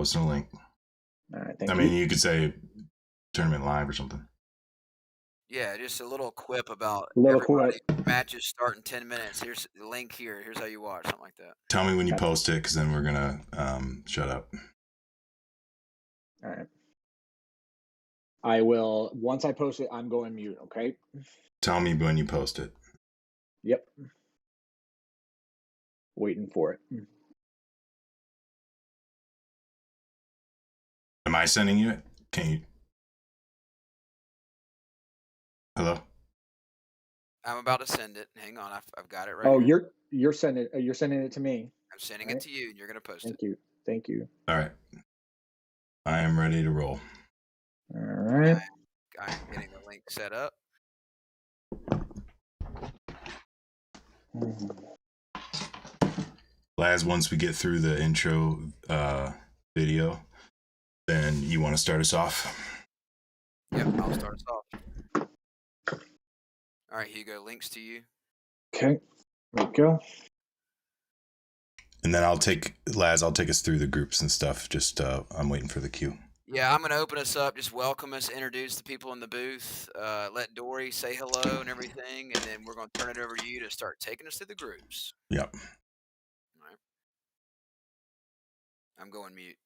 posting a link. All right, thank I you. mean, you could say tournament live or something. Yeah, just a little quip about Little everybody. quip. Matches start in 10 minutes. Here's the link here. Here's how you watch, something like that. Tell me when you Gotcha. post it, because then we're gonna shut up. All right. I will. Once I post it, I'm going mute. Okay. Tell me when you post it. Yep. Waiting for it. Am I sending you it? Can you? Hello? I'm about to send it. Hang on, I've got it right Oh, here. you're sending it to me. I'm sending right? it to you, and you're gonna post Thank it. you. Thank you. All right. I am ready to roll. All right. I'm getting the link set up. Laz, once we get through the intro video, then you want to start us off? Yep, I'll start us off. All right, here you go. Links to you. Okay. There we go. And then I'll take us through the groups and stuff. Just I'm waiting for the cue. Yeah, I'm going to open us up. Just welcome us, introduce the people in the booth, let Dory say hello and everything, and then we're going to turn it over to you to start taking us through the groups. Yep. All right. I'm going mute.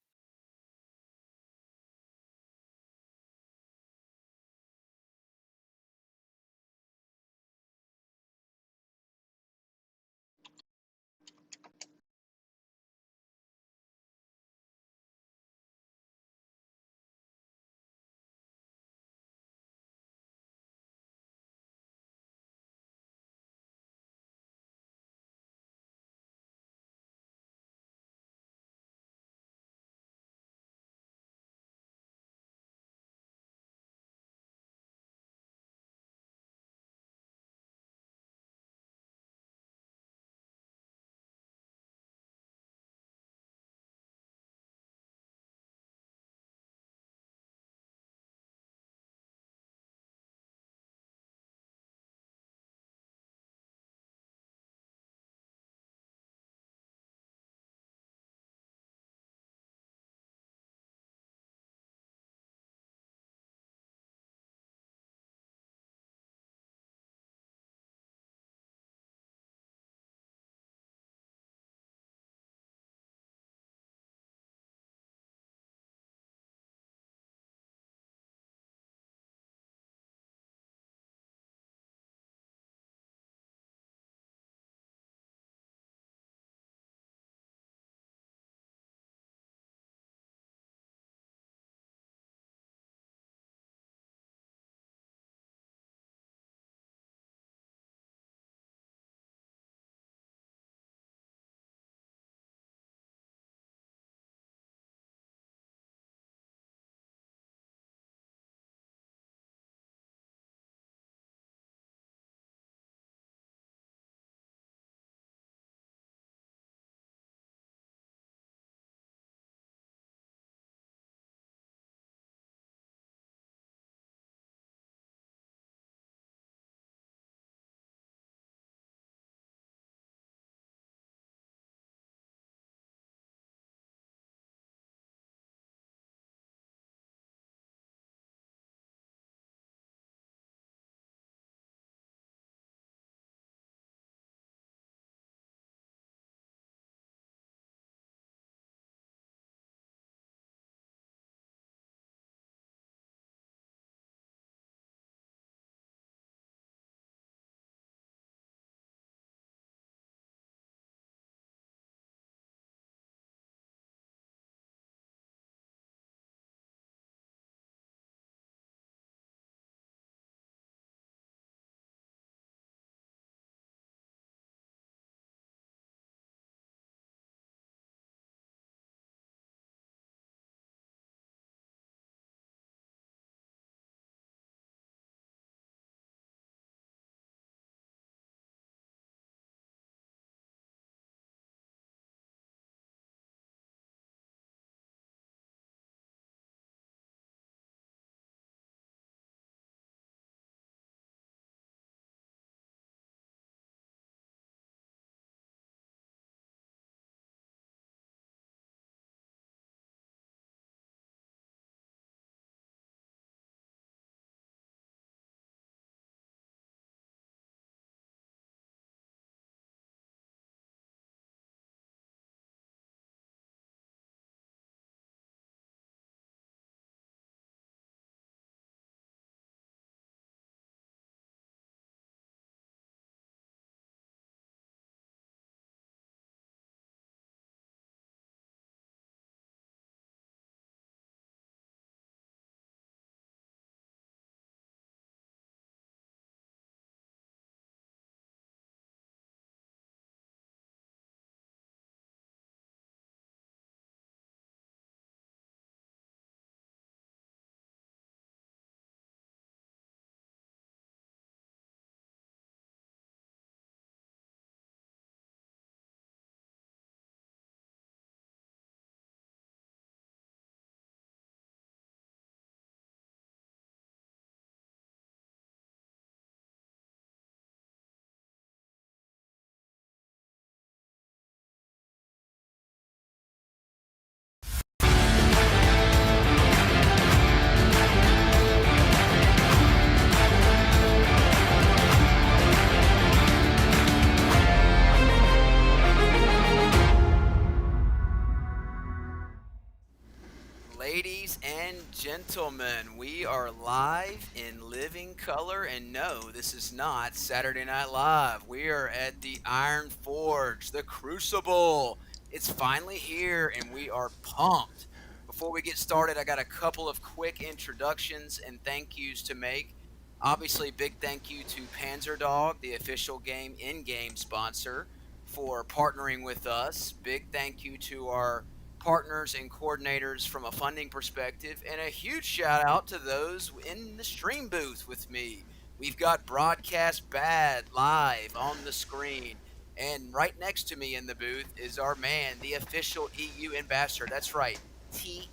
Ladies and gentlemen, we are live in living color, and no, this is not Saturday Night Live. We are at the Iron Forge, the Crucible. It's finally here, and we are pumped. Before we get started, I got a couple of quick introductions and thank yous to make. Obviously, big thank you to Panzer Dog, the official game in-game sponsor, for partnering with us. Big thank you to our partners and coordinators from a funding perspective, and a huge shout out to those in the stream booth with me. We've got Broadcast Bad live on the screen, and right next to me in the booth is our man, the official EU ambassador. That's right, the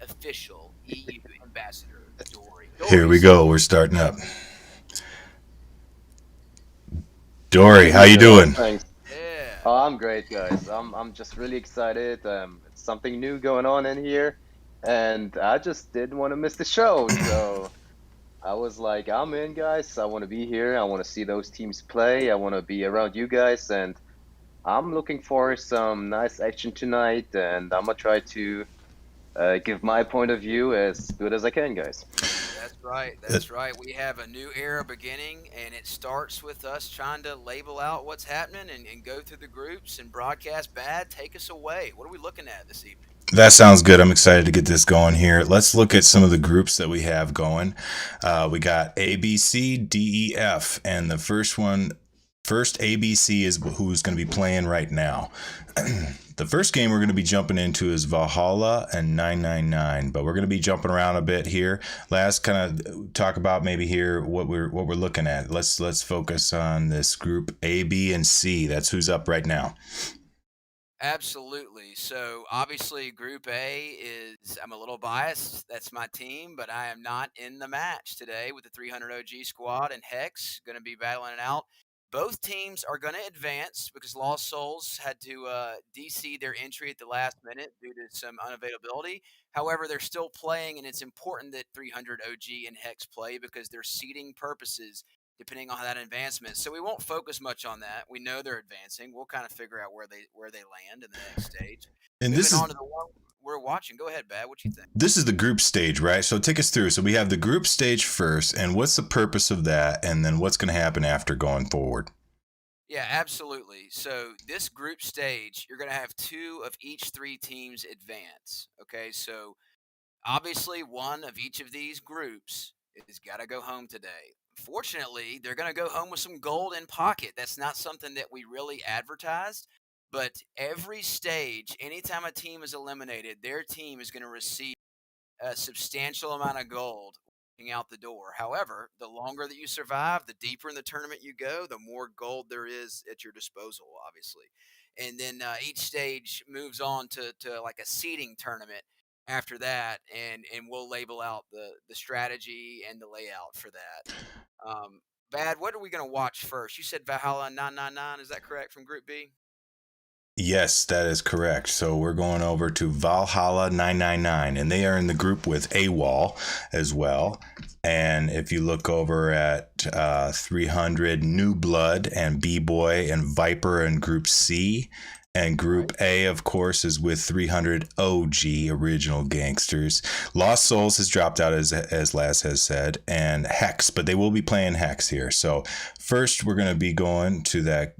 official EU ambassador, Dory. Here Dory, we say go. We're starting up. Dory, how you Yo, doing? thanks. yeah. Oh, I'm great, guys. I'm just really excited. It's something new going on in here, and I just didn't want to miss the show. So I was like, I'm in, guys. I want to be here. I want to see those teams play. I want to be around you guys, and I'm looking for some nice action tonight. And I'm gonna try to give my point of view as good as I can, guys. That's right. That's right. We have a new era beginning, and it starts with us trying to label out what's happening and go through the groups and broadcast bad. Take us away. What are we looking at this evening? That sounds good. I'm excited to get this going here. Let's look at some of the groups that we have going. We got A, B, C, D, E, F, and the first ABC is who's going to be playing right now. The first game we're going to be jumping into is Valhalla and 999, but we're going to be jumping around a bit here. Last kind of talk about maybe here what we're looking at. Let's focus on this group A, B, and C. That's who's up right now. Absolutely. So obviously, Group A is, I'm a little biased. That's my team, but I am not in the match today with the 300 OG squad and Hex going to be battling it out. Both teams are going to advance because Lost Souls had to DC their entry at the last minute due to some unavailability. However, they're still playing, and it's important that 300 OG and Hex play because they're seeding purposes depending on that advancement. So we won't focus much on that. We know they're advancing. We'll kind of figure out where they land in the next stage. And Moving on to the one we're watching. Go ahead, Bad. What you think? this is the group stage, right? So take us through. So we have the group stage first, and what's the purpose of that, and then what's going to happen after going forward? Yeah, absolutely. So this group stage, you're going to have two of each three teams advance. Okay, so obviously one of each of these groups is got to go home today. Fortunately, they're going to go home with some gold in pocket. That's not something that we really advertised, but every stage, anytime a team is eliminated, their team is going to receive a substantial amount of gold walking out the door. However, the longer that you survive, the deeper in the tournament you go, the more gold there is at your disposal, obviously. And then each stage moves on to like a seeding tournament after that, and we'll label out the strategy and the layout for that. Bad, what are we going to watch first? You said Valhalla 999, is that correct, from Group B? Yes, that is correct. So we're going over to Valhalla 999, and they are in the group with AWOL as well. And if you look over at 300 New Blood and B-Boy and Viper in Group C, and Group A, of course, is with 300 OG Original Gangsters. Lost Souls has dropped out, as Laz has said, and Hex, but they will be playing Hex here. So first, we're going to be going to that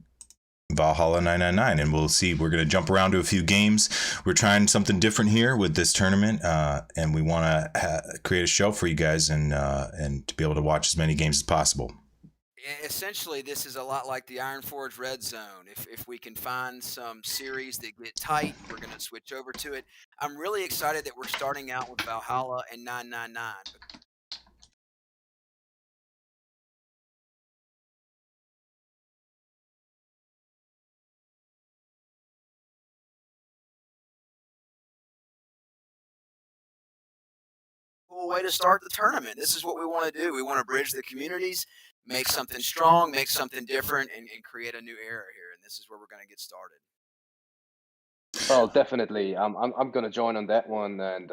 Valhalla 999, and we'll see. We're going to jump around to a few games. We're trying something different here with this tournament, and we want to create a show for you guys and to be able to watch as many games as possible. Essentially, this is a lot like the Iron Forge Red Zone. If we can find some series that get tight, we're going to switch over to it. I'm really excited that we're starting out with Valhalla and 999. Cool way to start the tournament. This is what we want to do. We want to bridge the communities, make something strong, make something different, and create a new era here. And this is where we're going to get started. Well, definitely. I'm gonna join on that one, and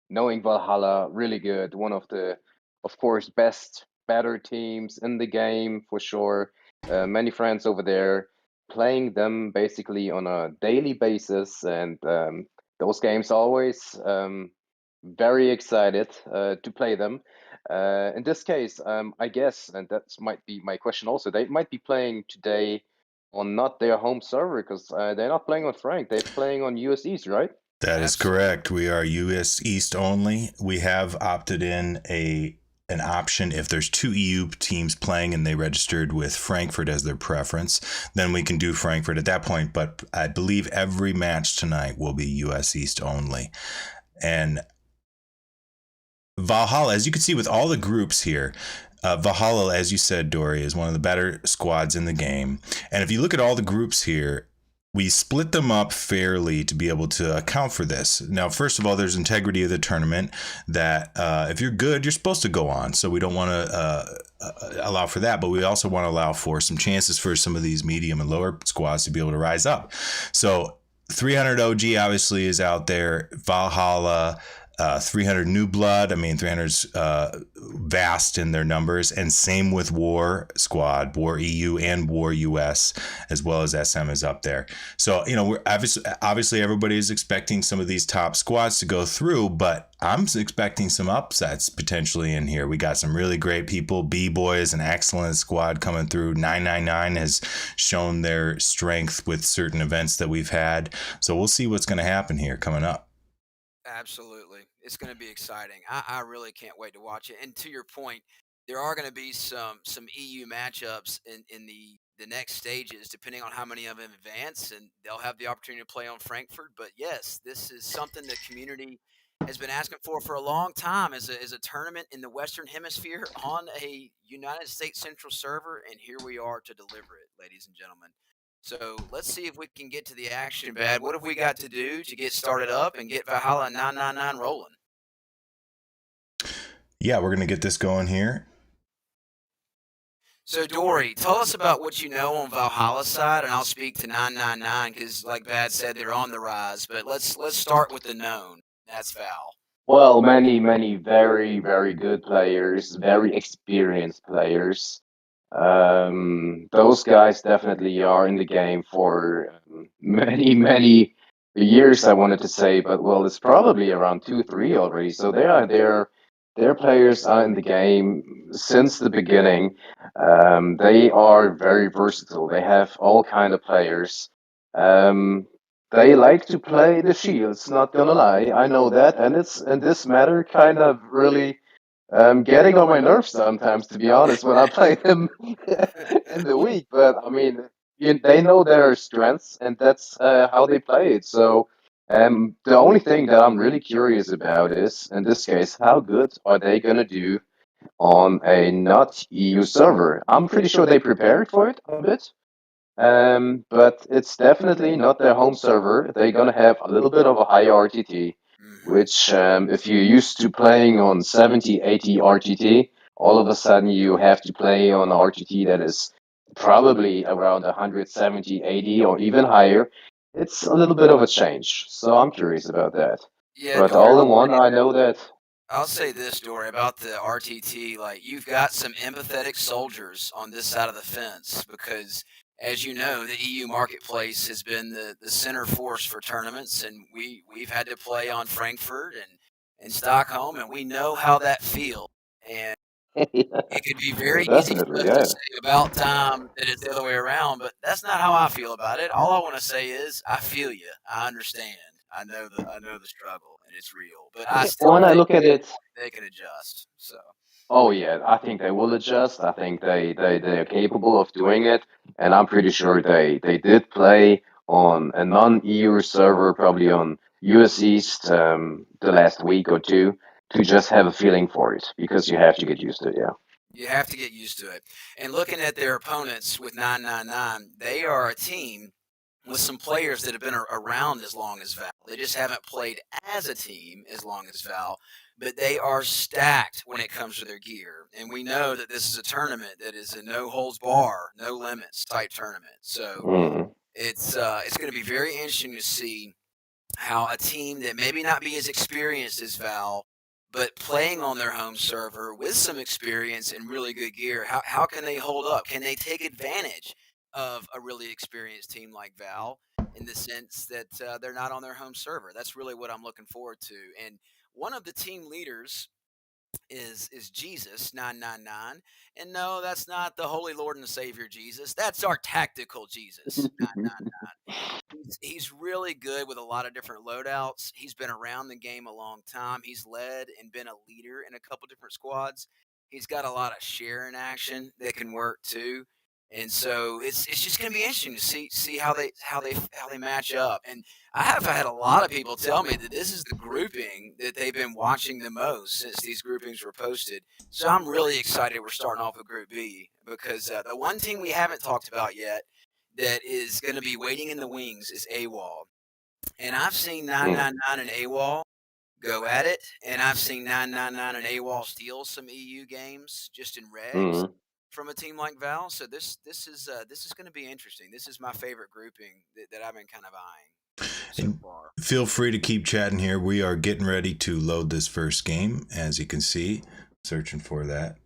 knowing Valhalla, really good. One of the, of course, best, better teams in the game for sure. Many friends over there playing them basically on a daily basis, and those games always. Very excited to play them. In this case, I guess, and that might be my question also, they might be playing today on not their home server because they're not playing on Frank. They're playing on US East, right? That is Absolutely. correct. We are US East only. We have opted in an option if there's two EU teams playing and they registered with Frankfurt as their preference, then we can do Frankfurt at that point. But I believe every match tonight will be US East only. And Valhalla, as you can see with all the groups here, Valhalla, as you said, Dory, is one of the better squads in the game. And if you look at all the groups here, we split them up fairly to be able to account for this. Now, first of all, there's integrity of the tournament that if you're good, you're supposed to go on. So we don't want to allow for that, but we also want to allow for some chances for some of these medium and lower squads to be able to rise up. So 300 OG obviously is out there. Valhalla, 300 New Blood. I mean, 300's vast in their numbers, and same with War Squad, War EU, and War US, as well as SM is up there. So, you know, we're obviously everybody is expecting some of these top squads to go through, but I'm expecting some upsets potentially in here. We got some really great people. B-Boy is an excellent squad coming through. 999 has shown their strength with certain events that we've had. So we'll see what's going to happen here coming up. Absolutely. It's going to be exciting. I really can't wait to watch it. And to your point, there are going to be some EU matchups in the next stages, depending on how many of them advance, and they'll have the opportunity to play on Frankfurt. But yes, this is something the community has been asking for a long time as a tournament in the Western Hemisphere on a United States Central server, and here we are to deliver it, ladies and gentlemen. So let's see if we can get to the action, Bad. What have we got to do to get started up and get Valhalla 999 rolling? Yeah, we're going to get this going here. So, Dory, tell us about what you know on Valhalla's side, and I'll speak to 999 because, like Bad said, they're on the rise. But let's start with the known. That's Val. Well, many very, very good players, very experienced players. Those guys definitely are in the game for many years, I wanted to say, but well, it's probably around 2, 3 already. So their players are in the game since the beginning. They are very versatile. They have all kind of players. Um, they like to play the shields, not gonna lie. I know that, and it's in this matter kind of really getting on my nerves sometimes, to be honest, when I play them in the week. But I mean, they know their strengths, and that's how they play it. So the only thing that I'm really curious about is, in this case, how good are they gonna do on a not EU server? I'm pretty sure they prepared for it a bit. But it's definitely not their home server. They're gonna have a little bit of a higher RTT, which if you're used to playing on 70, 80 RTT, all of a sudden you have to play on an RTT that is probably around 170, 80, or even higher. It's a little bit of a change, so I'm curious about that. Yeah, But Dory, all in one, I know that. I'll say this, Dory, about the RTT. Like, you've got some empathetic soldiers on this side of the fence because, as you know, the EU marketplace has been the center force for tournaments, and we've had to play on Frankfurt and Stockholm, and we know how that feels. And it could be very easy for Definitely, us to yeah. say about time that it's the other way around, but that's not how I feel about it. All I want to say is I feel you. I understand. I know the struggle, and it's real. But I still When I think look at it, they can adjust. So oh yeah, I think they will adjust. I think they're capable of doing it, and I'm pretty sure they did play on a non-EU server, probably on US East, the last week or two, to just have a feeling for it, because you have to get used to it. Yeah. you have to get used to it. And looking at their opponents with 999, they are a team with some players that have been around as long as Val. They just haven't played as a team as long as Val, but they are stacked when it comes to their gear. And we know that this is a tournament that is a no holds bar, no limits type tournament. So Mm. it's going to be very interesting to see how a team that maybe not be as experienced as Val, but playing on their home server with some experience and really good gear, how can they hold up? Can they take advantage of a really experienced team like Val in the sense that they're not on their home server. That's really what I'm looking forward to. And one of the team leaders is Jesus 999. And no, that's not the Holy Lord and Savior Jesus. That's our tactical Jesus 999. He's really good with a lot of different loadouts. He's been around the game a long time. He's led and been a leader in a couple different squads. He's got a lot of sharing action that can work too. And so it's just going to be interesting to see how they match up. And I have had a lot of people tell me that this is the grouping that they've been watching the most since these groupings were posted. So I'm really excited we're starting off with Group B because the one team we haven't talked about yet that is going to be waiting in the wings is AWOL. And I've seen 999 and AWOL go at it, and I've seen 999 and AWOL steal some EU games just in regs from a team like Val. So this is going to be interesting. This is my favorite grouping that I've been kind of eyeing so far. Feel free to keep chatting here. We are getting ready to load this first game, as you can see. Searching for that.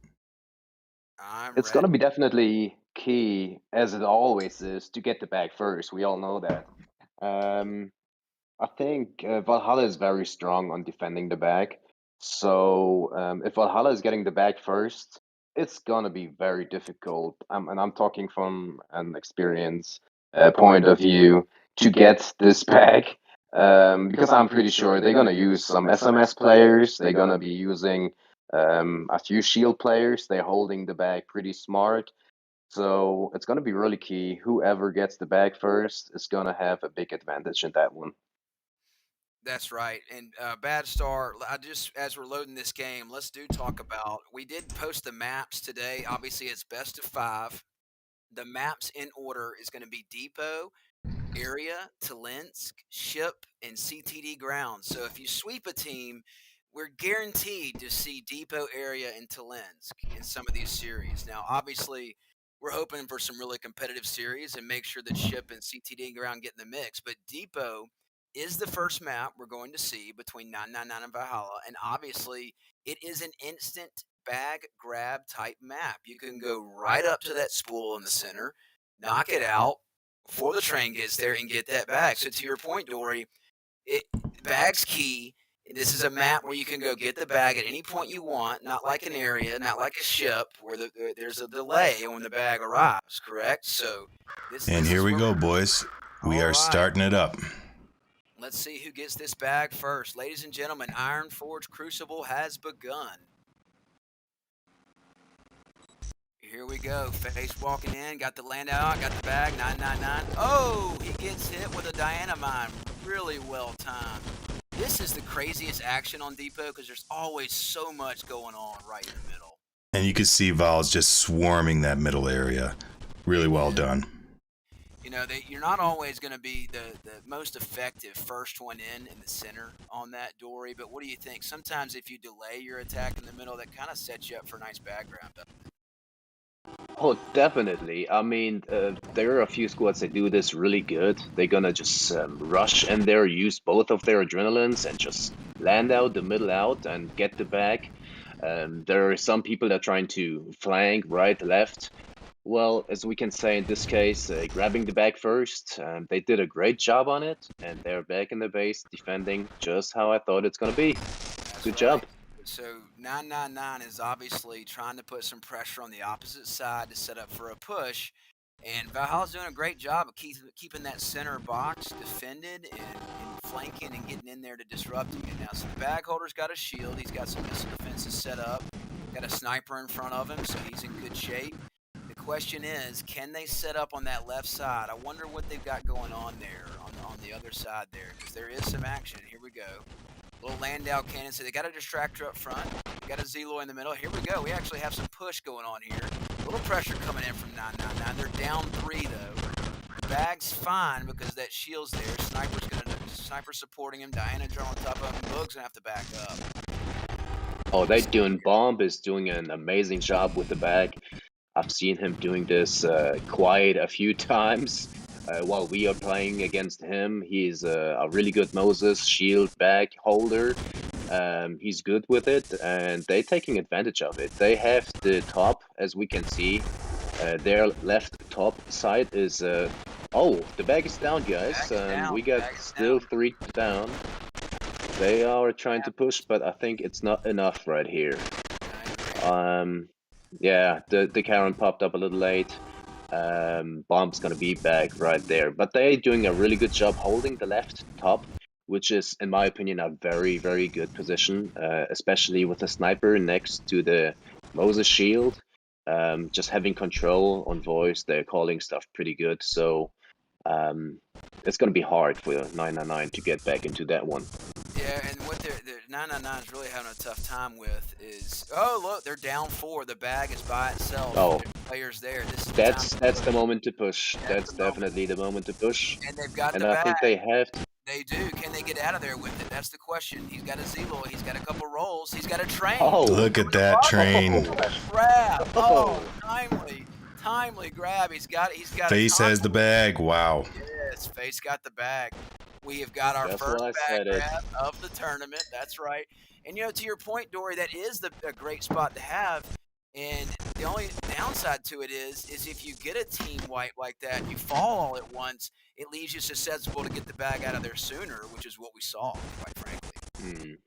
It's going to be definitely key, as it always is, to get the bag first. We all know that. I think Valhalla is very strong on defending the bag. So if Valhalla is getting the bag first, it's going to be very difficult. And I'm talking from an experience point of view to get this bag. Because I'm pretty sure they're going to use some SMS players. They're going to be using a few shield players. They're holding the bag pretty smart. So it's going to be really key. Whoever gets the bag first is going to have a big advantage in that one. That's right. And Bad Star, as we're loading this game, let's talk about, we did post the maps today. Obviously, it's best of 5. The maps in order is going to be Depot, Area, Talinsk, Ship, and CTD Ground. So if you sweep a team, we're guaranteed to see Depot, Area, and Talinsk in some of these series. Now, obviously, we're hoping for some really competitive series and make sure that Ship and CTD Ground get in the mix. But Depot is the first map we're going to see between 999 and Valhalla. And obviously, it is an instant bag grab type map. You can go right up to that spool in the center, knock it out before the train gets there, and get that bag. So to your point, Dory, bag's key. This is a map where you can go get the bag at any point you want, not like an area, not like a ship where there's a delay when the bag arrives, correct? So and here we go, boys. We are starting it up. Let's see who gets this bag first. Ladies and gentlemen, Iron Forge Crucible has begun. Here we go. Face walking in, got the land out, got the bag, 999. Oh, he gets hit with a Diana mine. Really well timed. This is the craziest action on Depot because there's always so much going on right in the middle. And you can see Val's just swarming that middle area. Really well done. You know, you're not always going to be the most effective first one in the center on that, Dory, but what do you think? Sometimes if you delay your attack in the middle, that kind of sets you up for a nice background, doesn't it? Oh, definitely. I mean, there are a few squads that do this really good. They're gonna just rush in there, use both of their adrenalines, and just land out the middle out and get the bag. There are some people that are trying to flank right, left. Well, as we can say in this case, grabbing the bag first, they did a great job on it, and they're back in the base defending just how I thought it's gonna be. Good job. So 999 is obviously trying to put some pressure on the opposite side to set up for a push, and Valhalla's doing a great job of keeping that center box defended and flanking and getting in there to disrupt you. Now, so the bag holder's got a shield. He's got some missile defenses set up. Got a sniper in front of him, so he's in good shape. The question is, can they set up on that left side? I wonder what they've got going on there on the other side there, because there is some action. Here we go. Little Landau cannon. So they got a distractor up front. We got a Zeloy in the middle. Here we go. We actually have some push going on here. A little pressure coming in from 999. They're down 3 though. Bag's fine because that shield's there. Sniper supporting him. Diana draw on top of him. Boog's gonna have to back up. Oh, they're doing. Bomb is doing an amazing job with the bag. I've seen him doing this quite a few times. While we are playing against him, he's a really good Moses shield bag holder. He's good with it, and they're taking advantage of it. They have the top, as we can see. Their left top side is Oh, the bag is down, guys. Bag is down. We got Bag is still down. 3 down. They are trying to push, but I think it's not enough right here. I agree. Yeah, the Karen popped up a little late. Bomb's gonna be back right there, but they're doing a really good job holding the left top, which is, in my opinion, a very, very good position, especially with the sniper next to the Moses shield. Just having control on voice, they're calling stuff pretty good. So it's gonna be hard for 999 to get back into that one. Yeah, and what they're 999 is really having a tough time with is, oh look, they're down 4. The bag is by itself. Oh, There's players there. This is the time that's to that's the push. moment to push. That's That's the moment. definitely the moment to push. And they've got And the I bag. think they have to. They do. Can they get out of there with it? That's the question. He's got a Zelo. He's got a couple rolls. He's got a train. Oh, Look at that train. Grab. Oh, oh. timely grab. He's got Face has the bag. Wow. Yes, Face got the bag. We have got our That's first why I bag said it. grab of the tournament. That's right. And to your point, Dory, that is a great spot to have. And the only downside to it is if you get a team wipe like that, you fall all at once, it leaves you susceptible to get the bag out of there sooner, which is what we saw, quite frankly.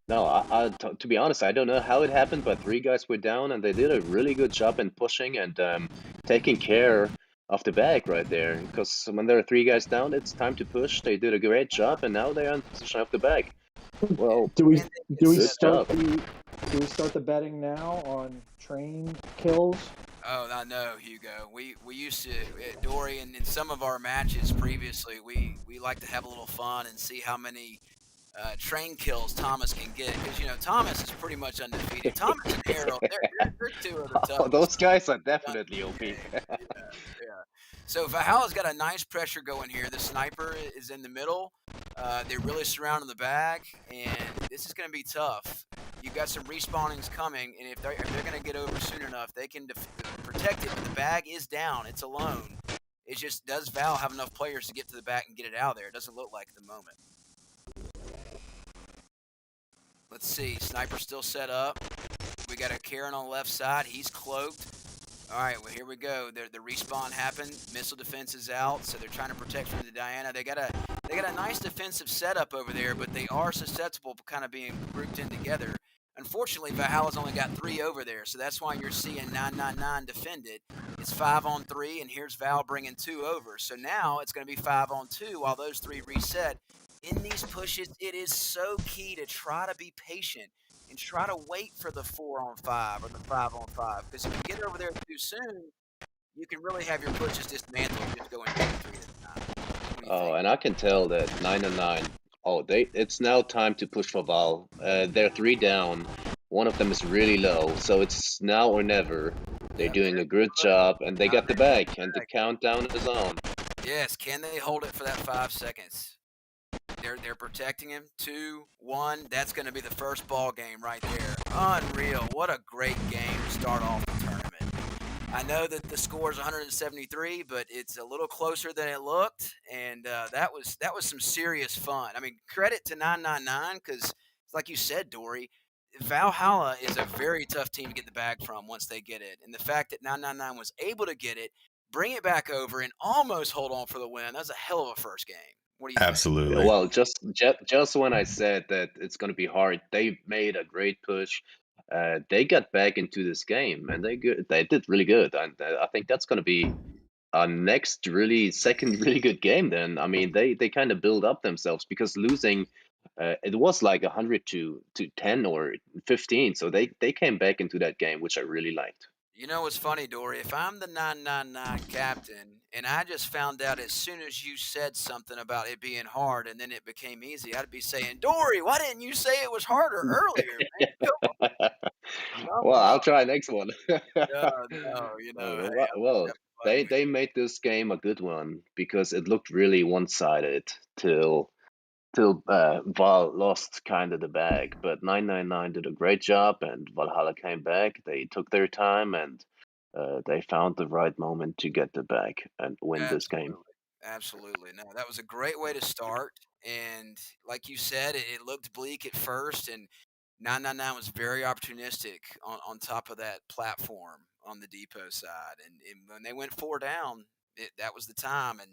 No, to be honest, I don't know how it happened, but 3 guys were down, and they did a really good job in pushing and taking care of the bag right there. Because when there are 3 guys down, it's time to push. They did a great job, and now they are in position of the bag. Well, Do we And they do we get good start job. do we start the betting now on train kills? Oh, I know, Hugo. We used to, Dory, and in some of our matches previously, we like to have a little fun and see how many train kills Thomas can get, because Thomas is pretty much undefeated. Thomas and Harold, they're 2 of the Oh, toughest. those guys are definitely OP. Yeah. So Valhalla's got a nice pressure going here. The sniper is in the middle. They're really surrounding the bag, and this is going to be tough. You've got some respawnings coming, and if they're going to get over soon enough, they can protect it. But the bag is down; it's alone. It's just, does Val have enough players to get to the back and get it out of there? It doesn't look like at the moment. Let's see. Sniper still set up. We got a Karen on the left side. He's cloaked. All right, well, here we go. The respawn happened. Missile defense is out, so they're trying to protect from the Diana. They got a nice defensive setup over there, but they are susceptible to kind of being grouped in together. Unfortunately, Valhalla's only got 3 over there, so that's why you're seeing 999 defend it. It's 5-on-3, and here's Val bringing 2 over. So now it's going to be 5-on-2 while those 3 reset. In these pushes, it is so key to try to be patient and try to wait for the 4-on-5 or the 5-on-5, because if you get over there too soon, you can really have your pushes dismantled just going 2 or 3 at a time. What do you Oh, think? and I can tell that 999. Oh, it's now time to push for Val. They're 3 down. One of them is really low, so it's now or never. They're doing a good job, and they got the bag, and the countdown is on. Yes, can they hold it for that 5 seconds? They're protecting him. 2, 1. That's going to be the first ball game right there. Unreal. What a great game to start off the tournament. I know that the score is 173, but it's a little closer than it looked, and that was some serious fun. I mean, credit to 999, because, like you said, Dory, Valhalla is a very tough team to get the bag from once they get it, and the fact that 999 was able to get it, bring it back over, and almost hold on for the win, that was a hell of a first game. What do you think? Absolutely. Well, just when I said that it's going to be hard, they made a great push. They got back into this game, and they did really good. And I think that's going to be our next second really good game. Then I mean, they kind of build up themselves, because losing, it was like 100 to 10 or 15, so they came back into that game, which I really liked. You know what's funny, Dory? If I'm the 999 captain and I just found out as soon as you said something about it being hard and then it became easy, I'd be saying, Dory, why didn't you say it was harder earlier, man? Come Well, on. I'll try next one. No, Oh, hey, I'm having fun here. they made this game a good one, because it looked really one-sided till Val lost kind of the bag. But 999 did a great job, and Valhalla came back. They took their time, and they found the right moment to get the bag and win this game. Absolutely. No, that was a great way to start. And like you said, it looked bleak at first, and 999 was very opportunistic on top of that platform on the depot side. And when they went 4 down, that was the time, and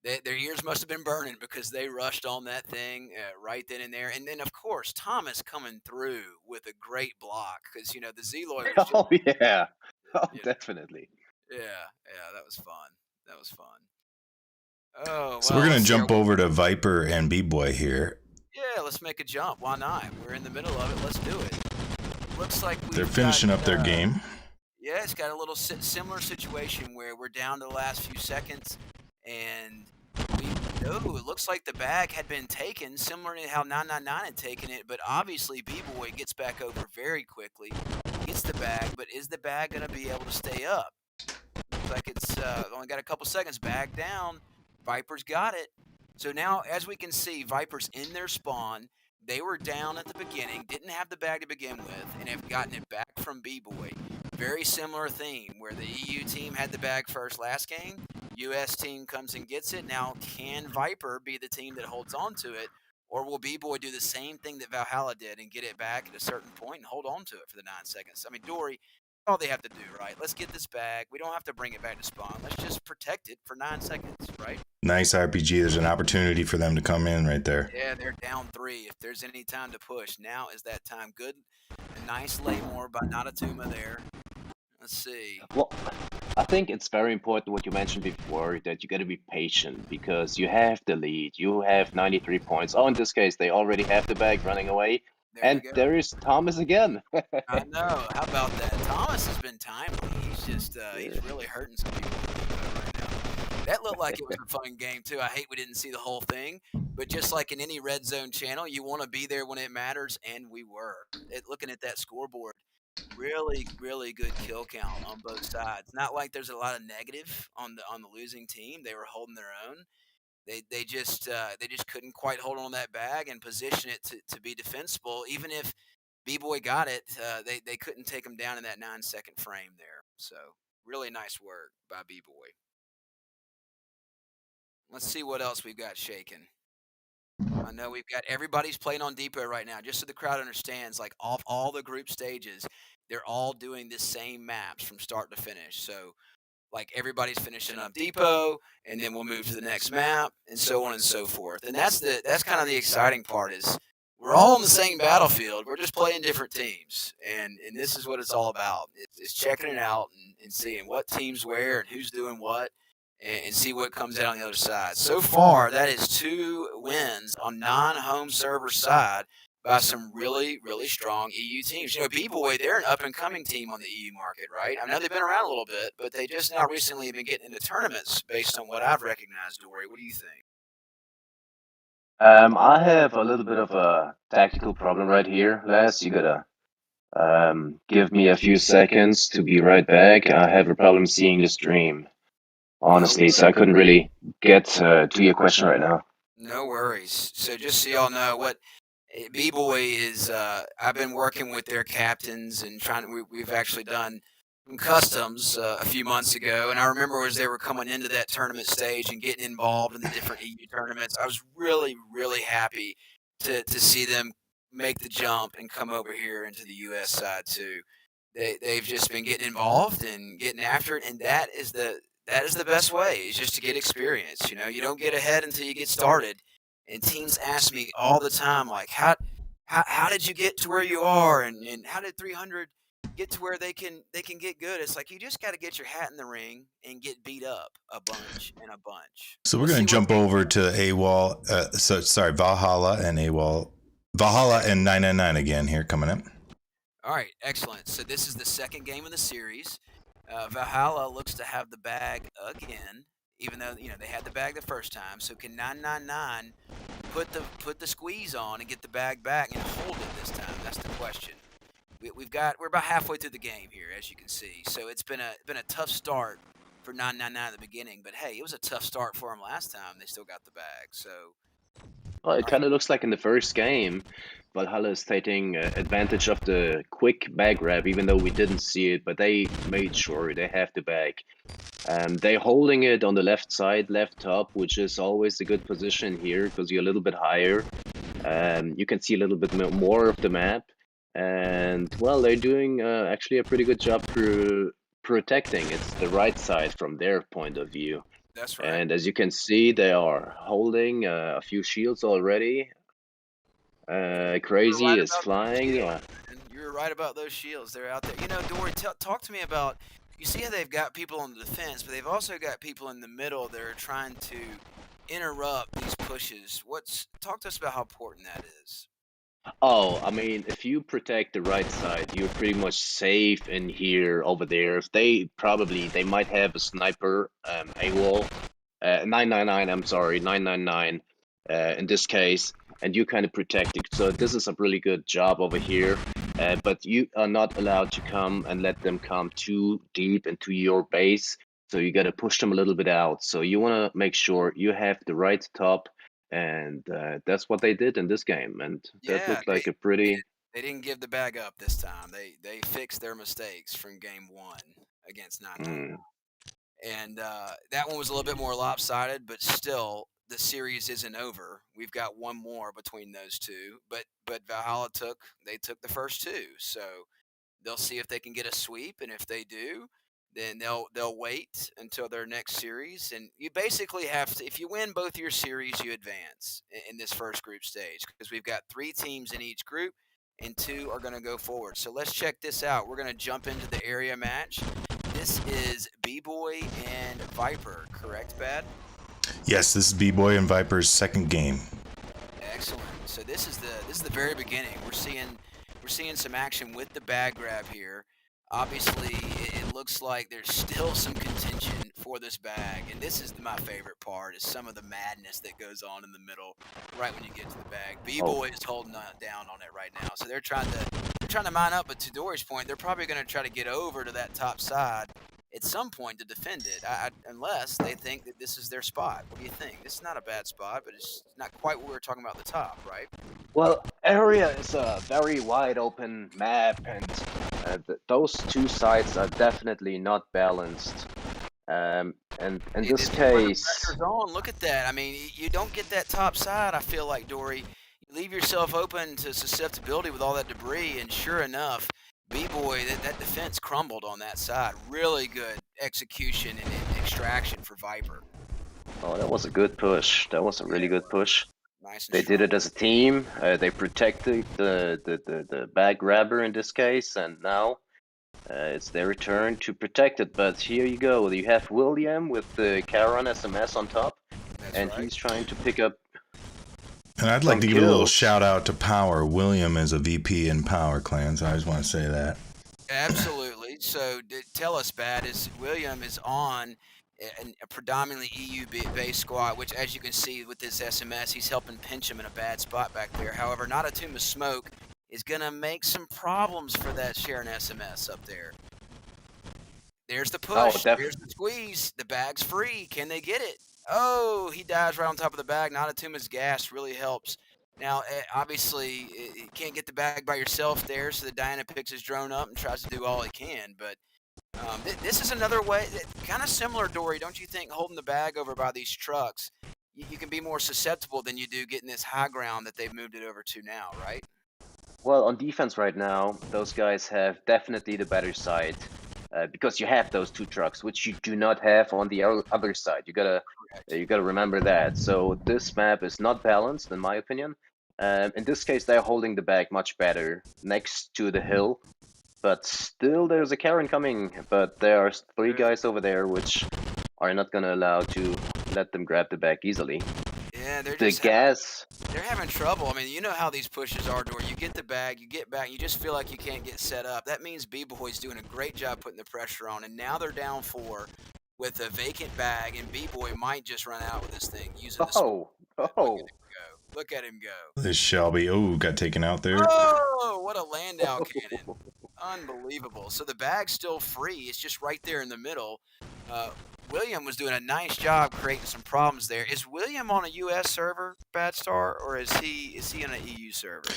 their ears must have been burning because they rushed on that thing right then and there. And then, of course, Thomas coming through with a great block because the Zeloy was just, Oh yeah. Oh, you definitely. yeah, that was fun. That was fun. Oh So well, we're let's gonna see. jump over to Viper and B-Boy here. Yeah, let's make a jump. Why not? We're in the middle of it. Let's do it. Looks like They're we've finishing got, up their game. Yeah, it's got a little similar situation where we're down to the last few seconds, and it looks like the bag had been taken, similar to how 999 had taken it, but obviously B-Boy gets back over very quickly, gets the bag, but is the bag going to be able to stay up? Looks like it's only got a couple seconds. Bag down. Viper's got it. So now, as we can see, Viper's in their spawn. They were down at the beginning, didn't have the bag to begin with, and have gotten it back from B-Boy. Very similar theme where the EU team had the bag first last game. US team comes and gets it. Now, can Viper be the team that holds on to it? Or will B-Boy do the same thing that Valhalla did and get it back at a certain point and hold on to it for the 9 seconds? I mean, Dory, all they have to do, right? Let's get this bag. We don't have to bring it back to spawn. Let's just protect it for 9 seconds, right? Nice RPG. There's an opportunity for them to come in right there. Yeah, they're down 3. If there's any time to push, now is that time. Good, a nice Laymore by Natatuma there. Let's see. Well, I think it's very important what you mentioned before, that you got to be patient because you have the lead. You have 93 points. Oh, in this case, they already have the bag running away. And there is Thomas again. I know. How about that? Thomas has been timely. He's just he's really hurting some people right now. That looked like it was a fun game too. I hate we didn't see the whole thing, but just like in any red zone channel, you want to be there when it matters, and we were. Looking at that scoreboard, really, really good kill count on both sides. Not like there's a lot of negative on the losing team. They were holding their own. They just couldn't quite hold on that bag and position it to be defensible. Even if B-Boy got it, they couldn't take him down in that 9-second frame there. So really nice work by B-Boy. Let's see what else we've got shaking. I know we've got everybody's playing on Depot right now, just so the crowd understands, like off all the group stages, they're all doing the same maps from start to finish. So like everybody's finishing up Depot, and then we'll move to the next map, and so on and so forth. And that's kind of the exciting part is we're all on the same battlefield. We're just playing different teams, and this is what it's all about. It's checking it out and seeing what teams where and who's doing what, and see what comes out on the other side. So far, that is 2 wins on non-home server side by some really, really strong EU teams. B-Boy, they're an up-and-coming team on the EU market, right? I know they've been around a little bit, but they just now recently have been getting into tournaments based on what I've recognized, Dory. What do you think? I have a little bit of a tactical problem right here, Les. You gotta give me a few seconds to be right back. I have a problem seeing the stream, honestly, so I couldn't really get to your question right now. No worries. So just so y'all know, what B-Boy is, I've been working with their captains and we've actually done some customs a few months ago, and I remember as they were coming into that tournament stage and getting involved in the different EU tournaments, I was really, really happy to see them make the jump and come over here into the US side too. They've just been getting involved and getting after it, and that is the best way, is just to get experience. You don't get ahead until you get started. And teams ask me all the time, like, how did you get to where you are, and how did 300 get to where they can get good? It's like you just got to get your hat in the ring and get beat up a bunch and a bunch. So we're going to jump over to AWOL. Valhalla and AWOL. Valhalla and 999 again here coming up. All right, excellent. So this is the second game of the series. Valhalla looks to have the bag again, even though they had the bag the first time. So can 999 put the squeeze on and get the bag back and hold it this time? That's the question. We're about halfway through the game here, as you can see. So it's been a tough start for 999 at the beginning, but hey, it was a tough start for them last time. They still got the bag. So well, it kind of looks like in the first game, Valhalla is taking advantage of the quick bag grab, even though we didn't see it, but they made sure they have the bag. They're holding it on the left side, left top, which is always a good position here because you're a little bit higher. You can see a little bit more of the map. And, well, they're doing actually a pretty good job protecting. It's the right side from their point of view. That's right. And as you can see, they are holding a few shields already. Crazy is flying. You're right about those shields. They're out there. You know, Dory, talk to me about. You see how they've got people on the defense, but they've also got people in the middle that are trying to interrupt these pushes. Talk to us about how important that is. Oh, I mean, if you protect the right side, you're pretty much safe in here, over there. If they might have a sniper, AWOL, 999, I'm sorry, 999, in this case, and you kind of protect it. So this is a really good job over here, but you are not allowed to come and let them come too deep into your base. So you got to push them a little bit out. So you want to make sure you have the right top, and that's what they did in this game, and that Yeah, looked like a pretty. they didn't give the bag up this time. They fixed their mistakes from game 1 against 999. And that one was a little bit more lopsided, but still, the series isn't over. We've got one more between those two, but Valhalla took the first two, so they'll see if they can get a sweep, and if they do, then they'll wait until their next series. And you basically have to, if you win both your series, you advance in this first group stage, because we've got 3 teams in each group, and 2 are going to go forward. So let's check this out. We're going to jump into the area match. This is B-Boy and Viper, correct, Bad? Yes, this is B-Boy and Viper's second game. Excellent. So this is the very beginning. We're seeing some action with the bag grab here. Obviously, it looks like there's still some contention for this bag, and this is my favorite part, is some of the madness that goes on in the middle right when you get to the bag. B-Boy is holding down on it right now, so they're trying to mine up. But to Dory's point, they're probably going to try to get over to that top side at some point to defend it, unless they think that this is their spot. What do you think? This is not a bad spot, but it's not quite what we were talking about at the top, right? Well, area is a very wide open map, and those two sides are definitely not balanced. And in this case, pressure's on. Look at that. I mean, you don't get that top side, I feel like, Dory. You leave yourself open to susceptibility with all that debris, and sure enough, B-Boy, that defense crumbled on that side. Really good execution and extraction for Viper. oh, that was a good push. That was a really good push. Nice and They strong. did it as a team. They protected the bag grabber in this case, and now it's their turn to protect it. But here you go. You have William with the Charon SMS on top, That's and right. he's trying to pick up. And I'd like some to give a little kills. shout out to Power. William is a VP in Power Clans. I just want to say that. Absolutely. So tell us, Bad, is William is on a predominantly EU-based squad, which, as you can see with this SMS, he's helping pinch him in a bad spot back there. However, Not a Tomb of Smoke is going to make some problems for that Sharon SMS up there. There's the push. There's the squeeze. The bag's free. Can they get it? Oh, he dives right on top of the bag. Not a Tomb is gas. Really helps. Now, obviously, you can't get the bag by yourself there, so the Diana picks his drone up and tries to do all he can. But this is another way, kind of similar, Dory, don't you think, holding the bag over by these trucks, you can be more susceptible than you do getting this high ground that they've moved it over to now, right? Well, on defense right now, those guys have definitely the better side, because you have those 2 trucks, which you do not have on the other side. You gotta remember that. So this map is not balanced, in my opinion. In this case, they're holding the bag much better next to the hill, but still there's a Karen coming. But there are 3 guys over there which are not gonna allow to let them grab the bag easily. Yeah, they're having trouble. I mean, you know how these pushes are, Dory. You get the bag, you get back, you just feel like you can't get set up. That means B-Boy's doing a great job putting the pressure on, and now they're down 4 with a vacant bag, and B-Boy might just run out with this thing using the Look at him go. This Shelby, got taken out there. Oh, what a Landau cannon. Unbelievable. So the bag's still free. It's just right there in the middle. William was doing a nice job creating some problems there. Is William on a U.S. server, Bad Star, or is he on an EU server?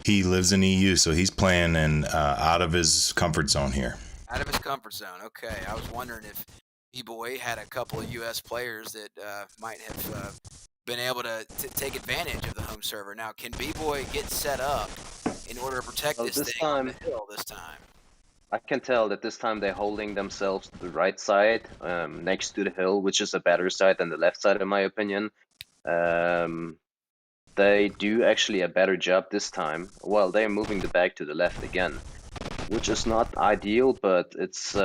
He lives in EU, so he's playing out of his comfort zone here. Out of his comfort zone. Okay. I was wondering if B-Boy had a couple of U.S. players that might have been able to take advantage of the home server. Now, can B-Boy get set up in order to protect this thing on the hill this time? I can tell that this time they're holding themselves to the right side, next to the hill, which is a better side than the left side, in my opinion. Um, they do actually a better job this time. Well, they're moving the bag to the left again, which is not ideal, but it's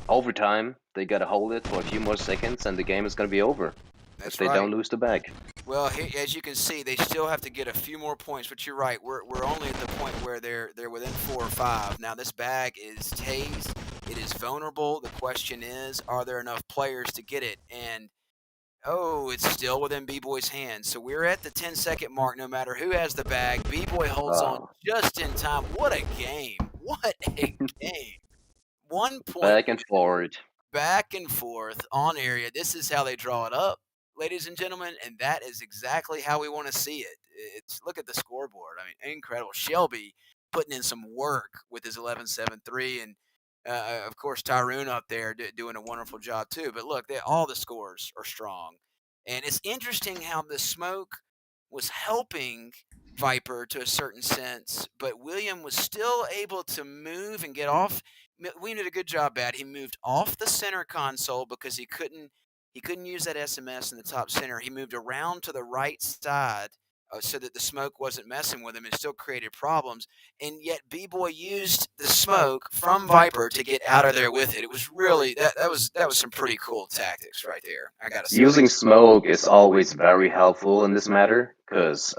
overtime. They gotta hold it for a few more seconds, and the game is gonna be over if That's they right. don't lose the bag. Well, as you can see, they still have to get a few more points. But you're right. We're only at the point where they're within 4 or 5. Now this bag is tased. It is vulnerable. The question is, are there enough players to get it? And oh, it's still within B-Boy's hands. So we're at the 10-second mark. No matter who has the bag, B-Boy holds on Oh, just in time. What a game! What a game! 1 point back and forward. back and forth on area. This is how they draw it up, ladies and gentlemen, and that is exactly how we want to see it. It's look at the scoreboard. I mean, incredible. Shelby putting in some work with his 11-7-3, and of course Tyrone up there doing a wonderful job too. But look, all the scores are strong, and it's interesting how the smoke was helping Viper to a certain sense, but William was still able to move and get off. William did a good job at. He moved off the center console because he couldn't use that SMS in the top center. He moved around to the right side so that the smoke wasn't messing with him and still created problems. And yet B-Boy used the smoke from Viper to get out of there with it. It was really that was some pretty cool tactics right there. I gotta say. Using smoke is always very helpful in this matter, because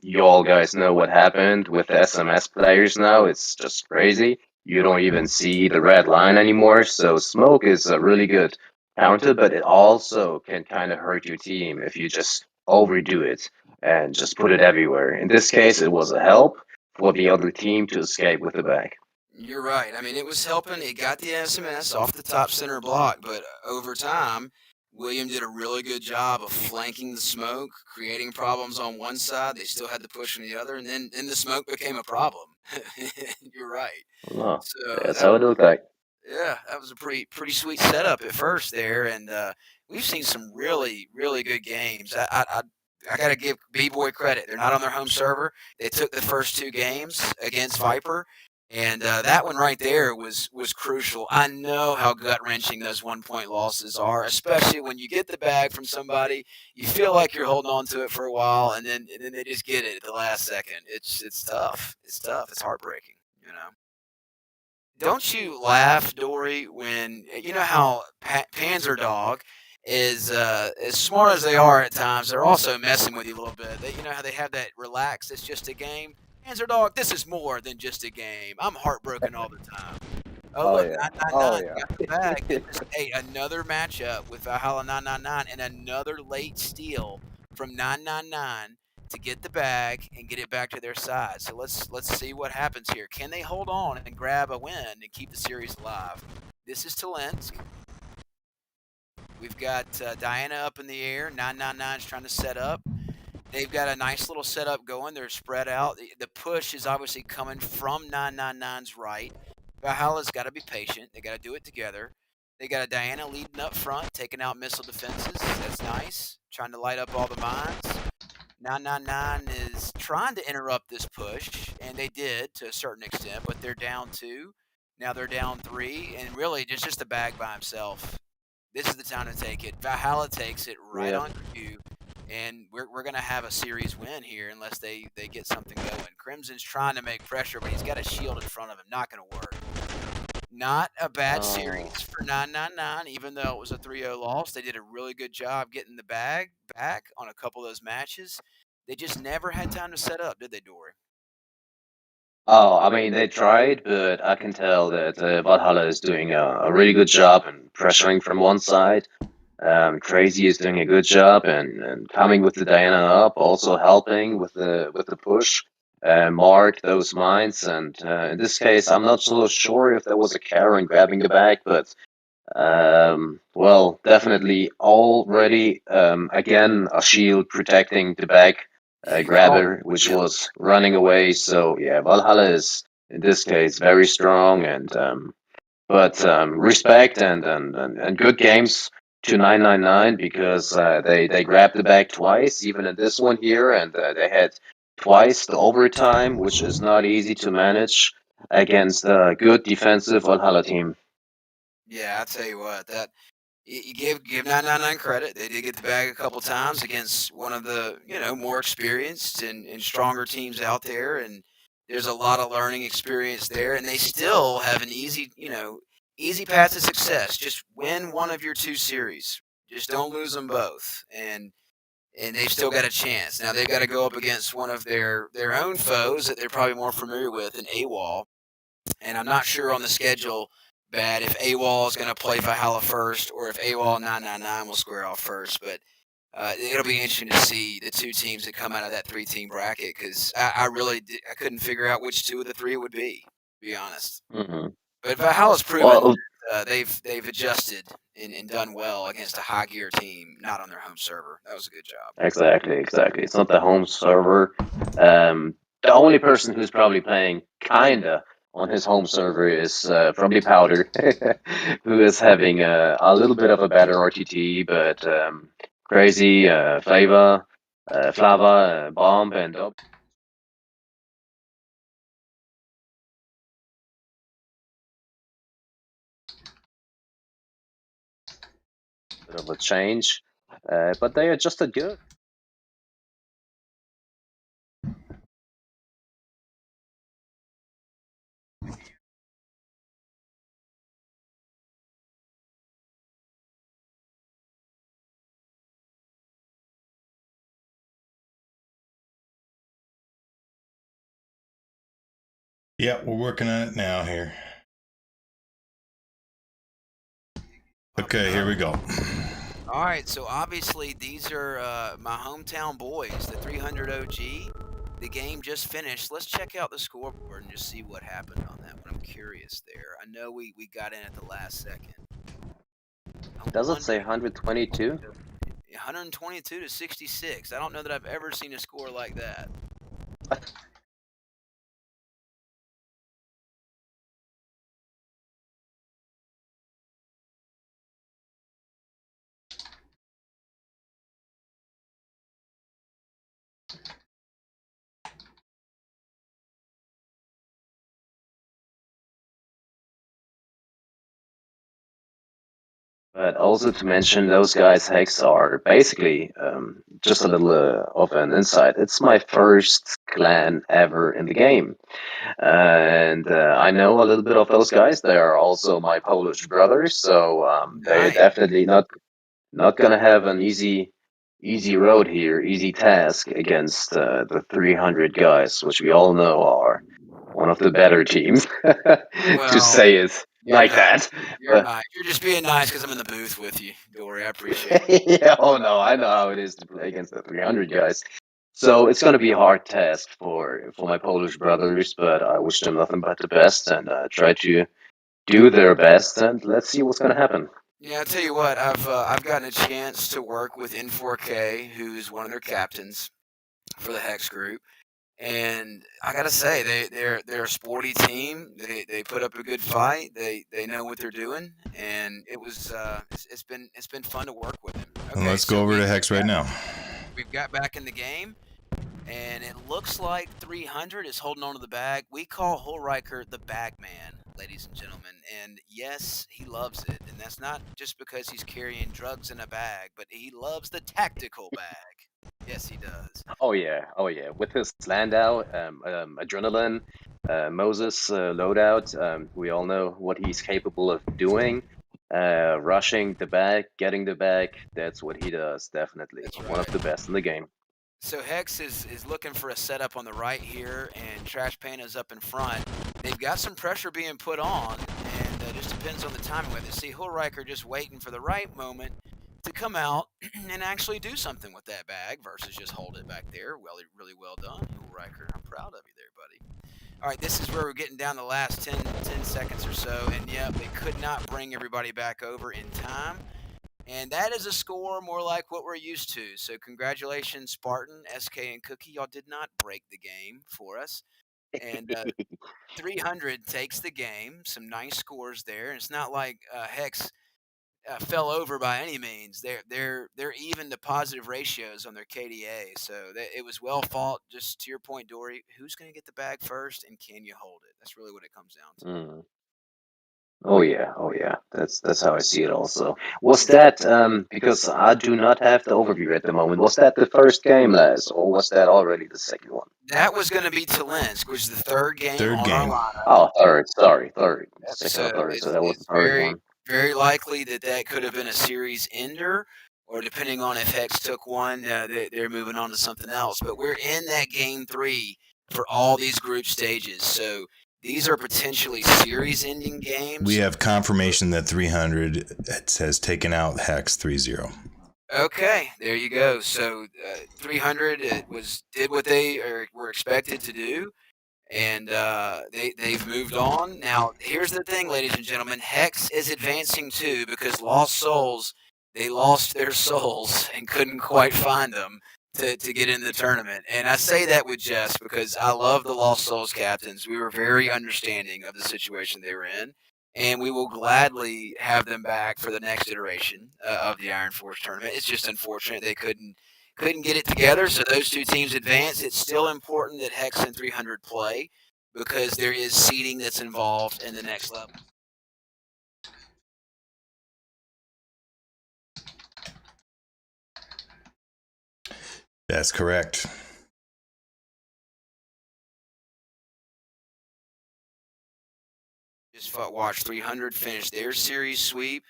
you all guys know what happened with the SMS players now. It's just crazy. You don't even see the red line anymore, so smoke is a really good counter, but it also can kind of hurt your team if you just overdo it and just put it everywhere. In this case, it was a help for the other team to escape with the bag. You're right. I mean, it was helping. It got the SMS off the top center block, but over time, William did a really good job of flanking the smoke, creating problems on one side. They still had to push on the other, and then the smoke became a problem. You're right. Oh, So that's how it looked like. yeah, that was a pretty sweet setup at first there, and we've seen some really good games. I got to give B-Boy credit. They're not on their home server. They took the first 2 games against Viper, and that one right there was crucial. I know how gut wrenching those 1 point losses are, especially when you get the bag from somebody. You feel like you're holding on to it for a while, and then they just get it at the last second. It's tough. It's tough. It's heartbreaking. You know. Don't you laugh, Dory, when you know how Panzer Dog is as smart as they are at times, they're also messing with you a little bit. You know how they have that relax, it's just a game. Panzer Dog, this is more than just a game. I'm heartbroken all the time. Oh Oh look, yeah. Oh 999 yeah. got the bag. Hey, another matchup with Valhalla 999 and another late steal from 999 to get the bag and get it back to their side. So let's see what happens here. Can they hold on and grab a win and keep the series alive? This is Talensk. We've got Diana up in the air. 999 is trying to set up. They've got a nice little setup going. They're spread out. The push is obviously coming from 999's right. Valhalla's got to be patient. They got to do it together. They got a Diana leading up front, taking out missile defenses. That's nice. Trying to light up all the mines. 999 is trying to interrupt this push, and they did to a certain extent, but they're down 2. Now they're down 3, and really just the bag by himself. This is the time to take it. Valhalla takes it right Yeah. on cue, and we're going to have a series win here unless they get something going. Crimson's trying to make pressure, but he's got a shield in front of him. Not going to work. Not a bad Oh. series for 999, even though it was a 3-0 loss. They did a really good job getting the bag back on a couple of those matches. They just never had time to set up, did they, Dory? Oh, I mean, they tried, but I can tell that Valhalla is doing a really good job in pressuring from one side. Crazy is doing a good job and coming with the Diana up, also helping with the push, mark those mines. And in this case, I'm not so sure if there was a Karen grabbing the bag, but well, definitely already again a shield protecting the bag grabber, which Yeah. was running away. So yeah, Valhalla is in this case very strong, and but respect and good games to 999 because they grabbed the bag twice, even in this one here, and they had twice the overtime, which is not easy to manage. against a good defensive Valhalla team. Yeah, I tell you what, that you give 999 credit. They did get the bag a couple times against one of the more experienced and stronger teams out there, and there's a lot of learning experience there, and they still have an easy path to success. Just win one of your two series. Just don't lose them both, and they've still got a chance. Now they've got to go up against one of their own foes that they're probably more familiar with, an AWOL, and I'm not sure on the schedule, Bad, if AWOL is going to play Valhalla first or if AWOL 999 will square off first. But it'll be interesting to see the two teams that come out of that three-team bracket because I couldn't figure out which two of the three it would be, to be honest. Hmm. But Valhalla's proven Well, they've adjusted and done well against a high gear team, not on their home server. That was a good job. exactly, exactly. It's not the home server. The only person who's probably playing kinda on his home server is probably Powder, who is having a little bit of a better RTT, but Crazy, Flava, Bomb, and a bit of a change. But they adjusted good. Yeah, we're working on it now here. Okay, here we go. All right, so obviously these are my hometown boys, the 300 OG. The game just finished. Let's check out the scoreboard and just see what happened on that one. I'm curious there. I know we got in at the last second. Does it say 122? 122 to 66. I don't know that I've ever seen a score like that. But also to mention, those guys' hacks are basically just a little of an insight. It's my first clan ever in the game, and I know a little bit of those guys. They are also my Polish brothers, so they're Nice. definitely not gonna have an easy road here, easy task against the 300 guys, which we all know are one of the better teams. To Well, say it you're like not. that. You're not. You're just being nice because I'm in the booth with you, Dory. I appreciate it. Yeah, oh no, I know how it is to play against the 300 guys. So it's going to be a hard task for my Polish brothers, but I wish them nothing but the best and try to do their best, and let's see what's going to happen. Yeah, I tell you what, I've gotten a chance to work with N4K, who's one of their captains for the Hex group, and I gotta say they're a sporty team. They put up a good fight. They know what they're doing, and it's been fun to work with them. And Okay, let's so go over to Hex right now. we've got back in the game, and it looks like 300 is holding on to the bag. We call Holreicher the bag man, ladies and gentlemen. And yes, he loves it. And that's not just because he's carrying drugs in a bag, but he loves the tactical bag. Yes, he does. Oh yeah, oh yeah. With his Landau, adrenaline, Moses loadout, we all know what he's capable of doing. Rushing the back, getting the back, that's what he does, definitely. That's One of right. the best in the game. So Hex is looking for a setup on the right here, and Trash Pan is up in front. They've got some pressure being put on, and it just depends on the timing with it. See, Hulriker just waiting for the right moment to come out and actually do something with that bag versus just hold it back there. Well, really well done, Hulriker. I'm proud of you there, buddy. All right, this is where we're getting down the last 10 seconds or so, and yep, they could not bring everybody back over in time. And that is a score more like what we're used to. So congratulations, Spartan, SK, and Cookie. Y'all did not break the game for us. And 300 takes the game. Some nice scores there. And it's not like Hex fell over by any means. They're even to positive ratios on their KDA, so it was well fought. Just to your point, Dory, who's going to get the bag first, and can you hold it? That's really what it comes down to. Mm. Oh yeah. That's how I see it also. Was that because I do not have the overview at the moment, was that the first game, Les, or was that already the second one? That was going to be Talensk, which is the third game Third on game. our lineup. Oh, third, sorry, third. Second So or third, so that was it's the third one. very likely that could have been a series ender, or depending on if Hex took one, they're moving on to something else. But we're in that game 3 for all these group stages, so these are potentially series-ending games. We have confirmation that 300 has taken out Hex 3-0. Okay, there you go. So 300 did what they were expected to do, and they've moved on. Now, here's the thing, ladies and gentlemen: Hex is advancing too because Lost Souls, they lost their souls and couldn't quite find them to get in the tournament. And I say that with jest because I love the Lost Souls captains. We were very understanding of the situation they were in, and we will gladly have them back for the next iteration of the Iron Force tournament. It's just unfortunate they couldn't get it together, so those two teams advance. It's still important that Hex and 300 play because there is seeding that's involved in the next level. That's correct. Just watch 300 finish their series sweep.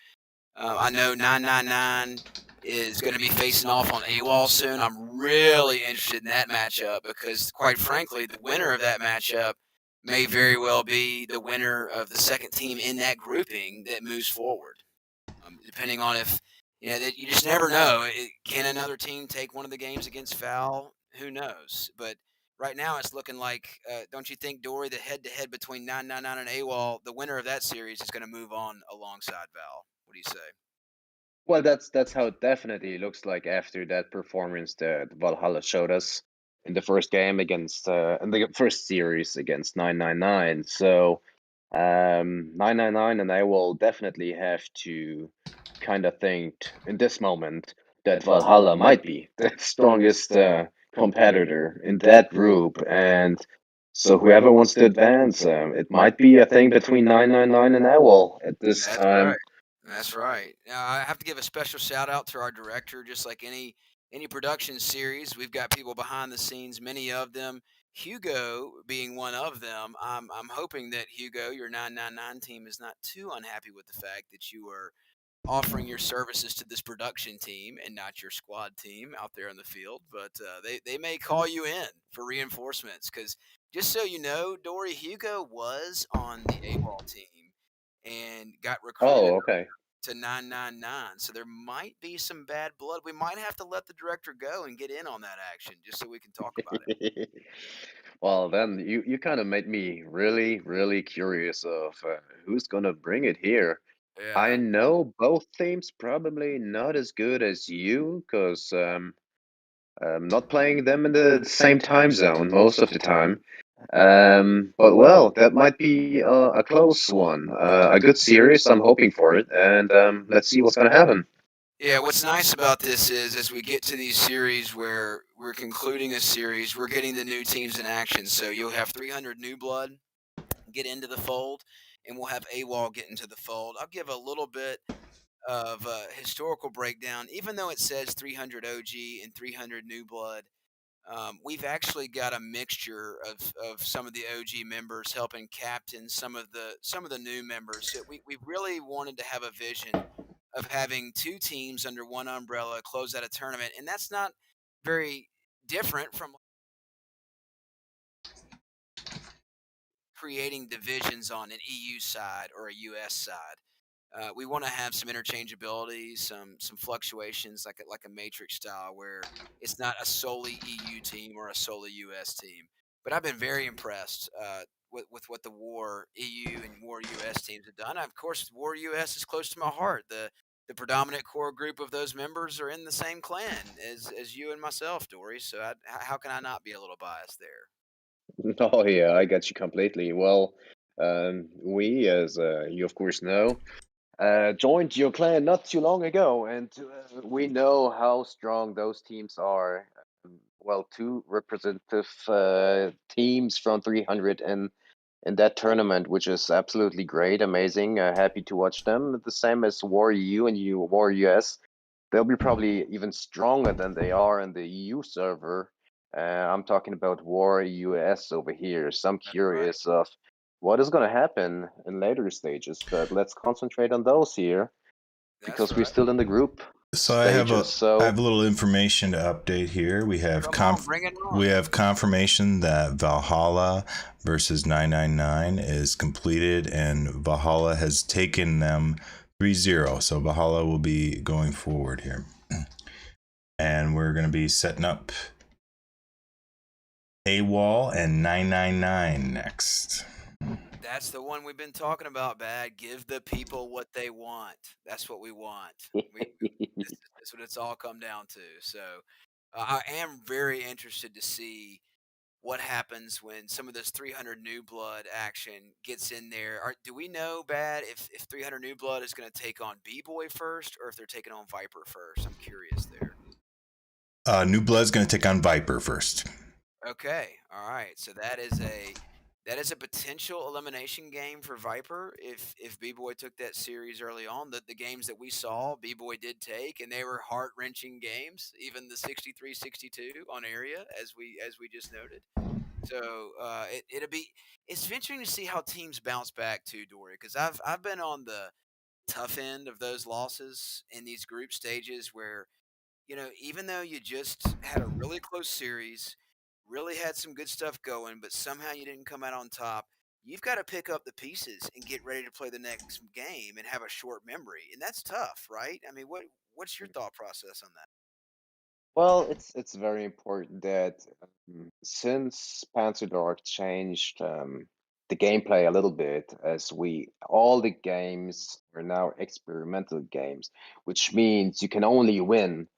I know 999 is going to be facing off on AWOL soon. I'm really interested in that matchup because, quite frankly, the winner of that matchup may very well be the winner of the second team in that grouping that moves forward. Depending on if, you just never know. Can another team take one of the games against Val? Who knows? But right now it's looking like, don't you think, Dory, the head-to-head between 999 and AWOL, the winner of that series is going to move on alongside Val? What do you say? Well, that's how it definitely looks like after that performance that Valhalla showed us in the first game against in the first series against 999. So 999 and I will definitely have to kind of think in this moment that Valhalla might be the strongest competitor in that group, and so whoever wants to advance, it might be a thing between 999 and Owl at this That's time. right. That's right. Now, I have to give a special shout out to our director. Just like any production series, we've got people behind the scenes, many of them. Hugo being one of them. I'm hoping that Hugo, your 999 team, is not too unhappy with the fact that you are offering your services to this production team and not your squad team out there in the field. But they may call you in for reinforcements because just so you know, Dory, Hugo was on the A-ball team and got recruited Oh, okay. to 999. So there might be some bad blood. We might have to let the director go and get in on that action just so we can talk about it. Well, then you kind of made me really curious of who's gonna bring it here. I Yeah. know both teams probably not as good as you, because I'm not playing them in the same time zone most of the time. But well, that might be a close one, a good series. I'm hoping for it, and let's see what's gonna happen. Yeah, what's nice about this is as we get to these series where we're concluding a series, we're getting the new teams in action. So you'll have 300 new blood get into the fold, and we'll have AWOL get into the fold. I'll give a little bit of a historical breakdown. Even though it says 300 OG and 300 new blood, we've actually got a mixture of some of the OG members helping captain some of the new members. So we really wanted to have a vision of having two teams under one umbrella close out a tournament, and that's not very different from creating divisions on an EU side or a US side. We want to have some interchangeability, some fluctuations, like a matrix style, where it's not a solely EU team or a solely US team. But I've been very impressed with what the War EU and War US teams have done. Of course, War US is close to my heart. The predominant core group of those members are in the same clan as you and myself, Dory. So how can I not be a little biased there? Oh yeah, I got you completely. Well, we, as you of course know, joined your clan not too long ago, and we know how strong those teams are. Well, two representative teams from 300 in that tournament, which is absolutely great, amazing. Happy to watch them. The same as War EU and War US. They'll be probably even stronger than they are in the EU server. I'm talking about War US over here. So I'm That's right. curious of what is going to happen in later stages, but let's concentrate on those here That's because we're right. still in the group So stages. I have So a little information to update here. Come on, bring it on. We have confirmation that Valhalla versus 999 is completed, and Valhalla has taken them 3-0. So Valhalla will be going forward here. And we're going to be setting up AWOL and 999 next. That's the one we've been talking about, Bad. Give the people what they want. That's what we want. That's what it's all come down to. So I am very interested to see what happens when some of this 300 new blood action gets in there. Do we know, Bad, if 300 new blood is going to take on B-Boy first or if they're taking on Viper first? I'm curious there. New Blood's going to take on Viper first. Okay, all right. So that is a potential elimination game for Viper if B-Boy took that series early on. The games that we saw, B-Boy did take, and they were heart-wrenching games, even the 63-62 on area, as we just noted. So it's interesting to see how teams bounce back too, Dory, because I've been on the tough end of those losses in these group stages where even though you just had a really close series, really had some good stuff going, but somehow you didn't come out on top, you've got to pick up the pieces and get ready to play the next game and have a short memory. And that's tough, right? I mean, what's your thought process on that? Well, it's very important that since Panzer Dark changed the gameplay a little bit, as all the games are now experimental games, which means you can only win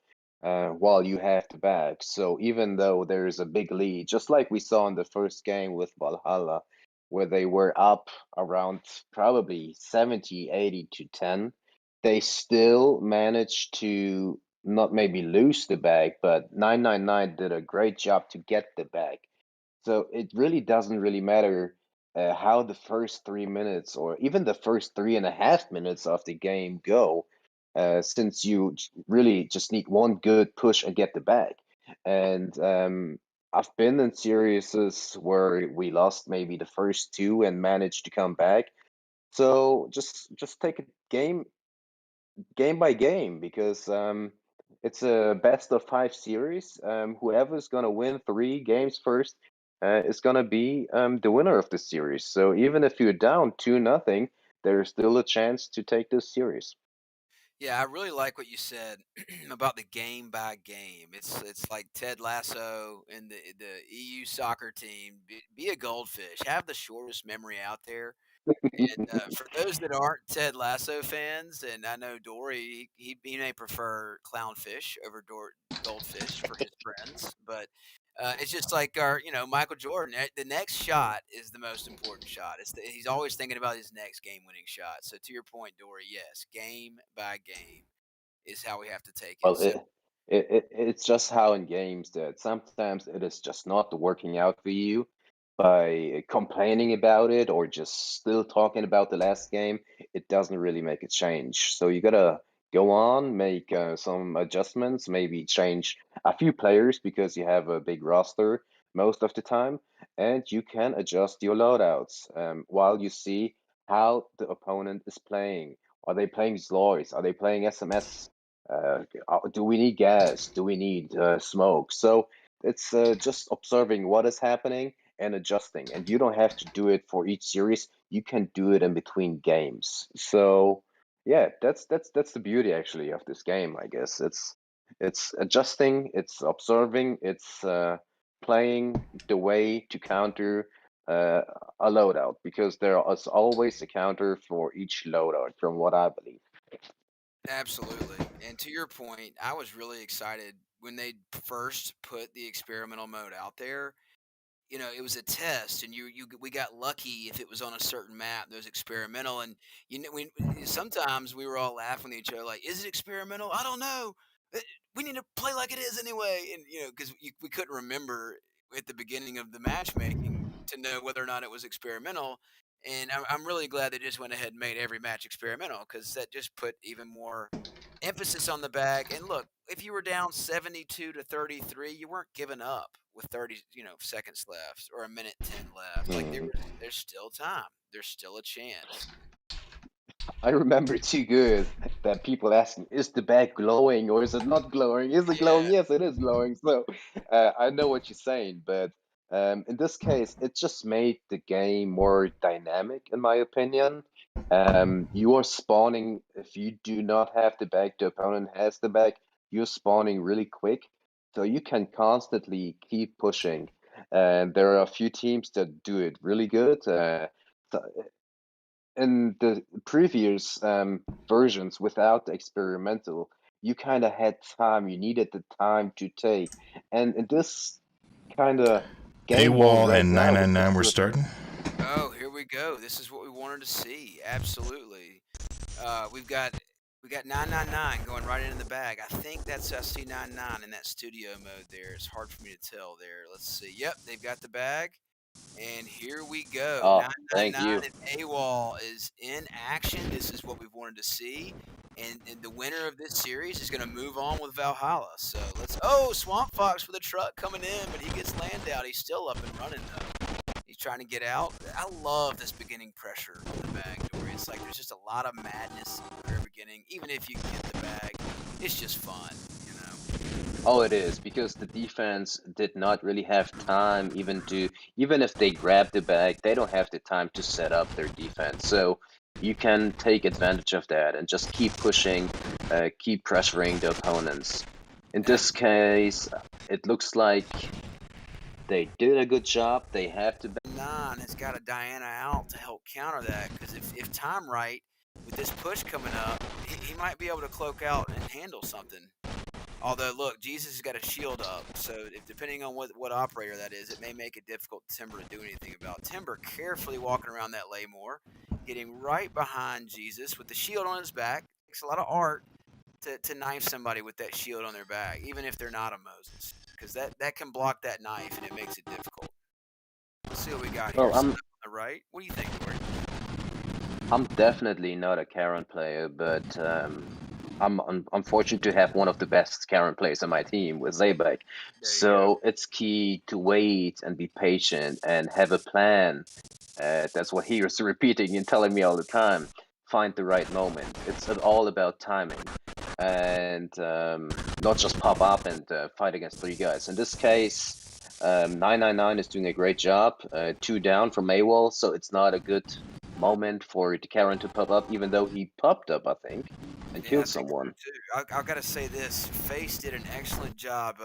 while you have the bag. So even though there is a big lead, just like we saw in the first game with Valhalla, where they were up around probably 70, 80 to 10, they still managed to not maybe lose the bag, but 999 did a great job to get the bag. So it really doesn't really matter how the first 3 minutes or even the first 3.5 minutes of the game go, since you really just need one good push and get the bag. And I've been in series where we lost maybe the first two and managed to come back. So just take it game by game because it's a best of 5 series. Whoever's gonna win 3 games first is gonna be the winner of the series. So even if you're down 2-0, there's still a chance to take this series. Yeah, I really like what you said about the game by game. It's like Ted Lasso and the EU soccer team. Be a goldfish. Have the shortest memory out there. And for those that aren't Ted Lasso fans, and I know Dory, he may prefer clownfish over goldfish for his friends, but it's just like Michael Jordan. The next shot is the most important shot. He's always thinking about his next game-winning shot. So to your point, Dory, yes, game by game is how we have to take it. Well, So it's just how in games that sometimes it is just not working out for you by complaining about it or just still talking about the last game. It doesn't really make a change. So you gotta go on, make some adjustments, maybe change a few players because you have a big roster most of the time, and you can adjust your loadouts while you see how the opponent is playing. Are they playing Zlois? Are they playing SMS? Do we need gas? Do we need smoke? So it's just observing what is happening and adjusting. And you don't have to do it for each series. You can do it in between games. So yeah, that's the beauty actually of this game, I guess. It's adjusting, it's observing, it's playing the way to counter a loadout because there is always a counter for each loadout, from what I believe. absolutely. And to your point, I was really excited when they first put the experimental mode out there. it was a test, and we got lucky if it was on a certain map that was experimental. And sometimes we were all laughing at each other, like, "Is it experimental? I don't know. Uh, We need to play like it is anyway." And because we couldn't remember at the beginning of the matchmaking to know whether or not it was experimental. And I'm really glad they just went ahead and made every match experimental, because that just put even more emphasis on the bag. And look, if you were down 72-33, you weren't giving up with 30, seconds left or a minute 10 left. Like Hmm. there's still time. There's still a chance. I remember too good that people asking, is the bag glowing or is it not glowing? Is it glowing? Yeah. Yes, it is glowing. So I know what you're saying, but in this case, it just made the game more dynamic, in my opinion. You are spawning, if you do not have the bag, the opponent has the bag, you're spawning really quick. So you can constantly keep pushing. And there are a few teams that do it really good. So in the previous versions without the experimental, you kind of had time, you needed the time to take. And in this kind of game mode AWOL right and now, with 999 we're extra, starting. Oh, here we go. This is what we wanted to see. Absolutely. We got 999 going right into the bag. I think that's C99 in that studio mode there. It's hard for me to tell there. Let's see. Yep, they've got the bag. And here we go. oh, thank 999 you. and AWOL is in action. This is what we've wanted to see. And the winner of this series is going to move on with Valhalla. So Swamp Fox for the truck coming in, but he gets land out. He's still up and running though. He's trying to get out. I love this beginning pressure in the bag, Dory. It's like there's just a lot of madness in the very beginning. Even if you get the bag, it's just fun. Oh, it is, because the defense did not really have time even if they grab the bag, they don't have the time to set up their defense. So you can take advantage of that and just keep pushing, keep pressuring the opponents. In this case, it looks like they did a good job. They have to. 9 has got a Diana out to help counter that, because if time right with this push coming up, he might be able to cloak out and handle something. Although, look, Jesus has got a shield up, so depending on what operator that is, it may make it difficult for Timber to do anything about. Timber carefully walking around that Laymore, getting right behind Jesus with the shield on his back. Takes a lot of art to knife somebody with that shield on their back, even if they're not a Moses, because that can block that knife and it makes it difficult. Let's see what we got here. Well, Set up on the right. What do you think, Corey? I'm definitely not a Karen player, but I'm fortunate to have one of the best Karen players on my team with Zabek. There you So it's key to wait and be patient and have a plan. That's what he was repeating and telling me all the time. Find the right moment. It's all about timing, and not just pop up and fight against three guys. In this case, 999 is doing a great job. 2 down from AWOL, so it's not a good moment for the Karen to pop up, even though he popped up, I think, and Yeah, I killed think so someone. too. I got to say this. Face did an excellent job.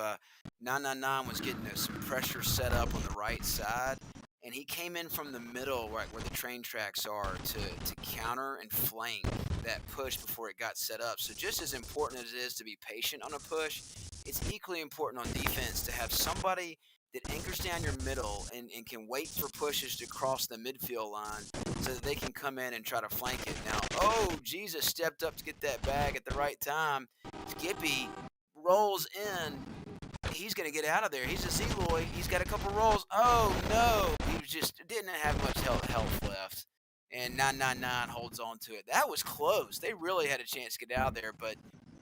999 was getting some pressure set up on the right side, and he came in from the middle, right where the train tracks are, to counter and flank that push before it got set up. So just as important as it is to be patient on a push, it's equally important on defense to have somebody that anchors down your middle and can wait for pushes to cross the midfield line so that they can come in and try to flank it. Now, Jesus stepped up to get that bag at the right time. Skippy rolls in. He's going to get out of there. He's a Zeloy. He's got a couple rolls. Oh, no. He didn't have much health left. And 999 holds on to it. That was close. They really had a chance to get out of there, but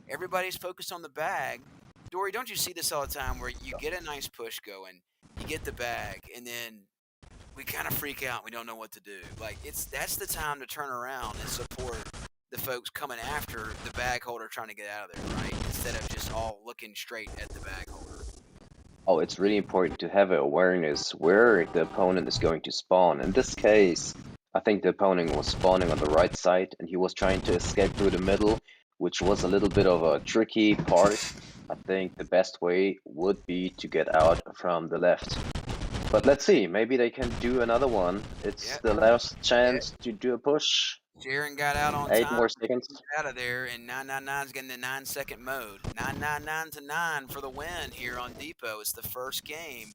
everybody's focused on the bag. Dory, don't you see this all the time where you get a nice push going, you get the bag, and then we kind of freak out. We don't know what to do. Like that's the time to turn around and support the folks coming after the bag holder trying to get out of there, right? Instead of just all looking straight at the bag holder. Oh, it's really important to have awareness where the opponent is going to spawn. In this case, I think the opponent was spawning on the right side, and he was trying to escape through the middle, which was a little bit of a tricky part. I think the best way would be to get out from the left. But let's see, maybe they can do another one. It's the last chance to do a push. Jaren got out on 8 time. more seconds. Out of there, and 999's getting the 9-second mode. 999 to 9 for the win here on Depot. It's the first game.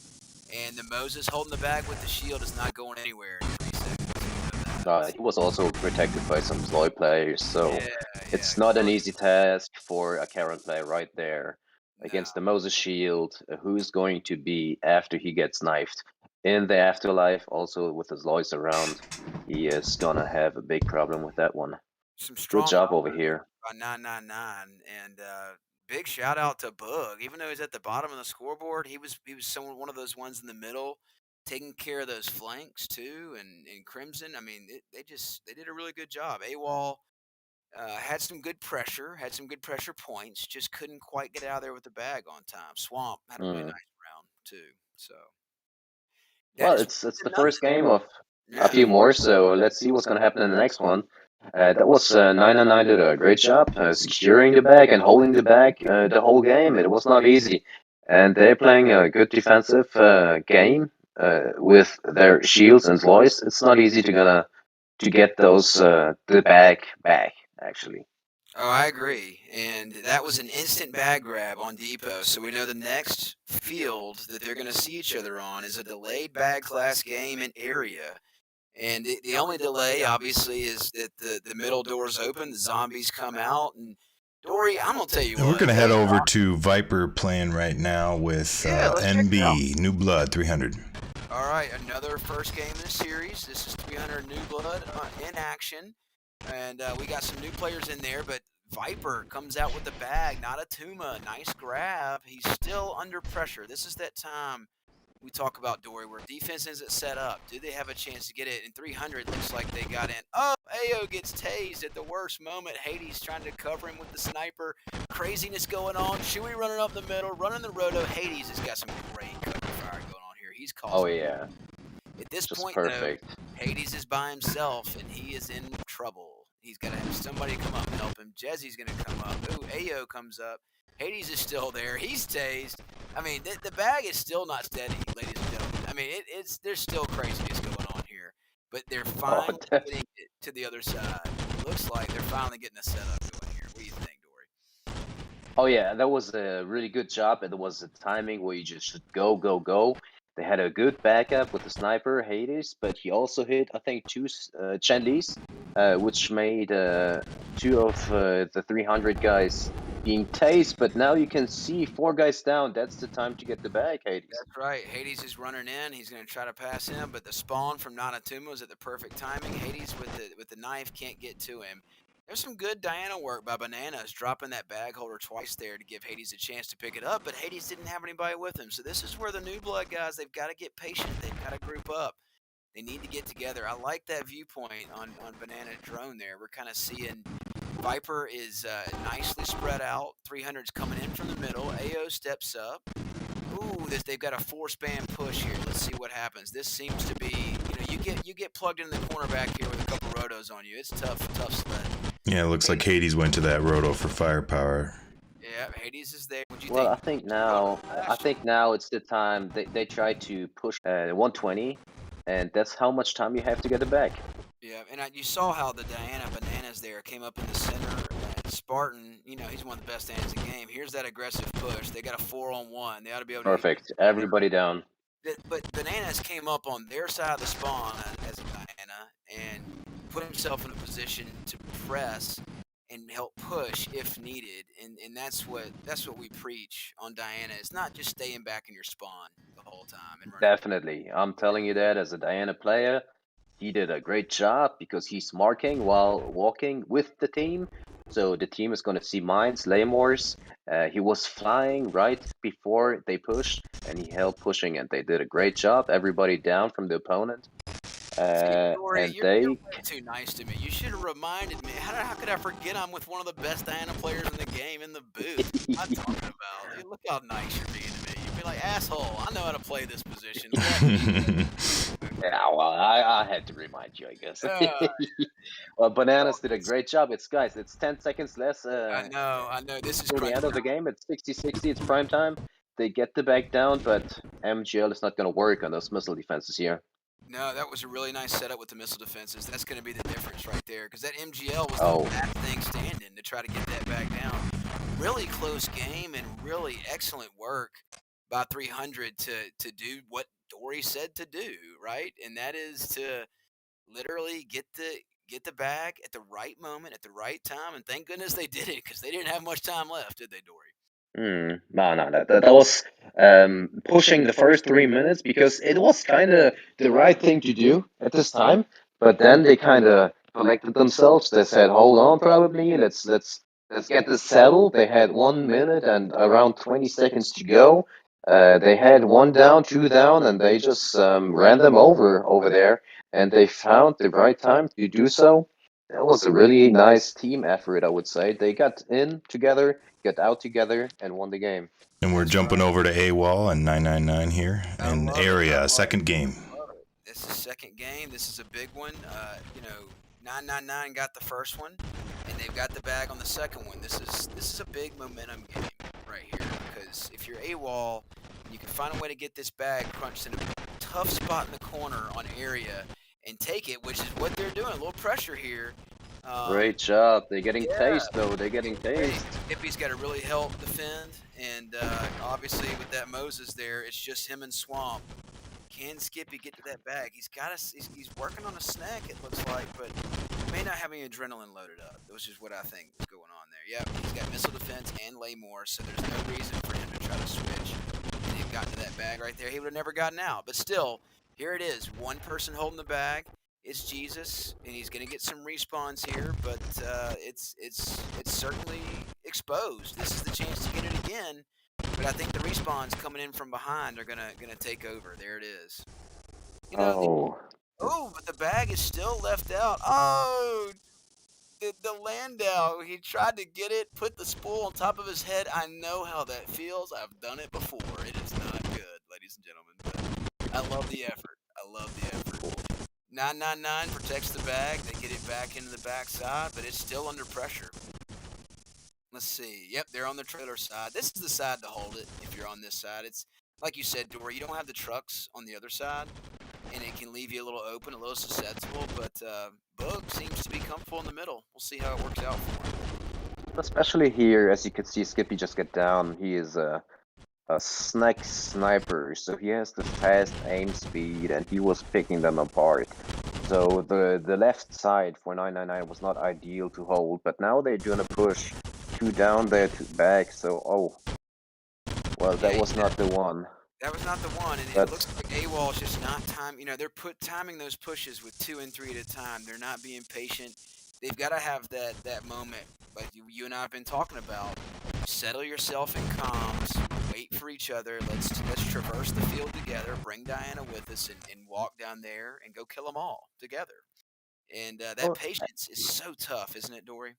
And the Moses holding the bag with the shield is not going anywhere in 3 seconds. You know that. He was also protected by some Sloy players, so Yeah, it's yeah. not an easy task for a Karen player right there No. against the Moses shield. Who's going to be after he gets knifed in the afterlife? Also with his Lois around, he is gonna have a big problem with that one. Some Good strong job over numbers here. by 999, and big shout out to Bug. Even though he's at the bottom of the scoreboard, he was one of those ones in the middle, taking care of those flanks too. And Crimson, I mean, they did a really good job. AWOL had some good pressure, had some good pressure points, just couldn't quite get out of there with the bag on time. Swamp had a really Mm. nice round too. So that Well, is it's 1 the to first nothing. game of a Yeah. few more, so let's see what's gonna happen in the next one. That was 999 did a great job securing the bag and holding the bag the whole game. It was not easy, and they're playing a good defensive game with their shields and Lois. It's not easy to get those the bag back actually. Oh, I agree. And that was an instant bag grab on Depot. So we know the next field that they're going to see each other on is a delayed bag class game in area. And the only delay, obviously, is that the middle doors open, the zombies come out. And Dory, I'm going to tell you And we're what. going to head over to Viper playing right now with Yeah, let's check it out. NB, New Blood 300. All right, another first game in the series. This is 300 New Blood in action. And we got some new players in there, but Viper comes out with the bag, not a Tuma. Nice grab. He's still under pressure. This is that time we talk about, Dory, where defense isn't set up. Do they have a chance to get it? In 300, looks like they got in. Oh, AO gets tased at the worst moment. Hades trying to cover him with the sniper. Craziness going on. Chewy running up the middle, running the roto. Hades has got some great cover fire going on here. He's causing. Oh yeah. At this Just point, perfect. though, Hades is by himself, and he is in trouble. He's got to have somebody come up and help him. Jesse's going to come up. Ooh, AO comes up. Hades is still there. He's tased. I mean, the bag is still not steady, ladies and gentlemen. I mean, there's still craziness going on here. But they're finally getting it to the other side. It looks like they're finally getting a setup going here. What do you think, Dory? Oh yeah, that was a really good job, and it was a timing where you just should go, go, go. They had a good backup with the sniper Hades, but he also hit I think two Chen-Lis, which made two of the 300 guys being tased. But now you can see 4 guys down. That's the time to get the bag, Hades. That's right. Hades is running in. He's going to try to pass him, but the spawn from Nanatuma is at the perfect timing. Hades with the knife can't get to him. There's some good Diana work by Bananas, dropping that bag holder twice there to give Hades a chance to pick it up, but Hades didn't have anybody with him. So this is where the New Blood guys, they've got to get patient. They've got to group up. They need to get together. I like that viewpoint on Banana Drone there. We're kind of seeing Viper is nicely spread out. 300's coming in from the middle. AO steps up. Ooh, they've got a 4-span push here. Let's see what happens. This seems to be, you get plugged in the corner back here with a couple rotos on you. It's tough sled. Yeah, it looks like Hades went to that roto for firepower. Yeah, Hades is there. What'd you Well, think? I think now it's the time they try to push 120, and that's how much time you have to get it back. Yeah, and you saw how the Diana Bananas there came up in the center. Spartan, he's one of the best Dianas in the game. Here's that aggressive push. They got a 4-on-1. They ought to be able to. Perfect. Everybody down. But Bananas came up on their side of the spawn as a Diana and put himself in a position to press and help push if needed. And that's what we preach on Diana. It's not just staying back in your spawn the whole time. And Definitely. I'm telling you that as a Diana player. He did a great job because he's marking while walking with the team. So the team is going to see mines, Laymores. He was flying right before they pushed, and he held pushing, and they did a great job. Everybody down from the opponent. Dory, And you're they... way too nice to me. You should have reminded me. How could I forget I'm with one of the best Diana players in the game in the booth? What am I talking about? Dude, look how nice you're being to me. You'd be like, asshole, I know how to play this position. Yeah, well, I had to remind you, I guess. Well, Bananas did a great job. It's 10 seconds less. I know. This is For the crunch end of the time. game, it's 60-60. It's prime time. They get the back down, but MGL is not going to work on those missile defenses here. No, that was a really nice setup with the missile defenses. That's going to be the difference right there, because that MGL was the last thing standing to try to get that back down. Really close game and really excellent work by 300 to do what Dory said to do, right? And that is to literally get the bag at the right moment at the right time. And thank goodness they did it because they didn't have much time left, did they, Dory? No, that was pushing the first 3 minutes because it was kind of the right thing to do at this time. But then they kind of collected themselves. They said, "Hold on, probably let's get this settled." They had 1 minute and around 20 seconds to go. They had one down, two down, and they just ran them over there. And they found the right time to do so. That was a really nice team effort, I would say. They got in together, got out together, and won the game. And we're That's jumping right. over to AWOL and 999 here I in love it. I area, love second it. game. Love it. This is second game. This is a big one. 999 got the first one, and they've got the bag on the second one. This is a big momentum game right here because if you're AWOL, you can find a way to get this bag crunched in a tough spot in the corner on area and take it, which is what they're doing. A little pressure here. Great job. They're getting Yeah. tased, though. They're getting Hey, tased. Hippie's got to really help defend, and obviously with that Moses there, it's just him and Swamp. Can Skippy get to that bag? He's working on a snack, it looks like, but he may not have any adrenaline loaded up, which is what I think is going on there. Yep, he's got missile defense and lay more, so there's no reason for him to try to switch. And he'd gotten to that bag right there, he would have never gotten out. But still, here it is. One person holding the bag. It's Jesus, and he's going to get some respawns here, but it's certainly exposed. This is the chance to get it again. But I think the respawns coming in from behind are gonna take over. There it is. You know, but the bag is still left out. Oh, the Landau. He tried to get it, put the spool on top of his head. I know how that feels. I've done it before. It is not good, ladies and gentlemen. But I love the effort. I love the effort. 999 protects the bag. They get it back into the backside, but it's still under pressure. Let's see. Yep, they're on the trailer side. This is the side to hold it if you're on this side. It's like you said, Dory, you don't have the trucks on the other side, and it can leave you a little open, a little susceptible, but Bug seems to be comfortable in the middle. We'll see how it works out for him. Especially here, as you can see, Skippy just get down. He is a snack sniper, so he has the fast aim speed, and he was picking them apart. So the left side for 999 was not ideal to hold, but now they're doing a push. Two down there, two back, so that was not the one. That was not the one, and it looks like AWOL is just not time. They're timing those pushes with 2 and 3 at a time. They're not being patient. They've got to have that moment, like you and I have been talking about. Settle yourself in comms. Wait for each other. Let's traverse the field together. Bring Diana with us and walk down there and go kill them all together. And that patience is so tough, isn't it, Dory?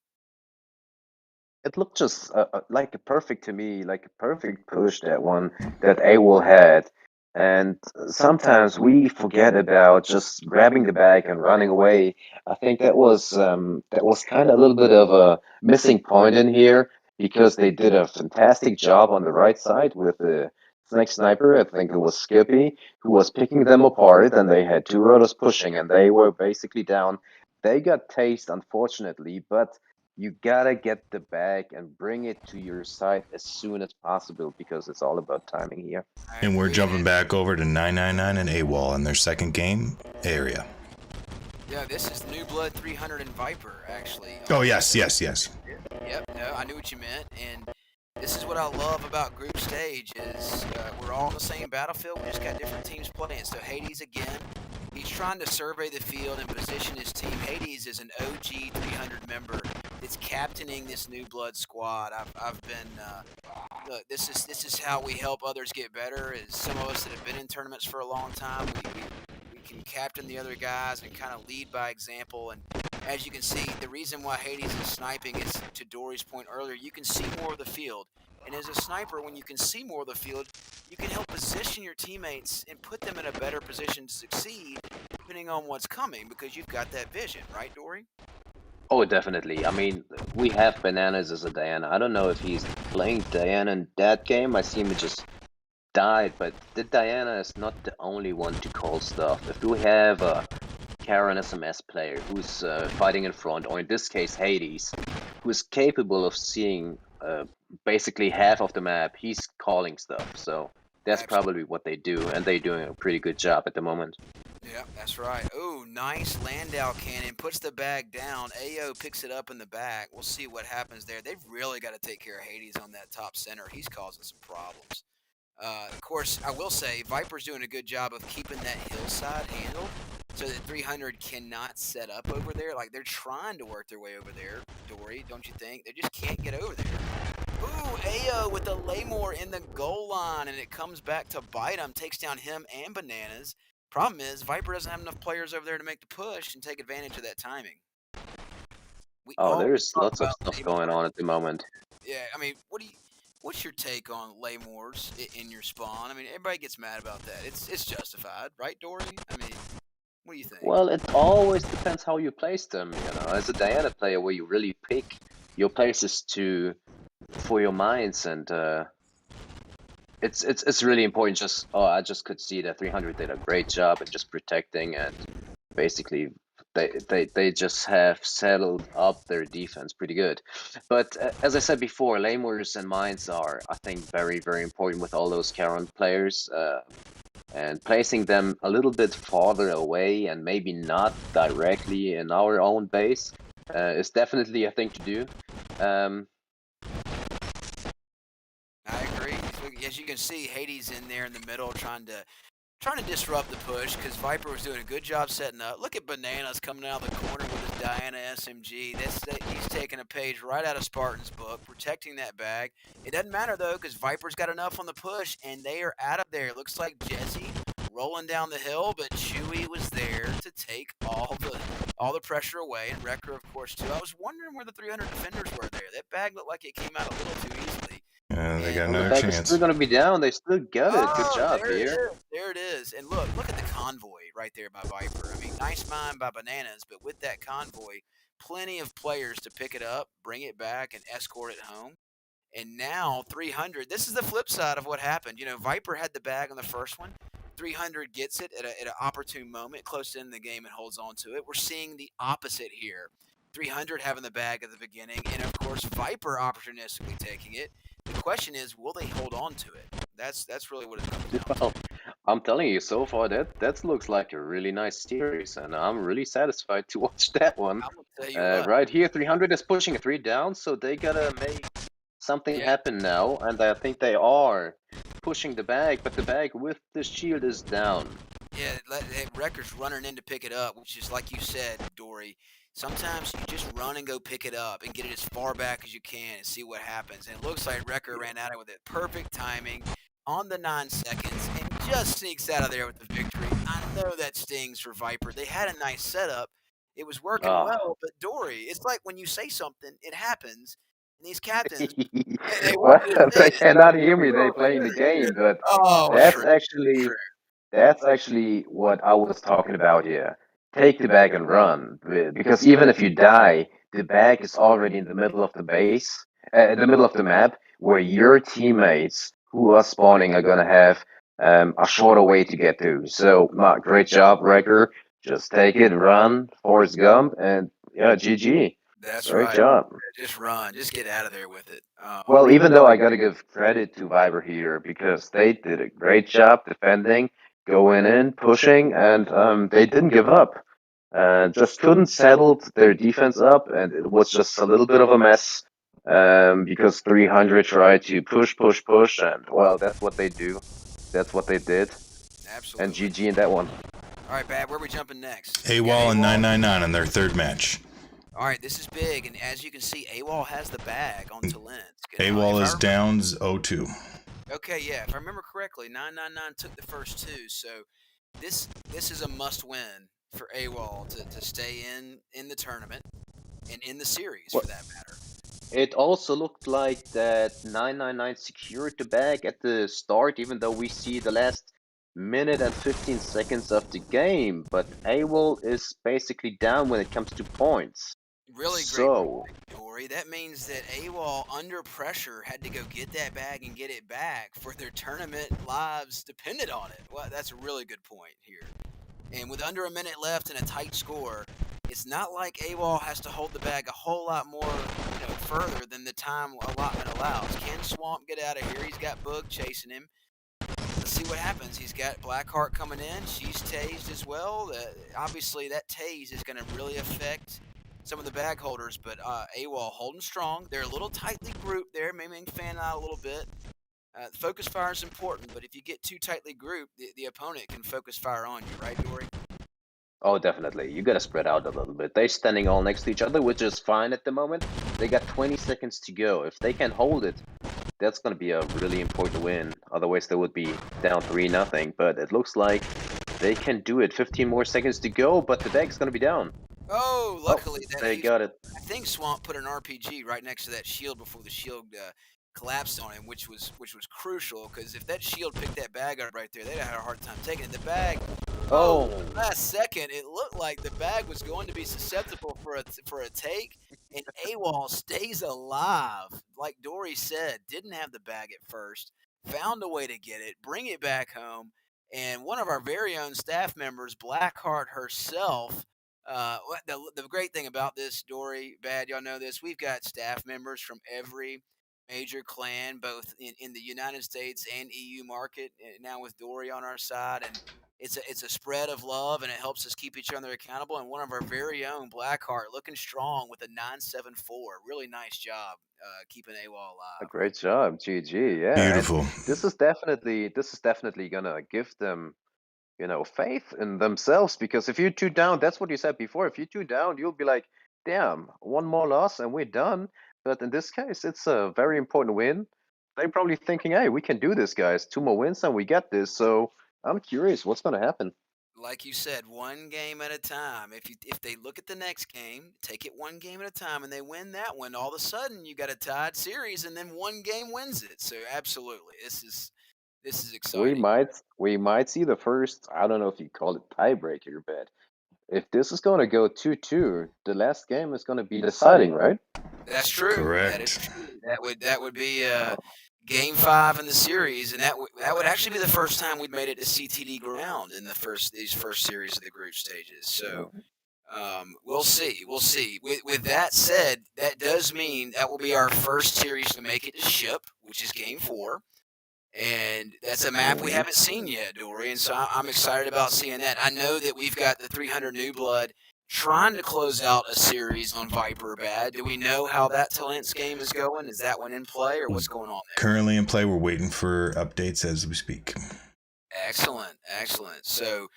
It looked just like a perfect push, that one that AWOL had. And sometimes we forget about just grabbing the bag and running away. I think that was kind of a little bit of a missing point in here because they did a fantastic job on the right side with the snake sniper. I think it was Skippy who was picking them apart, and they had two rollers pushing, and they were basically down. They got tased, unfortunately, but you gotta get the bag and bring it to your side as soon as possible because it's all about timing here. And we're jumping back over to 999 and AWOL in their second game area. Yeah, this is New Blood 300 and Viper, actually. Oh, yes. Yep, no, I knew what you meant. And this is what I love about group stage is we're all on the same battlefield. We just got different teams playing. So Hades, again, he's trying to survey the field and position his team. Hades is an OG 300 member that's captaining this New Blood squad. I've been look, this is how we help others get better. Is some of us that have been in tournaments for a long time, we can captain the other guys and kind of lead by example. And as you can see, the reason why Hades is sniping is, to Dory's point earlier, you can see more of the field. And as a sniper, when you can see more of the field, you can help position your teammates and put them in a better position to succeed, depending on what's coming, because you've got that vision, right, Dory? Oh, definitely. I mean, we have Bananas as a Diana. I don't know if he's playing Diana in that game. I see him just died, but the Diana is not the only one to call stuff. If we have a Karen SMS player who's fighting in front, or in this case Hades, who is capable of seeing basically half of the map, he's calling stuff. So that's Absolutely. probably what they do, and they're doing a pretty good job at the moment. Yeah, that's right. Oh, nice Landau cannon. Puts the bag down. AO picks it up in the back. We'll see what happens there. They've really got to take care of Hades on that top center. He's causing some problems. Of course, I will say Viper's doing a good job of keeping that hillside handled so that 300 cannot set up over there. Like, they're trying to work their way over there, Dory, don't you think? They just can't get over there. Ooh, AO with the Laymore in the goal line, and it comes back to bite him, takes down him and Bananas. Problem is, Viper doesn't have enough players over there to make the push and take advantage of that timing. We Oh, always there's talk lots of about stuff going Laymore. on at the moment. Yeah, I mean, what's your take on Laymores in your spawn? I mean, everybody gets mad about that. It's justified, right, Dory? I mean, what do you think? Well, it always depends how you place them, you know. As a Diana player, where you really pick your places for your mines, and it's really important. I just could see that 300 did a great job at just protecting, and basically they just have settled up their defense pretty good. But as I said before, Lamers and mines are, I think, very, very important with all those current players. And placing them a little bit farther away and maybe not directly in our own base is definitely a thing to do. I agree. As you can see, Hades in there in the middle trying to disrupt the push because Viper was doing a good job setting up. Look at Bananas coming out of the corner with his Diana SMG. He's taking a page right out of Spartan's book, protecting that bag. It doesn't matter, though, because Viper's got enough on the push, and they are out of there. It looks like Jesse rolling down the hill, but Chewy was there to take all the pressure away, and Wrecker, of course, too. I was wondering where the 300 defenders were there. That bag looked like it came out a little too easily. Yeah, they got Well, the another bag is chance. still going to be down. They still got it. Good job, there it dear. is. There it is. And look at the convoy right there by Viper. I mean, nice mine by Bananas, but with that convoy, plenty of players to pick it up, bring it back, and escort it home. And now 300, this is the flip side of what happened. You know, Viper had the bag on the first one. 300 gets it at an opportune moment, close to the end of the game, and holds on to it. We're seeing the opposite here. 300 having the bag at the beginning, and of course, Viper opportunistically taking it. The question is, will they hold on to it? That's really what it comes down to. Well, I'm telling you, so far that looks like a really nice series, and I'm really satisfied to watch that one. I'm gonna tell you what. Right here, 300 is pushing a 3 down, so they gotta make something happen now, and I think they are pushing the bag, but the bag with the shield is down. Yeah, Wrecker's running in to pick it up, which is like you said, Dory. Sometimes you just run and go pick it up and get it as far back as you can and see what happens. And it looks like Wrecker ran out of it with it. Perfect timing on the 9 seconds and just sneaks out of there with the victory. I know that stings for Viper. They had a nice setup. It was working well, but Dory, it's like when you say something, it happens. And these captains, they Well, want you to say they it. cannot hear me. They playing the game, but Oh, that's true. actually what I was talking about here. Take the bag and run, because even if you die, the bag is already in the middle of the base, in the middle of the map, where your teammates who are spawning are gonna have a shorter way to get to. So, great job, Wrecker. Just take it, run, Forrest Gump, and yeah, GG. That's Great right. job. Just run. Just get out of there with it. Well, even though I gotta give credit to Viber here because they did a great job defending, going in, pushing, and they didn't give up. Just couldn't settle their defense up, and it was just a little bit of a mess because 300 tried to push, and well, that's what they do. That's what they did, and Absolutely. GG in that one. All right, Bab, where are we jumping next? AWOL and 999 in their third match. All right, this is big, and as you can see, AWOL has the bag on Talensk. AWOL is Downs 0-2. Okay, yeah, if I remember correctly, 999 took the first 2, so this is a must-win for AWOL to stay in the tournament and in the series, for that matter. It also looked like that 999 secured the bag at the start, even though we see the last minute and 15 seconds of the game, but AWOL is basically down when it comes to points. Really great point, Dory. That means that AWOL, under pressure, had to go get that bag and get it back for their tournament lives depended on it. Well, that's a really good point here. And with under a minute left and a tight score, it's not like AWOL has to hold the bag a whole lot more further than the time allotment allows. Can Swamp get out of here? He's got Bug chasing him. see what happens. He's got Blackheart coming in. She's tased as well. Obviously, that tase is going to really affect some of the bag holders, but AWOL holding strong. They're a little tightly grouped there, maybe fan out a little bit. Focus fire is important, but if you get too tightly grouped, the opponent can focus fire on you, right, Dory? Oh, definitely. You gotta spread out a little bit. They're standing all next to each other, which is fine at the moment. They got 20 seconds to go. If they can hold it, that's gonna be a really important win. Otherwise, they would be down 3-0. But it looks like they can do it. 15 more seconds to go, but the bag's gonna be down. Oh, luckily they got it. I think Swamp put an RPG right next to that shield before the shield collapsed on him, which was crucial, because if that shield picked that bag up right there, they'd have had a hard time taking it. The bag, last second, it looked like the bag was going to be susceptible for a take, and AWOL stays alive. Like Dory said, didn't have the bag at first, found a way to get it, bring it back home, and one of our very own staff members, Blackheart herself. The great thing about this, Dory, Bad, y'all know this, we've got staff members from every major clan, both in the United States and EU market, now with Dory on our side, and it's a spread of love, and it helps us keep each other accountable. And one of our very own, Blackheart, looking strong with a 974. Really nice job keeping AWOL alive. A great job, GG. Yeah, Beautiful. And this is definitely gonna give them, faith in themselves, because if you're 2 down, that's what you said before. If you're 2 down, you'll be like, damn, 1 more loss and we're done. But in this case, it's a very important win. They're probably thinking, hey, we can do this, guys. 2 more wins and we get this. So I'm curious what's going to happen. Like you said, one game at a time. If they look at the next game, take it one game at a time, and they win that one, all of a sudden you got a tied series, and then one game wins it. So absolutely, this is exciting. We might see the first, I don't know if you call it tiebreaker, but if this is going to go 2-2, the last game is going to be deciding, right? That's true. Correct. That is true. That would be game 5 in the series, and that would actually be the first time we'd made it to CTD ground in these first series of the group stages. So we'll see. We'll see. With that said, that does mean that will be our first series to make it to ship, which is game 4. And that's a map we haven't seen yet, Dory, and so I'm excited about seeing that. I know that we've got the 300 New Blood trying to close out a series on Viper Bad. Do we know how that Talent's game is going? Is that one in play, or what's going on there? Currently in play. We're waiting for updates as we speak. Excellent. So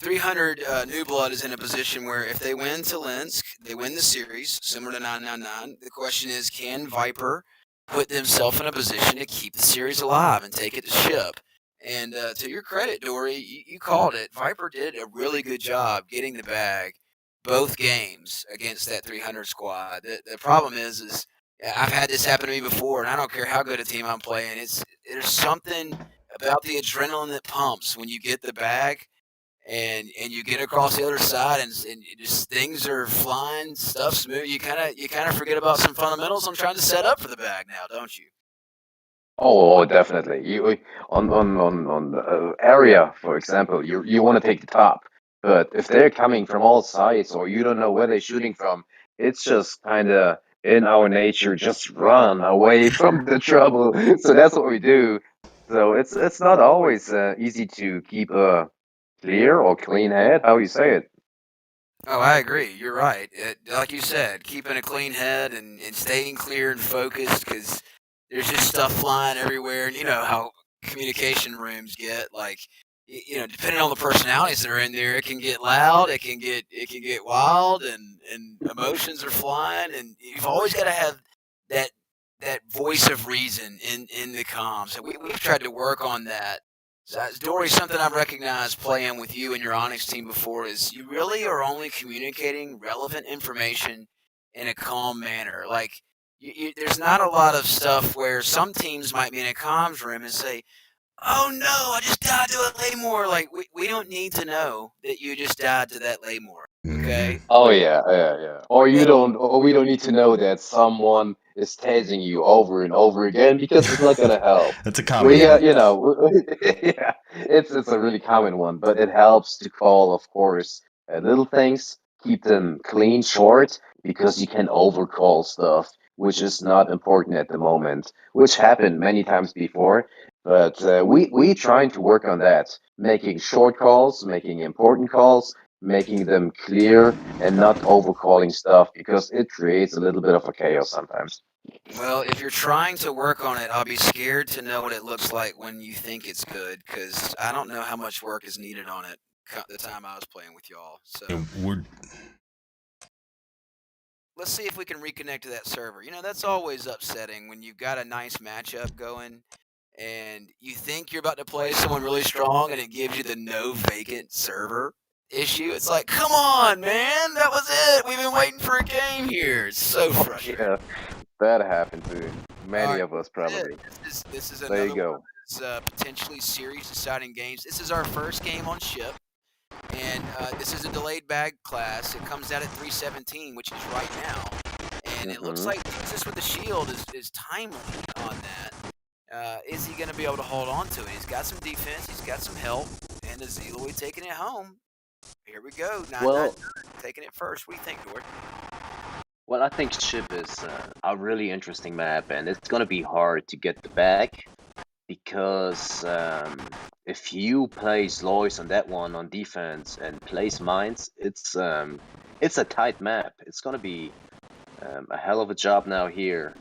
300 New Blood is in a position where if they win Talensk, they win the series, similar to 999. The question is, can Viper put themselves in a position to keep the series alive and take it to ship? And to your credit, Dory, you called it. Viper did a really good job getting the bag both games against that 300 squad. The problem is I've had this happen to me before, and I don't care how good a team I'm playing. There's something about the adrenaline that pumps when you get the bag and you get across the other side, and just things are flying, stuff's moving. You kind of forget about some fundamentals on trying to set up for the bag now, don't you? Oh, definitely. You on the area, for example, you want to take the top, but if they're coming from all sides or you don't know where they're shooting from, it's just kind of in our nature, just run away from the trouble. So that's what we do. So it's not always easy to keep a clear or clean head. How you say it? Oh, I agree. You're right. Like you said, keeping a clean head and staying clear and focused, because there's just stuff flying everywhere. And you know how communication rooms get. Like, depending on the personalities that are in there, it can get loud, it can get wild, and emotions are flying. And you've always got to have that voice of reason in the comms. And we've tried to work on that. So, Dory, something I've recognized playing with you and your Onyx team before is you really are only communicating relevant information in a calm manner. Like, there's not a lot of stuff where some teams might be in a comms room and say, "Oh no, I just died to a Laymore." Like, we don't need to know that you just died to that Laymore. Okay. Oh yeah. Or we don't need to know that someone is tasing you over and over again, because it's not gonna help. That's a common one. Yeah, it's a really common one, but it helps to call, of course, little things, keep them clean, short, because you can overcall stuff, which is not important at the moment, which happened many times before. But we trying to work on that, making short calls, making important calls, making them clear, and not overcalling stuff because it creates a little bit of a chaos sometimes. Well, if you're trying to work on it, I'll be scared to know what it looks like when you think it's good, because I don't know how much work is needed on it the time I was playing with y'all. So And we're let's see if we can reconnect to that server. That's always upsetting when you've got a nice matchup going and you think you're about to play someone really strong and it gives you the no vacant server issue. It's like, come on, man, that was it. We've been waiting for a game here. It's so frustrating. Yeah, that happened to many Alright, of us that's it. probably. This is There another you one go. of those potentially series-deciding games. This is our first game on ship, and this is a delayed bag class. It comes out at 317, which is right now, and it looks like Jesus with the shield is timely on that. Is he going to be able to hold on to it? He's got some defense, he's got some help, and the Zealoid taking it home. Here we go, 999 Well, taking it first. What do you think, Dort? well, I think Ship is a really interesting map, and it's gonna be hard to get the bag because if you place Lois on that one on defense and place mines, it's a tight map. It's gonna be a hell of a job now here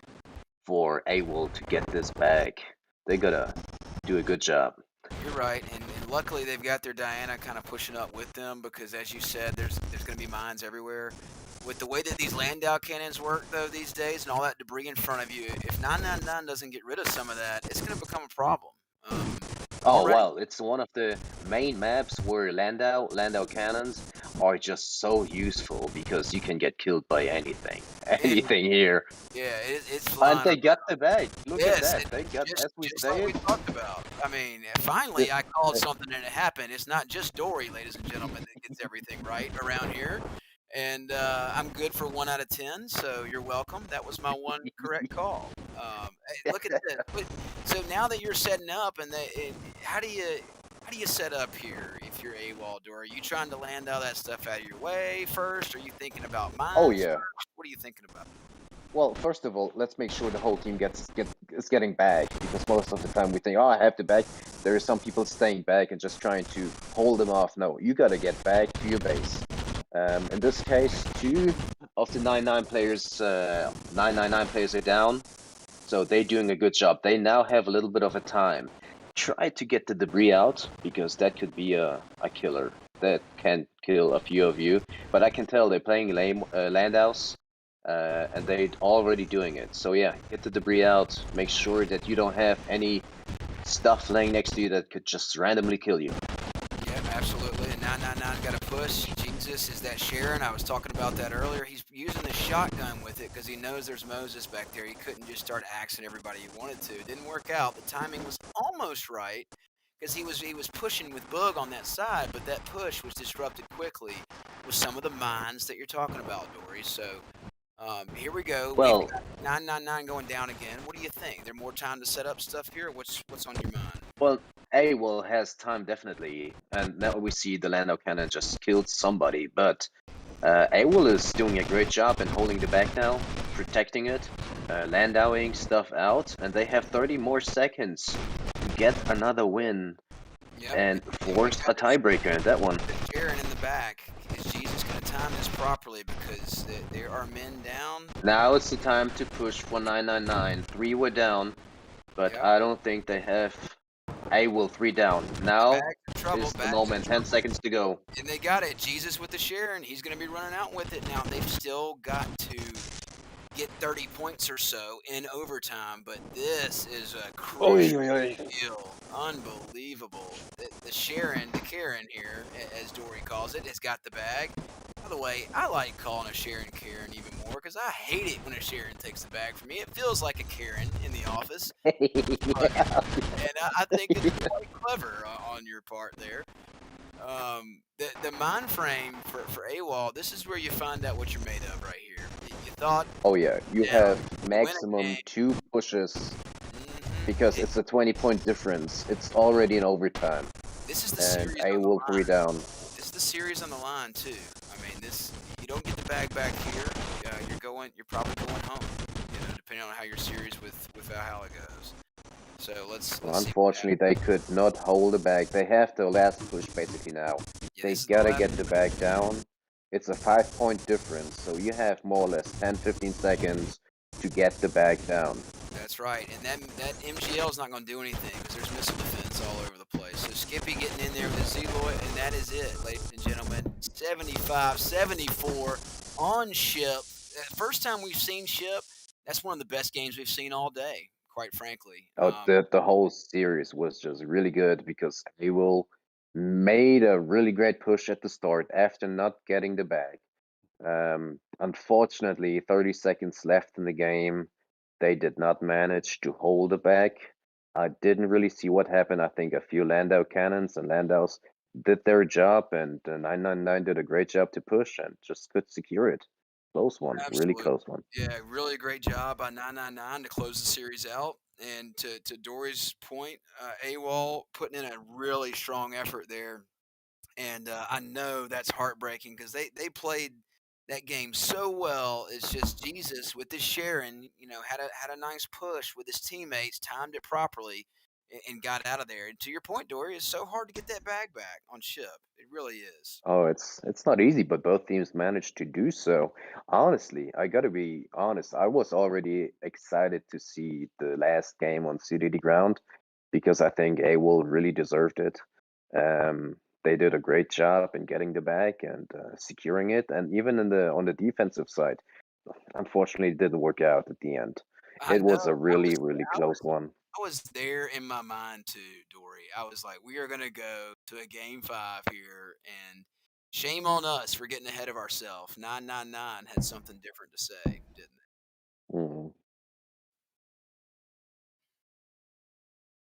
for AWOL to get this bag. They gotta do a good job. You're right, and luckily they've got their Diana kind of pushing up with them because, as you said, there's going to be mines everywhere. With the way that these Landau cannons work, though, these days, and all that debris in front of you, if 999 doesn't get rid of some of that, it's going to become a problem. Oh Already, well, it's one of the main maps where Landau cannons are just so useful because you can get killed by anything, and anything here. yeah, it's And flying. they got the bag. Look at Yes, that. They got, just as we just like we said, talked about. I mean, finally, I called something and it happened. It's not just Dory, ladies and gentlemen, that gets everything right around here. And I'm good for 1 out of 10, so you're welcome. That was my one correct call. Hey, look at this. So now that you're setting up, how do you set up here if you're AWOL, Dory? Are you trying to land all that stuff out of your way first? Are you thinking about mines? Oh yeah. First? What are you thinking about? Well, first of all, let's make sure the whole team is getting back because most of the time we think, oh, I have the bag. There are some people staying back and just trying to hold them off. No, you gotta get back to your base. In this case, 2 of the 999 players are down, so they're doing a good job. They now have a little bit of a time. Try to get the debris out because that could be a killer. That can kill a few of you. But I can tell they're playing Landhaus. And they're already doing it. So yeah, get the debris out. Make sure that you don't have any stuff laying next to you that could just randomly kill you. Yeah, absolutely. And 999 got a push. Jesus is that Sharon. I was talking about that earlier. He's using the shotgun with it because he knows there's Moses back there. He couldn't just start axing everybody he wanted to. It didn't work out. The timing was almost right because he was pushing with Bug on that side, but that push was disrupted quickly with some of the mines that you're talking about, Dory. So here we go. Well, We've got 999 going down again. What do you think? There more time to set up stuff here? What's on your mind? well, AWOL has time definitely, and now we see the Landau cannon just killed somebody, but AWOL is doing a great job in holding the back now, protecting it, Landauing stuff out, and they have 30 more seconds to get another win and force a tiebreaker in that one. Sharon in the back. Is Jesus going to time this properly because there are men down? Now it's the time to push for 999. 3 were down, but I don't think they have AWOL 3 down. Now is the moment. 10 seconds to go. And they got it. Jesus with the Sharon. He's going to be running out with it. Now they've still got to get 30 points or so in overtime, but this is a crucial deal. Unbelievable. The Sharon, the Karen here, as Dory calls it, has got the bag. By the way, I like calling a Sharon Karen even more because I hate it when a Sharon takes the bag from me. It feels like a Karen in the office. And I think it's quite clever on your part there. The mind frame for AWOL, this is where you find out what you're made of right here. You thought... Oh yeah, you have maximum 2 pushes because it's a 20-point difference. It's already in overtime. This is the series and AWOL 3 down. This is the series on the line too. I mean, you don't get the bag back here, you're probably going home. Depending on how your series with Valhalla goes. So let's see. Unfortunately, they could not hold the bag. They have the last push basically now. Yeah, They this is the gotta last. get the bag down. It's a 5-point difference, so you have more or less 10-15 seconds to get the bag down. That's right, and that MGL is not going to do anything because there's missile defense all over the place. So Skippy getting in there with a Zeloid, and that is it, ladies and gentlemen. 75-74 on Ship. First time we've seen Ship. That's one of the best games we've seen all day, quite frankly. Oh, the whole series was just really good because Ewell made a really great push at the start after not getting the bag. Unfortunately, 30 seconds left in the game. They did not manage to hold the bag. I didn't really see what happened. I think a few Landau cannons and Landaus did their job, and 999 did a great job to push and just could secure it. Close one, really Absolutely. close one. Yeah, really great job by 999 to close the series out. And to Dory's point, AWOL putting in a really strong effort there. And I know that's heartbreaking because they played that game so well. It's just Jesus with this Sharon, had a nice push with his teammates, timed it properly, and got out of there. And to your point, Dory, it's so hard to get that bag back on Ship. It really is. Oh, it's not easy, but both teams managed to do so. Honestly, I gotta be honest. I was already excited to see the last game on CDD ground because I think AWOL really deserved it. They did a great job in getting the bag and securing it, and even on the defensive side, unfortunately, it didn't work out at the end. I It know. was a really, really close one. I was there in my mind too, Dory. I was like, we are going to go to a game 5 here, and shame on us for getting ahead of ourselves. 999 had something different to say, didn't they? Mhm.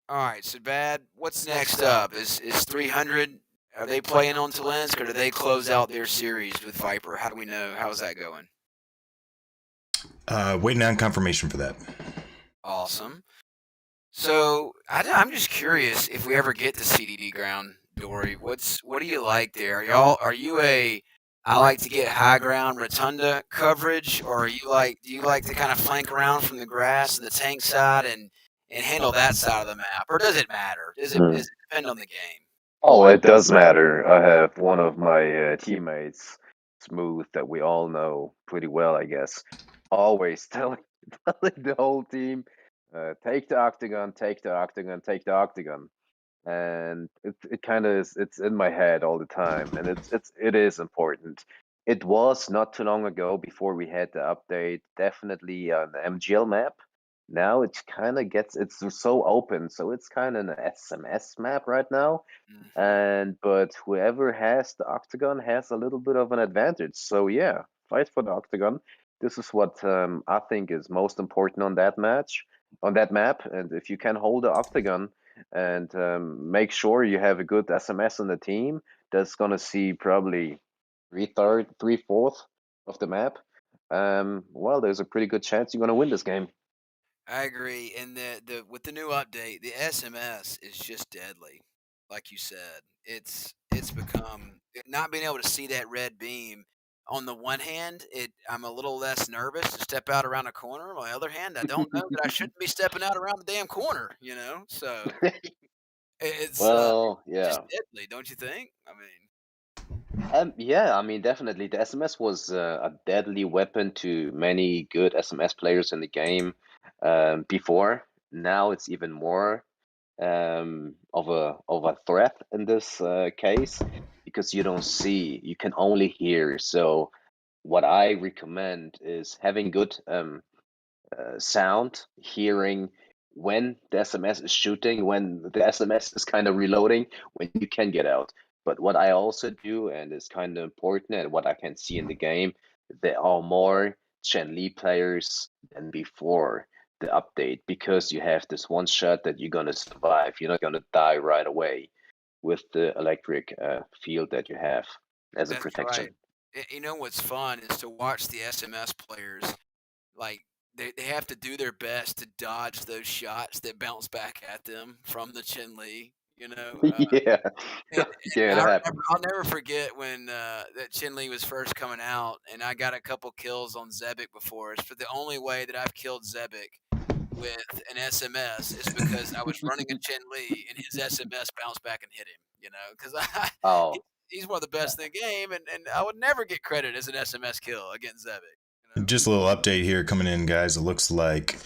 All right, so bad. What's next up? Is 300? Are they playing on Talensk, or do they close out their series with Viper? How do we know? How's that going? Waiting on confirmation for that. Awesome. So I'm just curious if we ever get to CDD ground, Dory. What do you like there? Are you I like to get high ground rotunda coverage, or do you like to kind of flank around from the grass and the tank side and handle that side of the map, or does it matter? Does it depend on the game? Oh, it does matter. I have one of my teammates, Smooth, that we all know pretty well, I guess, always telling the whole team, take the octagon, take the octagon, take the octagon. And it kind of is, it's in my head all the time, and it is important. It was not too long ago before we had the update, definitely on the MGL map. Now it kind of it's so open, so it's kind of an SMS map right now. But whoever has the octagon has a little bit of an advantage. So yeah, fight for the octagon. This is what I think is most important on that map. And if you can hold the octagon and make sure you have a good SMS on the team, that's gonna see probably 3/4 of the map. Well, there's a pretty good chance you're gonna win this game. I agree, and the with the new update, the SMS is just deadly. Like you said, it's become not being able to see that red beam. On the one hand, I'm a little less nervous to step out around a corner. On the other hand, I don't know that I shouldn't be stepping out around the damn corner. So it's Well, just yeah. deadly, don't you think? I mean, Yeah, I mean, definitely. The SMS was a deadly weapon to many good SMS players in the game before. Now it's even more of a threat in this case because you don't see, you can only hear. So what I recommend is having good sound, hearing when the SMS is shooting, when the SMS is kind of reloading, when you can get out. But what I also do, and is kind of important, and what I can see in the game, there are more Chen Li players than before the update because you have this one shot that you're gonna survive. You're not gonna die right away with the electric field that you have as a that's right. protection. You know what's fun is to watch the SMS players. Like they have to do their best to dodge those shots that bounce back at them from the Chin Lee. Yeah, And yeah, it happens. I'll never forget when that Chin Lee was first coming out, and I got a couple kills on Zebek before. It's for the only way that I've killed Zebek with an SMS is because I was running a Chen Li and his SMS bounced back and hit him. Because Oh, he's one of the best in the game, and I would never get credit as an SMS kill against Zevik. Just a little update here coming in, guys. It looks like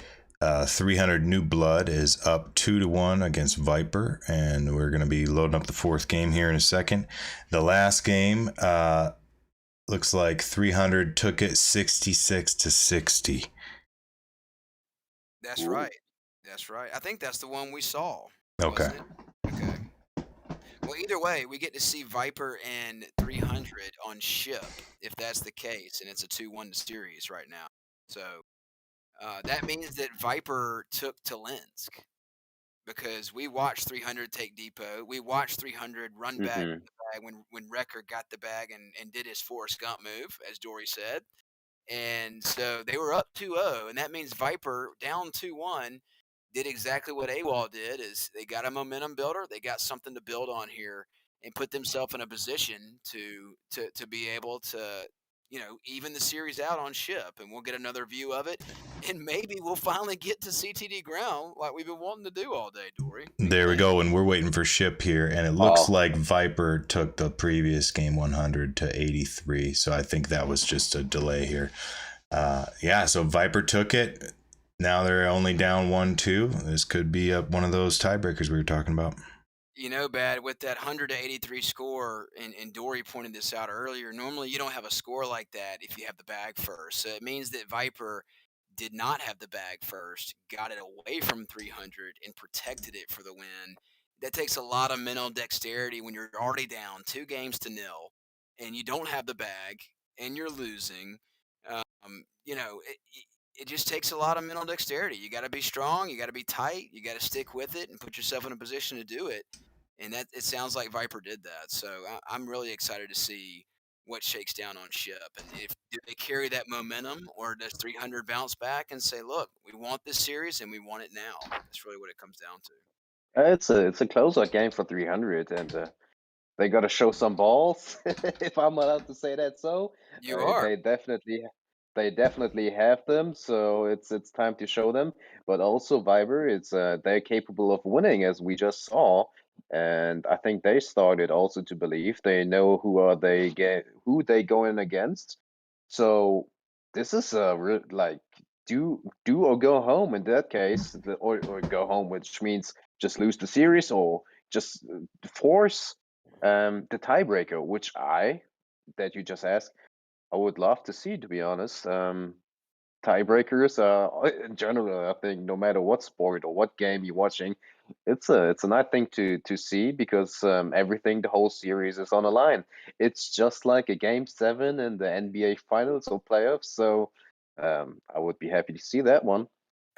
300 New Blood is up 2-1 against Viper, and we're going to be loading up the fourth game here in a second. The last game looks like 300 took it 66-60. That's Ooh. right. That's right. I think that's the one we saw. Okay. Wasn't it? Okay. Well, either way, we get to see Viper and 300 on ship, if that's the case, and it's a 2-1 series right now. So that means that Viper took to Linsk because we watched 300 take Depot. We watched 300 run back Mhm. the bag when Wrecker got the bag and did his Forrest Gump move, as Dory said. And so they were up 2-0, and that means Viper down 2-1 did exactly what AWOL did. Is they got a momentum builder, they got something to build on here, and put themselves in a position to be able to even the series out on ship, and we'll get another view of it, and maybe we'll finally get to CTD ground like we've been wanting to do all day, Dory. There we go, and we're waiting for ship here, and it looks Oh. like Viper took the previous game 100-83, so I think that was just a delay here. So Viper took it. Now they're only down 1-2. This could be one of those tiebreakers we were talking about. Bad with that 100-83 score, and Dory pointed this out earlier. Normally, you don't have a score like that if you have the bag first. So it means that Viper did not have the bag first, got it away from 300, and protected it for the win. That takes a lot of mental dexterity when you're already down 2-0, and you don't have the bag, and you're losing. It just takes a lot of mental dexterity. You got to be strong. You got to be tight. You got to stick with it and put yourself in a position to do it. And that it sounds like Viper did that. So I'm really excited to see what shakes down on ship. And do they carry that momentum, or does 300 bounce back and say, look, we want this series and we want it now? That's really what it comes down to. It's a closeout game for 300, and they got to show some balls, if I'm allowed to say that. So You are. they definitely have them. So it's time to show them. But also Viber, they're capable of winning, as we just saw. And I think they started also to believe they know who they going against. So this is like do or go home in that case, or go home, which means just lose the series or just force the tiebreaker, which that you just asked, I would love to see, to be honest. Tiebreakers, in general, I think no matter what sport or what game you're watching, it's a nice thing to see, because everything, the whole series is on the line. It's just like a game 7 in the NBA Finals or playoffs. So I would be happy to see that one.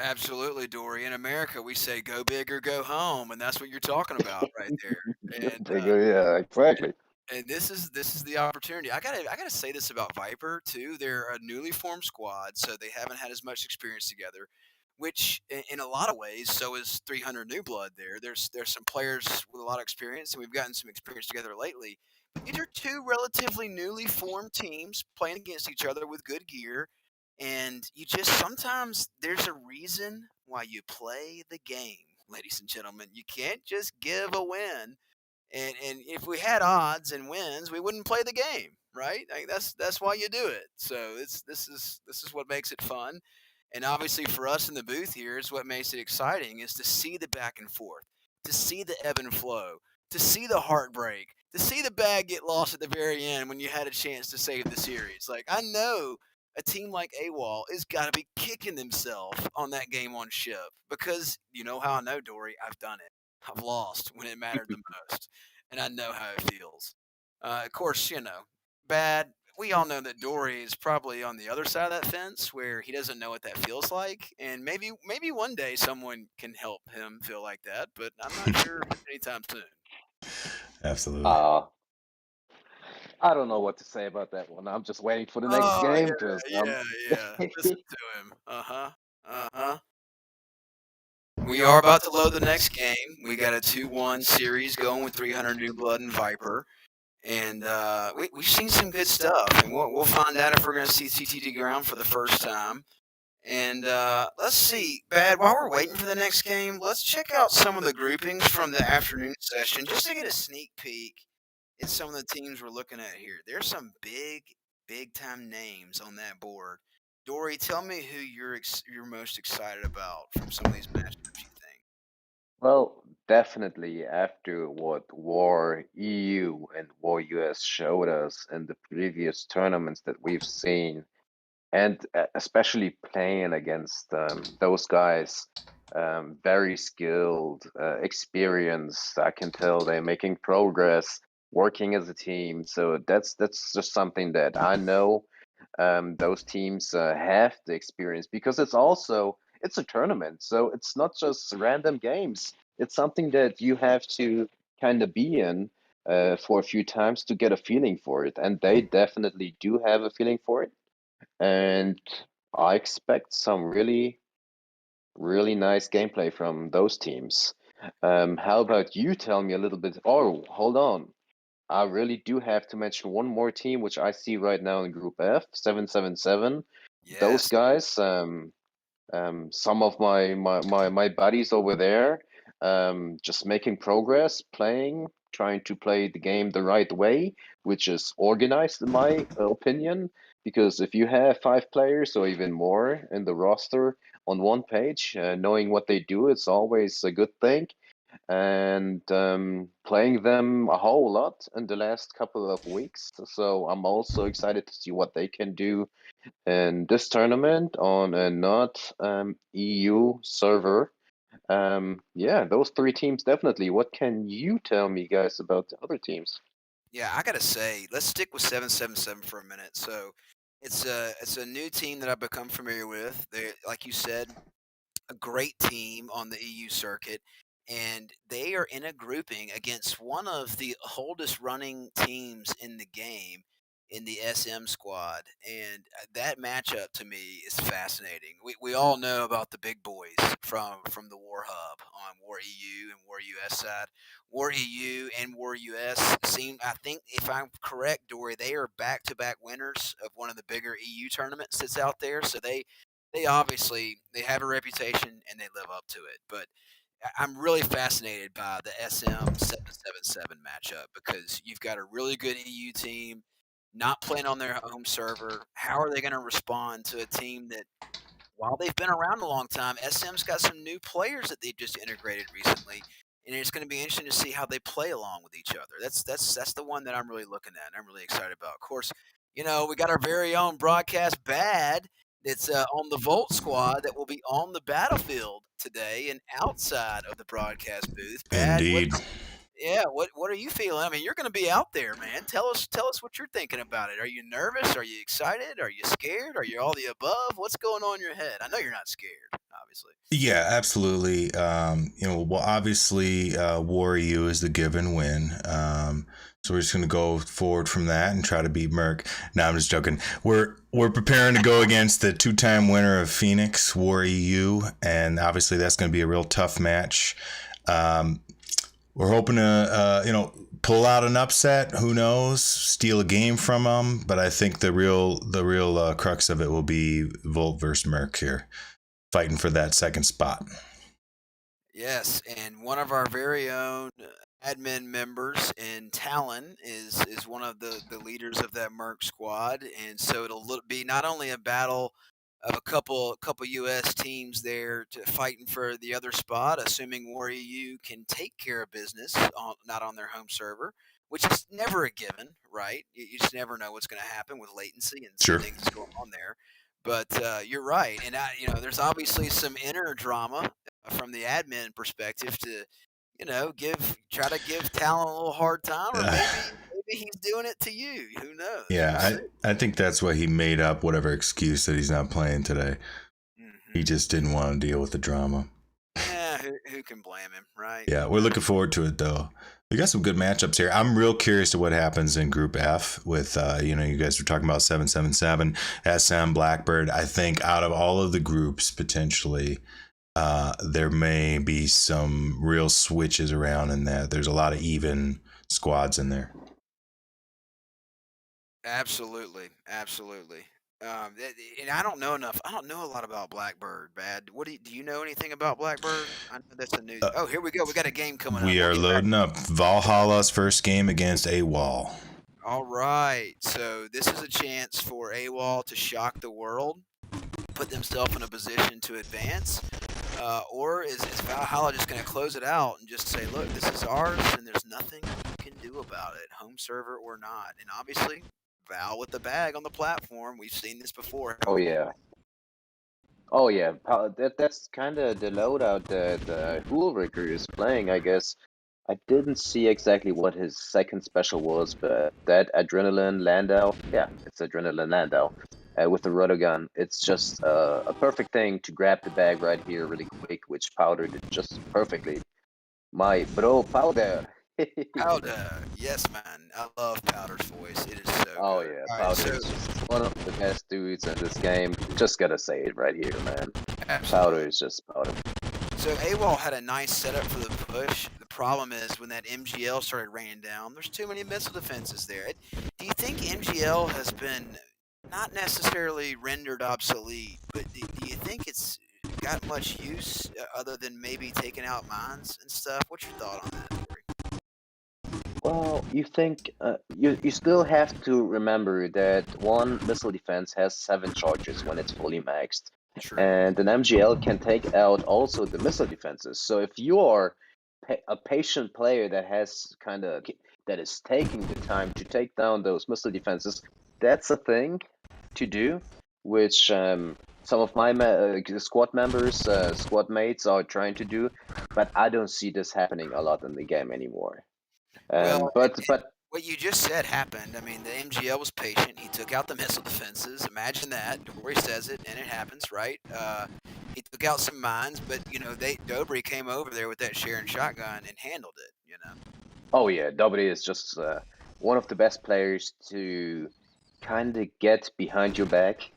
Absolutely, Dory. In America, we say go big or go home, and that's what you're talking about right there. And Yeah, exactly. and this is the opportunity. I gotta say this about Viper too. They're a newly formed squad, so they haven't had as much experience together. Which, in a lot of ways, so is 300 New Blood. There's some players with a lot of experience, and we've gotten some experience together lately. But these are two relatively newly formed teams playing against each other with good gear, and you just sometimes there's a reason why you play the game, ladies and gentlemen. You can't just give a win. And if we had odds and wins, we wouldn't play the game, right? Like that's why you do it. So this is what makes it fun. And obviously for us in the booth here is what makes it exciting is to see the back and forth, to see the ebb and flow, to see the heartbreak, to see the bag get lost at the very end when you had a chance to save the series. Like I know a team like AWOL is got to be kicking themselves on that game on ship because you know how I know, Dory, I've done it. I've lost when it mattered the most, and I know how it feels. Of course, bad. We all know that Dory is probably on the other side of that fence where he doesn't know what that feels like, and maybe one day someone can help him feel like that, but I'm not sure if it's anytime soon. Absolutely. I don't know what to say about that one. I'm just waiting for the next Oh game. yeah. Listen to him. We are about to load the next game. We got a 2-1 series going with 300 New Blood and Viper. And we've seen some good stuff. And we'll find out if we're going to see CTD ground for the first time. And let's see, Bad, while we're waiting for the next game, let's check out some of the groupings from the afternoon session just to get a sneak peek at some of the teams we're looking at here. There's some big time names on that board. Dory, tell me who you're most excited about from some of these matchups you think. Well, definitely after what War EU and War US showed us in the previous tournaments that we've seen, and especially playing against those guys, very skilled, experienced. I can tell they're making progress, working as a team. So that's just something that I know those teams have the experience, because it's a tournament, so it's not just random games. It's something that you have to kind of be in for a few times to get a feeling for it, and they definitely do have a feeling for it. And I expect some really nice gameplay from those teams. How about you tell me a little bit? Oh, hold on. I really do have to mention one more team, which I see right now in Group F, 777. Those Yes. guys, some of my buddies over there, just making progress, playing, trying to play the game the right way, which is organized in my opinion. Because if you have 5 players or even more in the roster on one page, knowing what they do, it's always a good thing. And playing them a whole lot in the last couple of weeks. So I'm also excited to see what they can do in this tournament on a not EU server. Yeah, those 3 teams definitely. What can you tell me, guys, about the other teams? Yeah, I gotta say, let's stick with 777 for a minute. So it's a new team that I've become familiar with. They, like you said, a great team on the EU circuit, and they are in a grouping against one of the oldest running teams in the game in the SM squad. And that matchup to me is fascinating. We all know about the big boys from the War Hub on War EU and War US side. War EU and War US seem, I think, if I'm correct, Dory, they are back-to-back winners of one of the bigger EU tournaments that's out there. So they obviously they have a reputation and they live up to it. But I'm really fascinated by the SM 777 matchup because you've got a really good EU team not playing on their home server. How are they going to respond to a team that, while they've been around a long time, SM's got some new players that they've just integrated recently, and it's going to be interesting to see how they play along with each other. That's the one that I'm really looking at, and I'm really excited about. Of course, we got our very own broadcast Bad that's on the Volt squad that will be on the battlefield today and outside of the broadcast booth. Bad, Indeed. what are you feeling? I mean, you're going to be out there, man. Tell us what you're thinking about it. Are you nervous? Are you excited? Are you scared? Are you all the above? What's going on in your head? I know you're not scared, obviously. Yeah, absolutely. Well, obviously, War EU is the given win. So we're just going to go forward from that and try to beat Merc. No, I'm just joking. We're preparing to go against the 2-time winner of Phoenix, War EU, and obviously that's going to be a real tough match. We're hoping to, pull out an upset. Who knows? Steal a game from them. But I think the real crux of it will be Volt versus Merc here, fighting for that second spot. Yes, and one of our very own admin members in Talon is one of the leaders of that Merc squad, and so it'll be not only a battle of a couple U.S. teams there fighting for the other spot, assuming War EU can take care of business, not on their home server, which is never a given, right? You just never know what's going to happen with latency and some Sure. things that's going on there. But you're right, and there's obviously some inner drama from the admin perspective to, try to give Talon a little hard time, or maybe he's doing it to you. Who knows? Yeah, I think that's why he made up whatever excuse that he's not playing today. He just didn't want to deal with the drama. Yeah, who can blame him, right? Yeah, we're looking forward to it, though. We got some good matchups here. I'm real curious to what happens in Group F with, you guys were talking about 777, SM, Blackbird. I think out of all of the groups, potentially, there may be some real switches around in that. There's a lot of even squads in there. Absolutely. And I don't know enough. I don't know a lot about Blackbird. Bad. Do you know anything about Blackbird? I know that's a new. Uh, Oh, here we go. We got a game coming up. we We'll are get back. loading up Valhalla's first game against AWOL. All right. So this is a chance for AWOL to shock the world, put themselves in a position to advance, or is Valhalla just going to close it out and just say, "Look, this is ours, and there's nothing you can do about it, home server or not." And obviously, Val with the bag on the platform. We've seen this before. Oh yeah. Oh yeah, that's kind of the loadout that Hulriker is playing, I guess. I didn't see exactly what his second special was, but that Adrenaline Landau, yeah, it's Adrenaline Landau, with the rotogun. It's just a perfect thing to grab the bag right here really quick, which Powder did just perfectly. My bro, Powder. Powder, yes, man. I love Powder's voice. It is so Oh good. yeah, All right, Powder so is just one of the best dudes in this game. Just gotta say it right here, man. Powder absolutely. is just Powder. So AWOL had a nice setup for the push. The problem is when that MGL started raining down, there's too many missile defenses there. Do you think MGL has been not necessarily rendered obsolete, but do you think it's got much use other than maybe taking out mines and stuff? What's your thought on that, Corey? Well, you think you still have to remember that one missile defense has 7 charges when it's fully maxed, True. and an MGL can take out also the missile defenses. So if you are a patient player that has that is taking the time to take down those missile defenses, that's a thing to do, which some of my squad members, squad mates are trying to do, but I don't see this happening a lot in the game anymore. Well, But what you just said happened. I mean, the MGL was patient. He took out the missile defenses. Imagine that. Dory says it, and it happens, right? He took out some mines, but Dobry came over there with that Sharon shotgun and handled it. oh yeah, W is just one of the best players to kind of get behind your back,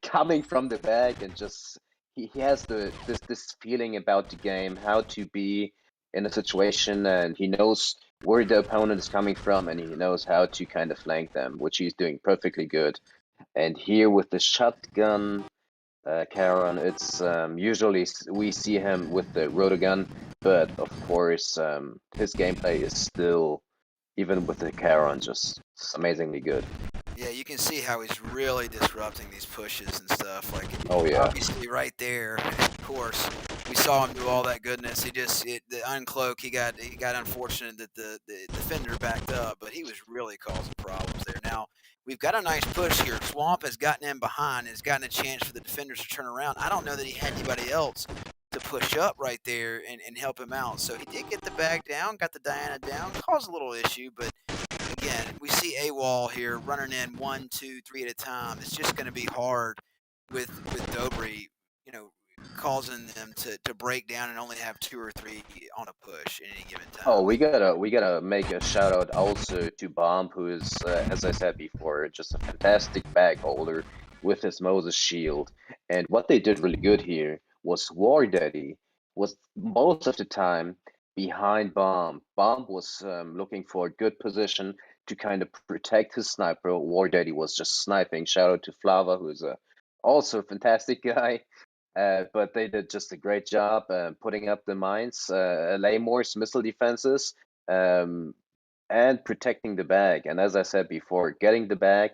coming from the back, and just he has this feeling about the game, how to be in a situation, and he knows where the opponent is coming from, and he knows how to kind of flank them, which he's doing perfectly good. And here with the shotgun, Charon, it's usually we see him with the rotogun, but of course his gameplay is still, even with the Charon, just amazingly good. Yeah, you can see how he's really disrupting these pushes and stuff. Like, Oh yeah. obviously, right there, of course, we saw him do all that goodness. The uncloak. He got unfortunate that the defender backed up, but he was really causing problems there. Now we've got a nice push here. Swamp has gotten in behind and has gotten a chance for the defenders to turn around. I don't know that he had anybody else to push up right there and help him out. So he did get the bag down, got the Diana down, caused a little issue, but again, we see AWOL here running in 1, 2, 3 at a time. It's just going to be hard with Dobry, causing them to break down and only have 2 or 3 on a push at any given time. Oh, we gotta make a shout out also to Bomb, who is, as I said before, just a fantastic bag holder with his Moses shield. And what they did really good here was War Daddy was most of the time behind Bomb. Bomb was looking for a good position to kind of protect his sniper. War Daddy was just sniping. Shout out to Flava, who's also a fantastic guy. But they did just a great job putting up the mines, Laymore's missile defenses, and protecting the bag. And as I said before, getting the bag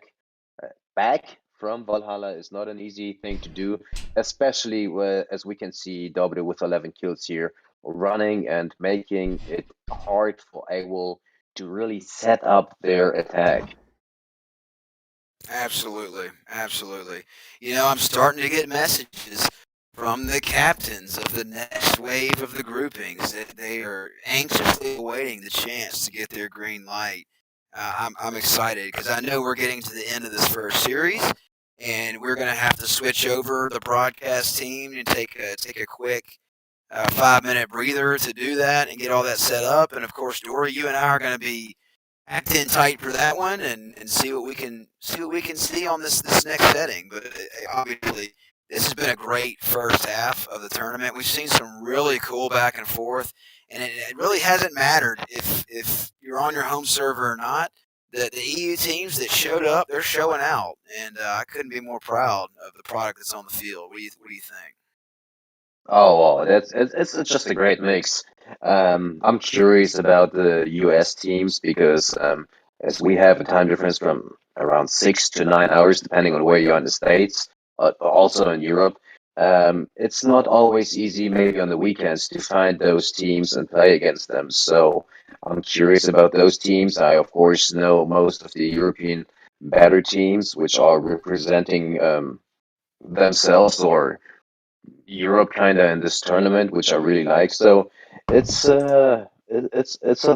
back from Valhalla is not an easy thing to do, especially as we can see W with 11 kills here, running and making it hard for AWOL to really set up their attack. Absolutely. Absolutely. I'm starting to get messages from the captains of the next wave of the groupings that they are anxiously awaiting the chance to get their green light. I'm excited because I know we're getting to the end of this first series, and we're going to have to switch over the broadcast team and take a quick 5-minute breather to do that and get all that set up. And of course, Dory, you and I are going to be acting tight for that one and see what we can see on this next setting. But obviously, this has been a great first half of the tournament. We've seen some really cool back and forth, and it really hasn't mattered if you're on your home server or not. the EU teams that showed up, they're showing out, and I couldn't be more proud of the product that's on the field. What do you think? Oh, well, it's just a great mix. I'm curious about the US teams because as we have a time difference from around 6 to 9 hours, depending on where you're in the States, also in Europe. It's not always easy, maybe on the weekends, to find those teams and play against them. So I'm curious about those teams. I, of course, know most of the European better teams, which are representing themselves or Europe kind of in this tournament, which I really like. So it's a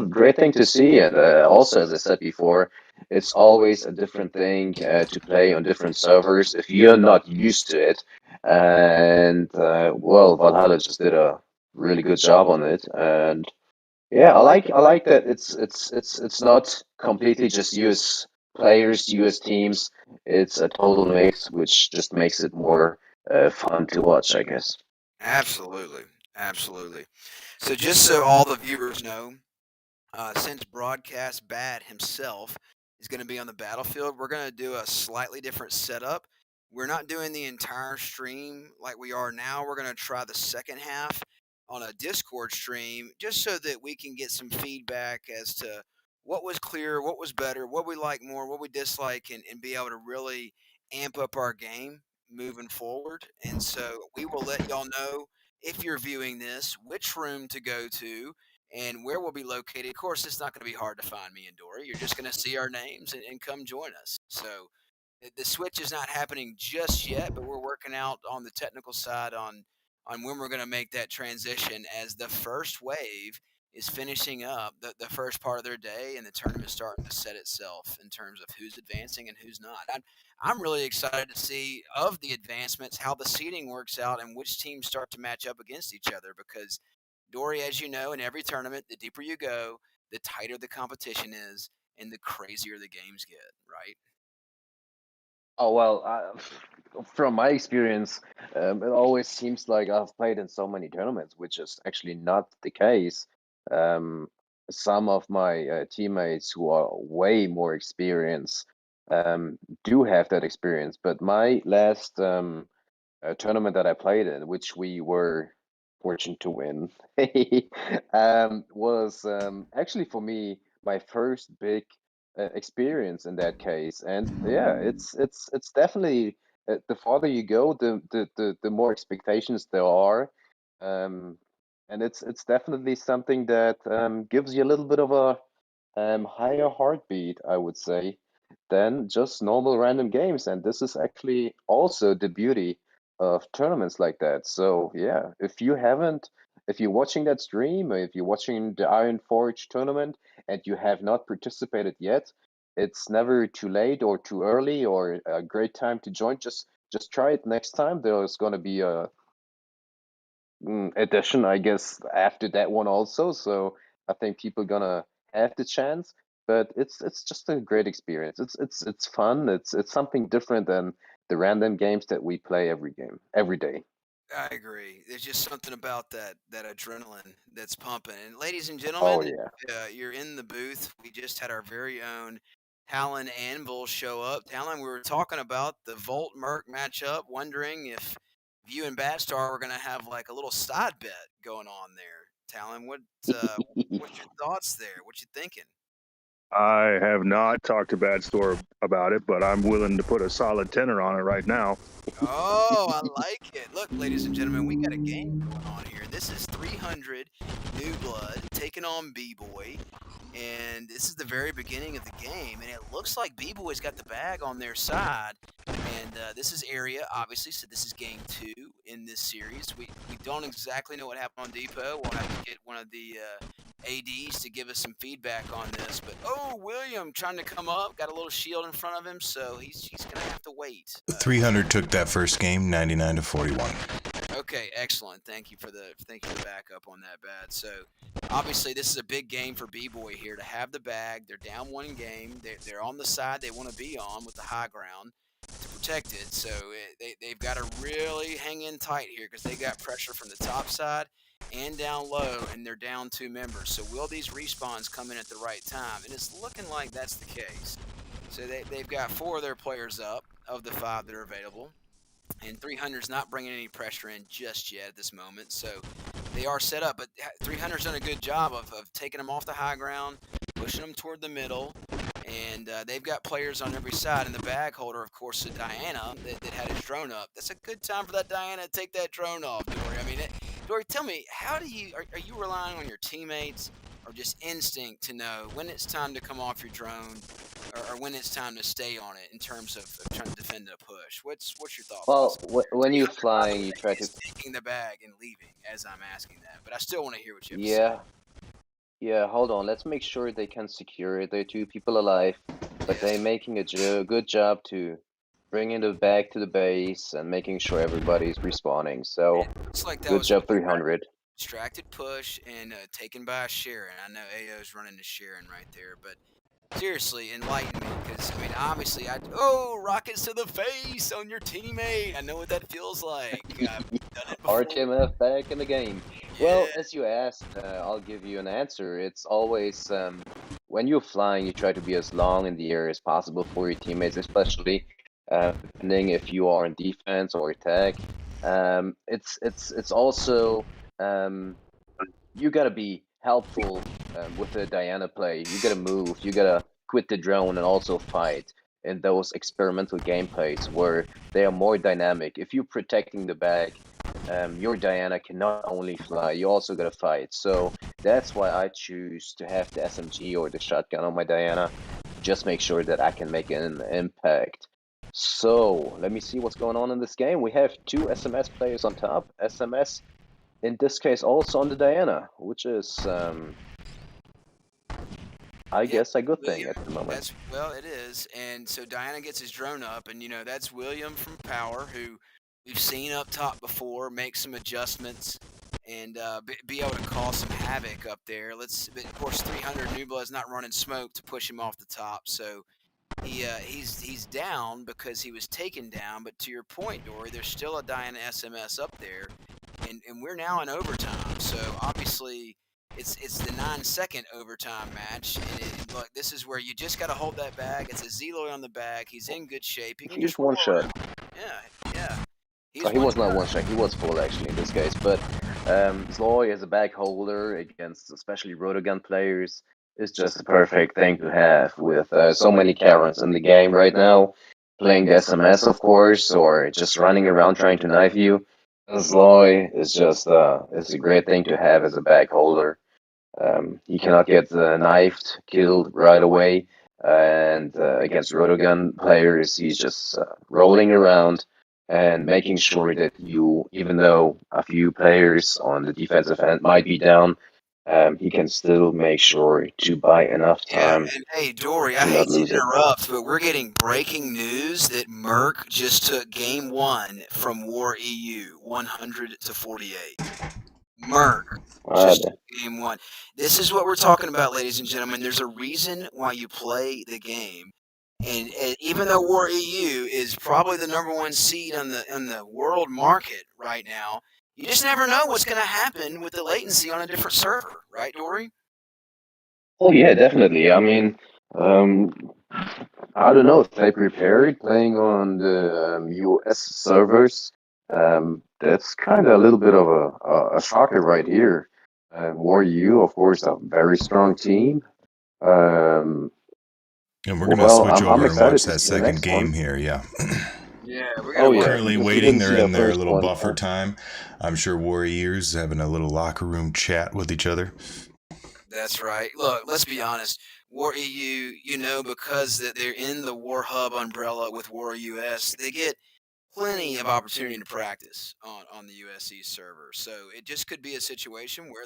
great thing to see, and also as I said before, it's always a different thing to play on different servers if you're not used to it. And well, Valhalla just did a really good job on it, and yeah, I like that it's not completely just US players, US teams. It's a total mix, which just makes it more fun to watch, I guess. Absolutely, absolutely. So just so all the viewers know, since Broadcast Bad himself is going to be on the battlefield, we're going to do a slightly different setup. We're not doing the entire stream like we are now. We're going to try the second half on a Discord stream just so that we can get some feedback as to what was clear, what was better, what we like more, what we dislike, and be able to really amp up our game moving forward. And so we will let y'all know if you're viewing this, which room to go to and where we'll be located. Of course, it's not going to be hard to find me and Dory. You're just going to see our names and come join us. So the switch is not happening just yet, but we're working out on the technical side on when we're going to make that transition as the first wave is finishing up the first part of their day and the tournament starting to set itself in terms of who's advancing and who's not. I'm really excited to see of the advancements, how the seeding works out and which teams start to match up against each other because Dory, as you know, in every tournament, the deeper you go, the tighter the competition is, and the crazier the games get, right? Oh well, from my experience, it always seems like I've played in so many tournaments, which is actually not the case. Um, some of my teammates who are way more experienced do have that experience, but my last tournament that I played in, which we were fortunate to win, was actually for me my first big experience in that case. And yeah, it's definitely the farther you go, the more expectations there are, um, and it's definitely something that gives you a little bit of a higher heartbeat, I would say, than just normal random games. And this is actually also the beauty of tournaments like that. So yeah, if you're watching that stream, or if you're watching the Iron Forge tournament and you have not participated yet, it's never too late or too early or a great time to join. Just try it next time. There's going to be a edition, I guess, after that one also. So I think people gonna have the chance. But it's just a great experience. It's fun. It's something different than the random games that we play every day. I agree. There's just something about that adrenaline that's pumping. And ladies and gentlemen, Oh yeah. you're in the booth. We just had our very own Talon Anvil show up. Talon, we were talking about the Volt Merc matchup, wondering if you and Batstar were going to have like a little side bet going on there. Talon, what's your thoughts there? What you thinking? I have not talked to Bad Store about it, but I'm willing to put a solid tenner on it right now. Oh, I like it. Look, ladies and gentlemen, we got a game going on here. This is 300 New Blood taking on B-Boy. And this is the very beginning of the game. And it looks like B-Boy's got the bag on their side. And this is area, obviously. So this is game 2 in this series. We don't exactly know what happened on Depot. We'll have to get one of the ADs to give us some feedback on this. But, oh, William trying to come up. Got a little shield in front of him. So he's going to have to wait. 300 took that first game, 99 to 41. Okay, excellent. Thank you for the backup on that, Bad. So obviously this is a big game for B-Boy here to have the bag. They're down one game. They're on the side they want to be on with the high ground to protect it. So they've got to really hang in tight here because they got pressure from the top side and down low, and they're down 2 members. So will these respawns come in at the right time? And it's looking like that's the case. So they've got 4 of their players up of the 5 that are available. And 300's not bringing any pressure in just yet at this moment. So they are set up. But 300's done a good job of taking them off the high ground, pushing them toward the middle. And they've got players on every side. And the bag holder, of course, is Diana that had his drone up. That's a good time for that Diana to take that drone off, Dory. I mean, Dory, tell me, how do you are you relying on your teammates or just instinct to know when it's time to come off your drone or when it's time to stay on it in terms of trying to defend a push? What's your thought Well, process? when you're 300, by the flying, you way, try to. is taking the bag and leaving as I'm asking that, but I still want to hear what you have to say. Yeah, yeah. Hold on. Let's make sure they can secure it. There are 2 people alive, but they're Yes. making a good job to bringing it back to the base and making sure everybody's respawning. So It looks like that good was a job, 300. distracted push and taken by Sharon. I know AO's running to Sharon right there, but seriously, enlighten me, because I mean, obviously, rockets to the face on your teammate. I know what that feels like. I've done it before. RTMF back in the game. Yeah, Well, as you asked, I'll give you an answer. It's always when you're flying, you try to be as long in the air as possible for your teammates, especially depending if you are in defense or attack. It's also you gotta be helpful with the Diana play. You gotta move. You gotta quit the drone and also fight in those experimental gameplays where they are more dynamic. If you're protecting the bag, your Diana can not only fly, you also gotta fight. So that's why I choose to have the SMG or the shotgun on my Diana. Just make sure that I can make an impact. So let me see what's going on in this game. We have 2 SMS players on top. SMS in this case also on the Diana, which is I yeah. guess a good thing William, at the moment. it is. And so Diana gets his drone up, and that's William from Power, who we've seen up top before, make some adjustments and be able to cause some havoc up there. But of course, 300 New Blood's not running smoke to push him off the top, so he's down because he was taken down. But to your point, Dory, there's still a Diana SMS up there, and we're now in overtime. So obviously, it's the 9-second overtime match, and look, this is where you just got to hold that bag. It's a Zeloy on the bag. He's in good shape. He can He's just roll one shot. around. Yeah. Oh, He's he one was not shot. one shot. He was full actually in this case. But Zloy as a bag holder against especially rotogun players is just the perfect thing to have with so many Karens in the game right now. Playing the SMS, of course, or just running around trying to knife you. Zloy is just it's a great thing to have as a bag holder. He cannot get knifed, killed right away. And against rotogun players, he's just rolling around and making sure that you, even though a few players on the defensive end might be down, he can still make sure to buy enough Yeah, time and hey, Dory, I to not hate to lose it. interrupt, but we're getting breaking news that Merck just took game 1 from War EU, 100-48. Merck Uh, just took game 1. This is what we're talking about, ladies and gentlemen. There's a reason why you play the game, and even though War EU is probably the #1 seed on the world market right now, you just never know what's going to happen with the latency on a different server, right, Dory? oh yeah, definitely. I mean, um, I don't know if they prepared playing on the US servers. That's kind of a little bit of a shocker right here. War U, of course, a very strong team. Um, And we're going to well, switch I'm over and excited watch to that see the second next game one. here. Yeah. Yeah, we got to Oh watch. yeah, Currently because we waiting. didn't They're see the in their first little one. buffer time. I'm sure Warriors having a little locker room chat with each other. That's right. Look, let's be honest. War EU, because that they're in the War Hub umbrella with War US, they get plenty of opportunity to practice on the USC server. So it just could be a situation where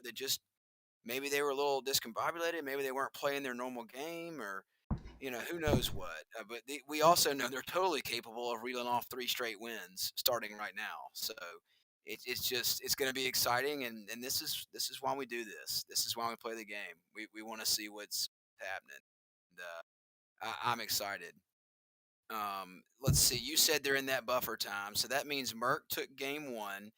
maybe they were a little discombobulated, maybe they weren't playing their normal game, or who knows what. But we also know they're totally capable of reeling off 3 straight wins starting right now. So it's going to be exciting, and this is why we do this. This is why we play the game. We want to see what's happening. And, I'm excited. Let's see. You said they're in that buffer time, so that means Merck took game 1,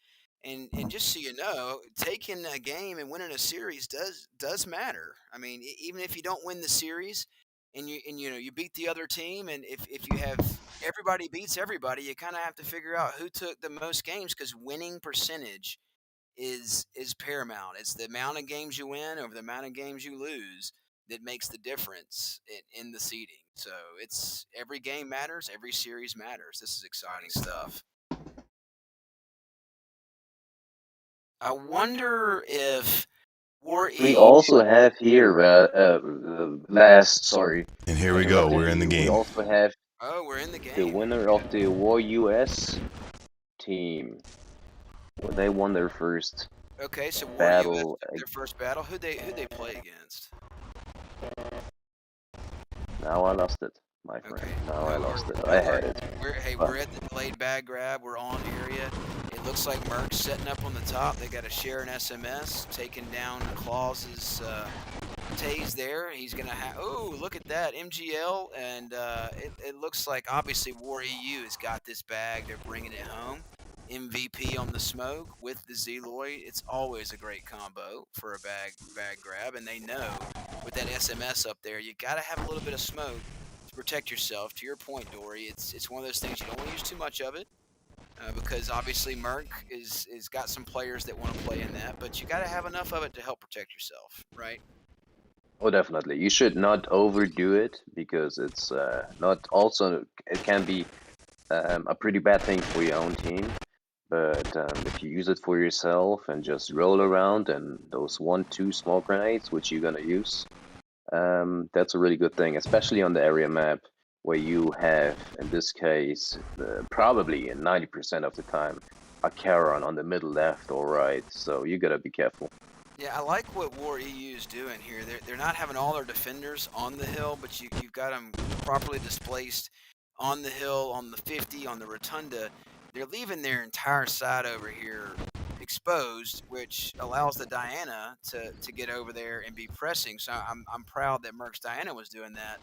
And just so you know, taking a game and winning a series does matter. I mean, even if you don't win the series, and you beat the other team, and if you have everybody beats everybody, you kind of have to figure out who took the most games, because winning percentage is paramount. It's the amount of games you win over the amount of games you lose that makes the difference in the seeding. So it's every game matters, every series matters. This is exciting stuff. I wonder if War We E. also have here last. Sorry And here for we go. interrupting We're in the you. We game. also have Oh, we're in the the game. winner of the War US team. Well, they won their first Okay, so War US battle. took their first battle. Who'd they play against? Now I lost it, my friend. Okay, Now I lost it. no I worries. had it. We're at the delayed bag grab. We're on area. It looks like Merck's setting up on the top. They got to share an SMS, taking down Claus's Taze there. He's gonna have. Oh, look at that MGL, and it looks like obviously War EU has got this bag. They're bringing it home. MVP on the smoke with the Zeloy. It's always a great combo for a bag grab, and they know with that SMS up there, you got to have a little bit of smoke to protect yourself. To your point, Dory, it's one of those things you don't want to use too much of it. Because obviously Merck is got some players that want to play in that, but you got to have enough of it to help protect yourself, right? Oh, definitely. You should not overdo it because it's not also it can be a pretty bad thing for your own team. But if you use it for yourself and just roll around and those 1-2 small grenades, which you're gonna use, that's a really good thing, especially on the area map where you have, in this case, probably 90% of the time, a Charon on the middle left or right. So you gotta be careful. Yeah, I like what War EU is doing here. They're not having all their defenders on the hill, but you've got them properly displaced on the hill, on the 50, on the rotunda. They're leaving their entire side over here exposed, which allows the Diana to get over there and be pressing. So I'm proud that Merck's Diana was doing that.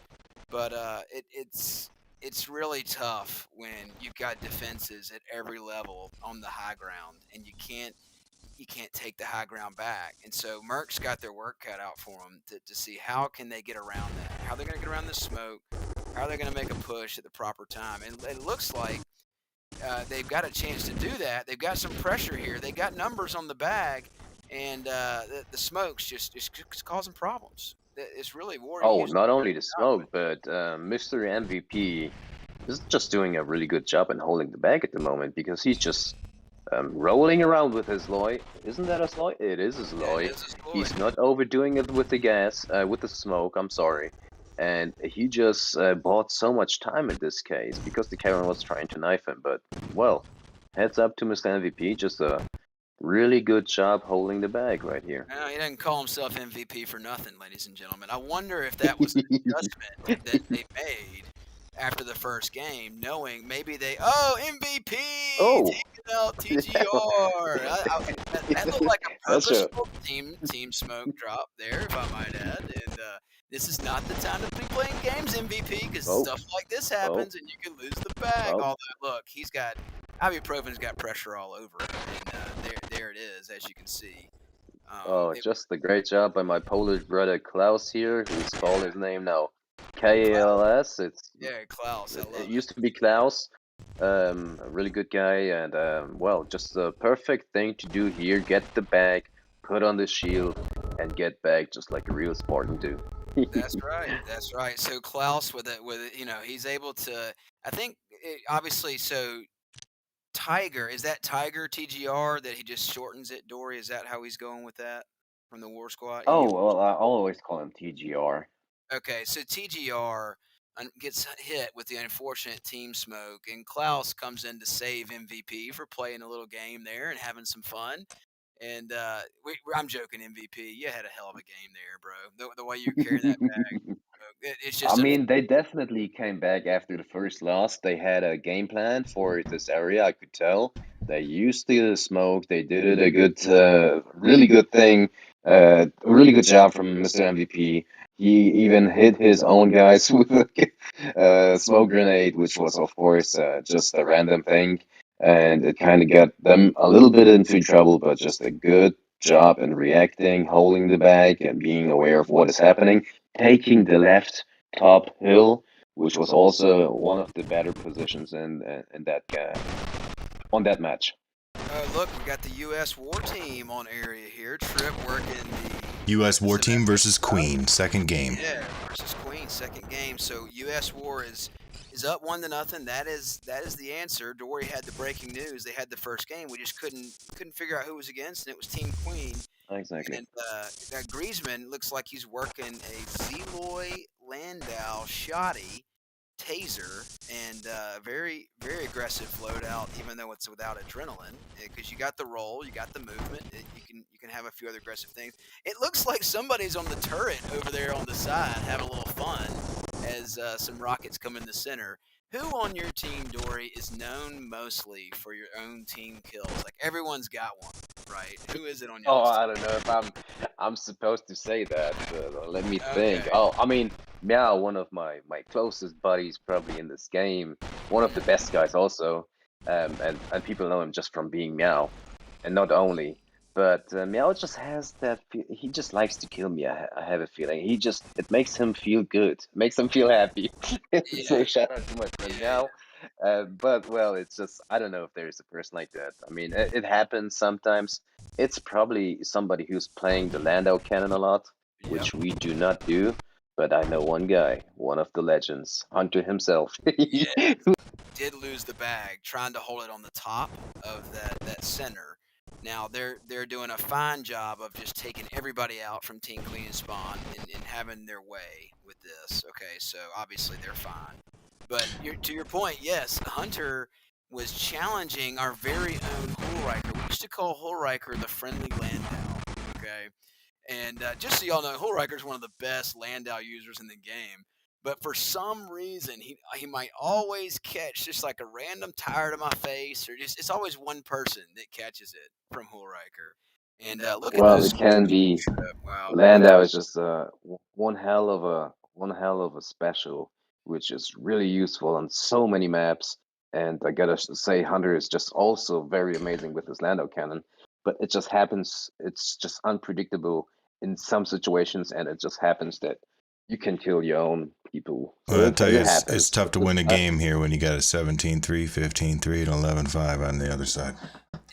But it's really tough when you've got defenses at every level on the high ground, and you can't take the high ground back. And so Merck's got their work cut out for them to see how can they get around that, how they're going to get around the smoke, how are they going to make a push at the proper time. And it looks like they've got a chance to do that. They've got some pressure here. They got numbers on the bag, and the smoke's just causing problems. It's really War Oh, used not only the job with. smoke, but Mr. MVP is just doing a really good job in holding the bag at the moment because he's just rolling around with his Loy. Isn't that a Sloy? It is his Yeah, Loy. it is a Sloy. He's not overdoing it with the gas, with the smoke, I'm sorry. And he just bought so much time in this case because the Karen was trying to knife him. But, well, heads up to Mr. MVP. Just a really good job holding the bag right here. No, he doesn't call himself MVP for nothing, ladies and gentlemen. I wonder if that was an adjustment that they made after the first game, knowing maybe MVP Oh, taking out TGR. That looked like a that's a purposeful team smoke drop there, if I might add. And this is not the time to be playing games, MVP, because oh, stuff like this happens and you can lose the bag. oh. Although, look, he's got ibuprofen's got pressure all over him, and there it is, as you can see. Oh, just a great job by my Polish brother Klaus here, who's called his name now KALS. Klaus, I It love it. used to be Klaus. A really good guy, and well, just the perfect thing to do here. Get the bag, put on the shield, and get back just like a real Spartan do. That's right. That's right. So Klaus, with it, he's able to. I think obviously. So Tiger, is that Tiger TGR that he just shortens it? Dory, is that how he's going with that from the War Squad? Oh, well, I always call him TGR. Okay, so TGR gets hit with the unfortunate team smoke, and Klaus comes in to save MVP for playing a little game there and having some fun. And I'm joking, MVP. You had a hell of a game there, bro. The way you carry that bag, it's I just mean, they definitely came back after the first loss. They had a game plan for this area, I could tell. They used the smoke. They did it a good, really good thing. A really good job from Mr. MVP. He even hit his own guys with a smoke grenade, which was, of course, just a random thing. and it kind of got them a little bit into trouble, but just a good job in reacting, holding the bag, and being aware of what is happening, taking the left top hill, which was also one of the better positions in that on that match. Look, we got the U.S. War Team on area here. Trip working the U.S. War Team versus Queen, second game. Yeah, versus Queen, second game. So U.S. War is up 1-0. That is the answer. Dory had the breaking news. They had the first game. We just couldn't figure out who was against, and it was Team Queen. Exactly. And Griezmann looks like he's working a Zeloy Landau Shoddy taser and very aggressive loadout, even though it's without adrenaline, because you got the roll, you got the movement, you can have a few other aggressive things. It looks like somebody's on the turret over there on the side having a little fun as some rockets come in the center. Who on your team, Dory, is known mostly for your own team kills? Like everyone's got one, right? Who is it on your Oh, list? I don't know if I'm supposed to say that. Let me think. Okay. Oh, I mean, Meow, one of my closest buddies, probably in this game, one of the best guys also, and people know him just from being Meow, and not only. But Meow just has that. He just likes to kill me. I have a feeling. It makes him feel good, makes him feel happy. So Yeah. shout out to my friend Meow. But well, it's just I don't know if there is a person like that. I mean, it happens sometimes. It's probably somebody who's playing the Landau cannon a lot, Yep. which we do not do. But I know one guy, one of the legends, Hunter himself. Yeah. Did lose the bag trying to hold it on the top of that center. Now they're doing a fine job of just taking everybody out from Team Queen and Spawn and having their way with this. Okay, so obviously they're fine. But to your point, yes, Hunter was challenging our very own Hulriker. We used to call Hulriker the friendly Landau. Okay, and just so y'all know, Hulriker is one of the best Landau users in the game. But for some reason, he might always catch just like a random tire to my face, or just it's always one person that catches it from Hulriker. And look at Well, those. it can be. Wow. Landau is just one hell of a special, which is really useful on so many maps. And I gotta say, Hunter is just also very amazing with his Landau cannon. But it just happens, it's just unpredictable in some situations, and it just happens that you can kill your own people. So Well, I'll tell you, it it's happens. tough to win a game here when you got a 17-3, 15-3, and 11-5 on the other side.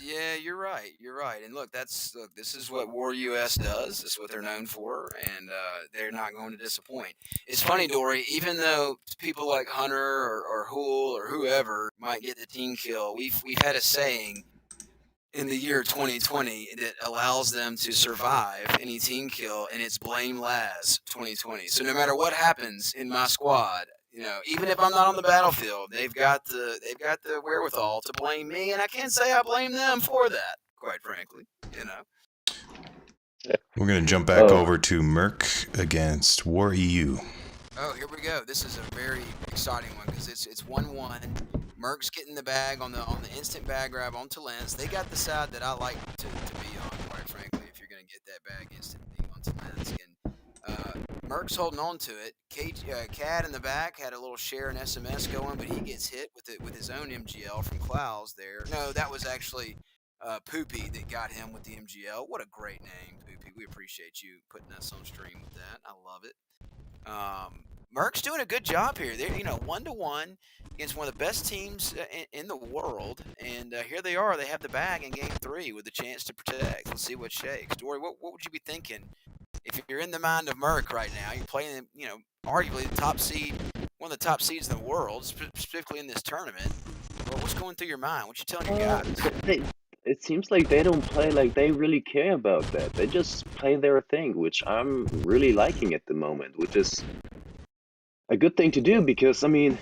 Yeah, you're right. You're right. And look, this is what War US does. This is what they're known for, and they're not going to disappoint. It's funny, Dory. Even though people like Hunter or Hool or whoever might get the team kill, we've had a saying in the year 2020 that allows them to survive any team kill, and it's blame Laz 2020. So no matter what happens in my squad, even if I'm not on the battlefield, they've got the wherewithal to blame me, and I can't say I blame them for that, quite frankly. We're going to jump back over to Merc against War EU. Oh, here we go. This is a very exciting one because it's 1-1. Merc's getting the bag on the instant bag grab on Talents. They got the side that I like to be on, quite frankly, if you're going to get that bag instantly on Talents. And Merc's holding on to it. Cad in the back had a little share and SMS going, but he gets hit with his own MGL from Clouds there. No, that was actually Poopy that got him with the MGL. What a great name, Poopy. We appreciate you putting us on stream with that. I love it. Merc's doing a good job here. They're 1-1 against one of the best teams in the world, and here they are. They have the bag in game 3 with a chance to protect. Let's see what shakes. Dory, what would you be thinking if you're in the mind of Merc right now? You're playing, arguably the top seed, one of the top seeds in the world, specifically in this tournament. Well, what's going through your mind? What you telling your guys? It seems like they don't play like they really care about that. They just play their thing, which I'm really liking at the moment, which is a good thing to do because, I mean,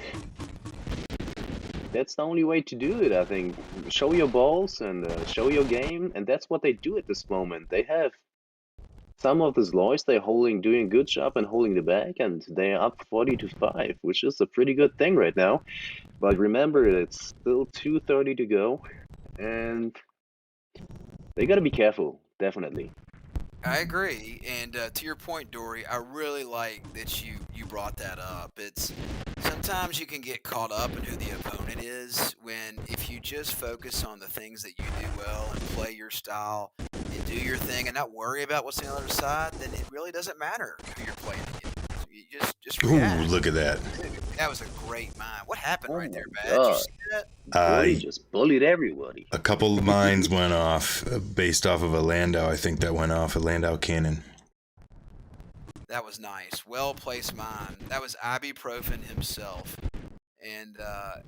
that's the only way to do it, I think. Show your balls and show your game, and that's what they do at this moment. They have some of these Lois they're doing a good job and holding the bag, and they're up 40-5, which is a pretty good thing right now. But remember, it's still 2:30 to go, and they gotta be careful, definitely. I agree, and to your point, Dory, I really like that you brought that up. It's sometimes you can get caught up in who the opponent is when if you just focus on the things that you do well and play your style and do your thing and not worry about what's on the other side, then it really doesn't matter who you're playing against. You just Ooh, react. look at that. Dude, that was a great mind. What happened Oh right my there, Bad? Did you God. see that? Bully just bullied everybody. A couple of mines went off based off of a Landau. I think that went off a Landau cannon. That was nice. Well placed mine. That was ibuprofen himself. And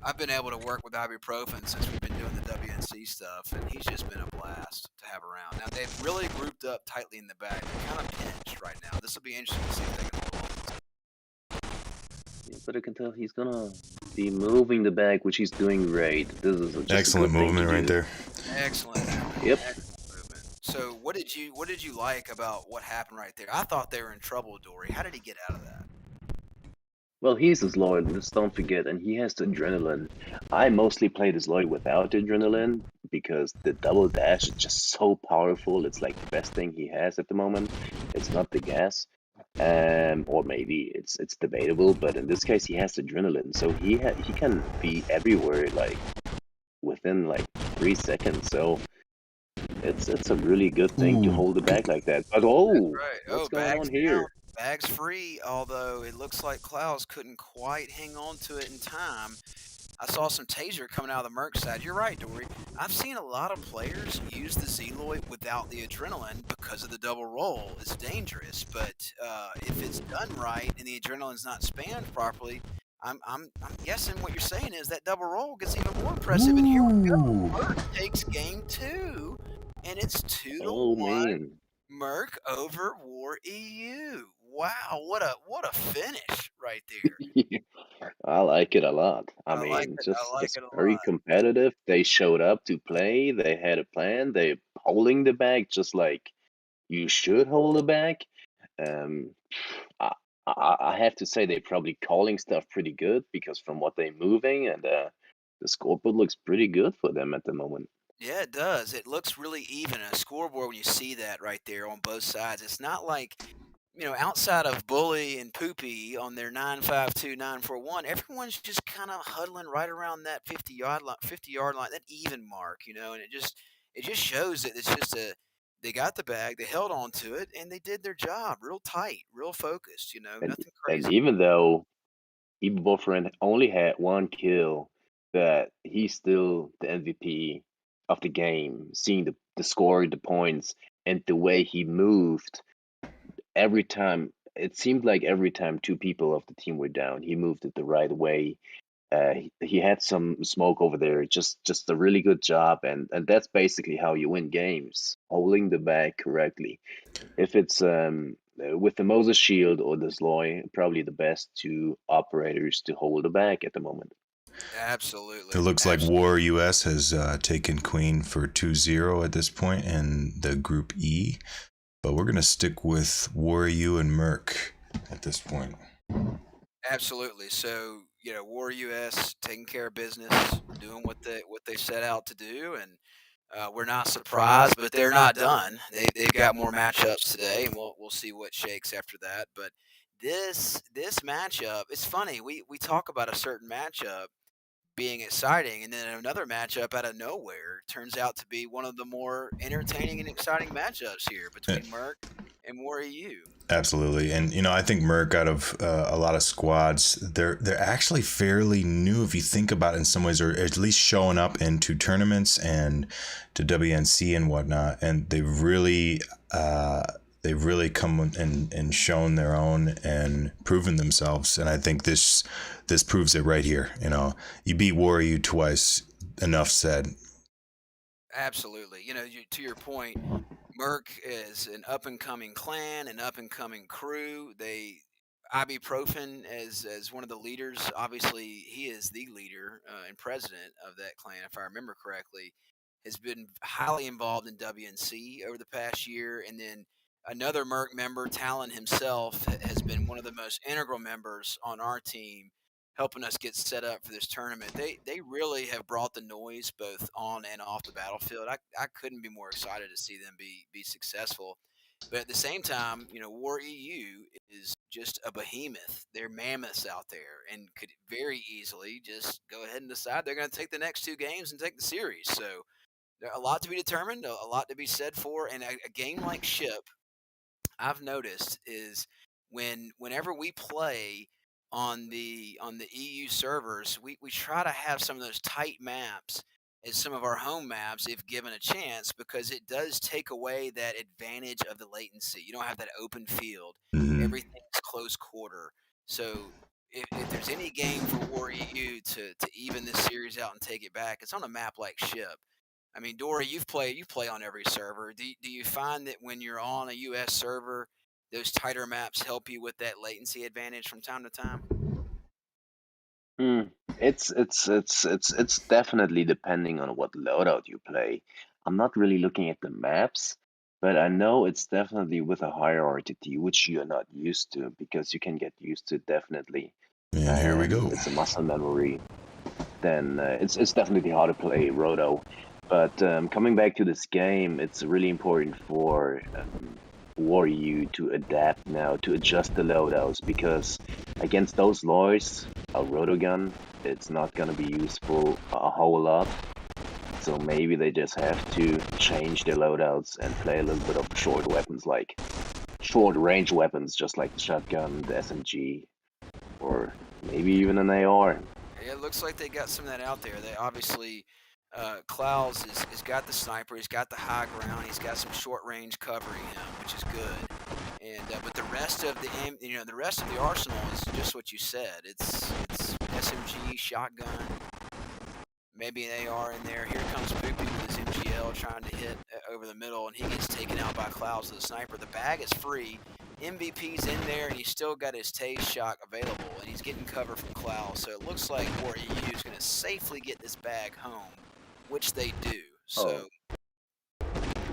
I've been able to work with ibuprofen since we've been doing the WNC stuff, and he's just been a blast to have around. Now they've really grouped up tightly in the back. They're kind of pinched right now. This will be interesting to see if they can hold on. Yeah, but I can tell he's gonna be moving the bag, which he's doing great. This is just Excellent a good thing movement to right do. there. Excellent. Yep. Excellent movement. So what did you like about what happened right there? I thought they were in trouble, Dory. How did he get out of that? Well, he's his Lloyd, let's don't forget, and he has the adrenaline. I mostly played his Lloyd without the adrenaline because the double dash is just so powerful. It's like the best thing he has at the moment. It's not the gas. Or maybe it's debatable, but in this case he has adrenaline, so he can be everywhere like within like 3 seconds. So it's a really good thing to Ooh, hold it back like that. But That's oh, right. what's Oh, going bags on down. here? Bags free, although it looks like Klaus couldn't quite hang on to it in time. I saw some taser coming out of the Merc side. You're right, Dory. I've seen a lot of players use the Zeloid without the adrenaline because of the double roll. It's dangerous, but if it's done right and the adrenaline's not spammed properly, I'm guessing what you're saying is that double roll gets even more impressive. And here we go. Ooh. Merc takes game 2, and it's 2 Oh to 1. man. Merc over War EU. Wow, what a finish right there. I like it a lot. I I like mean, it. just I like just it a very lot. competitive. They showed up to play. They had a plan. They holding the bag just like you should hold the bag. Um, I, I have to say they're probably calling stuff pretty good because from what they're moving and the scoreboard looks pretty good for them at the moment. Yeah, it does. It looks really even. A scoreboard when you see that right there on both sides. It's not like outside of Bully and Poopy on their 952, 941, everyone's just kind of huddling right around that 50 yard line, that even mark, and it just shows that it's just they got the bag, they held on to it, and they did their job real tight, real focused, And nothing and crazy. even though Ibu Boyfriend only had one kill, that he's still the MVP of the game. Seeing the score, the points, and the way he moved every time. It seemed like every time two people of the team were down, he moved it the right way. He had some smoke over there. Just a really good job, and that's basically how you win games, holding the bag correctly. If it's with the Moses Shield or the Zloy, probably the best two operators to hold the bag at the moment. Absolutely. It looks like Absolutely. War US has taken Queen for 2-0 at this point in the Group E. But we're going to stick with War U and Merc at this point. Absolutely. So, War US taking care of business, doing what they set out to do, and we're not surprised, but they're not done. They've got more matchups today, and we'll see what shakes after that. But this matchup, it's funny. We talk about a certain matchup being exciting, and then another matchup out of nowhere turns out to be one of the more entertaining and exciting matchups here between Merc and War EU. Absolutely, and I think Merc, out of a lot of squads, they're actually fairly new if you think about it in some ways, or at least showing up into tournaments and to WNC and whatnot, and they've really come and shown their own and proven themselves, and I think this proves it right here. You beat Warrior twice, enough said. Absolutely. To your point, Merc is an up and coming clan, an up and coming crew. Ibuprofen as one of the leaders. Obviously, he is the leader and president of that clan, if I remember correctly. Has been highly involved in WNC over the past year, and then another Merc member, Talon himself, has been one of the most integral members on our team, helping us get set up for this tournament. They really have brought the noise both on and off the battlefield. I couldn't be more excited to see them be successful. But at the same time, War EU is just a behemoth. They're mammoths out there and could very easily just go ahead and decide they're going to take the next 2 games and take the series. So a lot to be determined, a lot to be said for, and a game like Ship, I've noticed is whenever we play on the EU servers, we try to have some of those tight maps as some of our home maps if given a chance, because it does take away that advantage of the latency. You don't have that open field. Mhm. Everything's close quarter. So if there's any game for War EU to even this series out and take it back, it's on a map like Ship. I mean, Dory, you play on every server. Do you find that when you're on a US server, those tighter maps help you with that latency advantage from time to time? Hmm. It's definitely depending on what loadout you play. I'm not really looking at the maps, but I know it's definitely with a higher RTT, which you're not used to, because you can get used to it definitely. And here we go. It's a muscle memory. Then it's definitely hard to play Roto. But coming back to this game, it's really important for Warrior to adapt now, to adjust the loadouts, because against those lures, a Rotogun, it's not going to be useful a whole lot. So maybe they just have to change their loadouts and play a little bit of short weapons, like short range weapons, just like the shotgun, the SMG, or maybe even an AR. Yeah, it looks like they got some of that out there. They obviously, Klaus has got the sniper, he's got the high ground, he's got some short range covering him, which is good. And but the rest of the rest of the arsenal is just what you said. It's SMG, shotgun, maybe an AR in there. Here comes Poopy with his MGL trying to hit over the middle, and he gets taken out by Klaus with the sniper. The bag is free. MVP's in there, and he's still got his Tase shock available, and he's getting cover from Klaus. So it looks like War EU is going to safely get this bag home, which they do. So,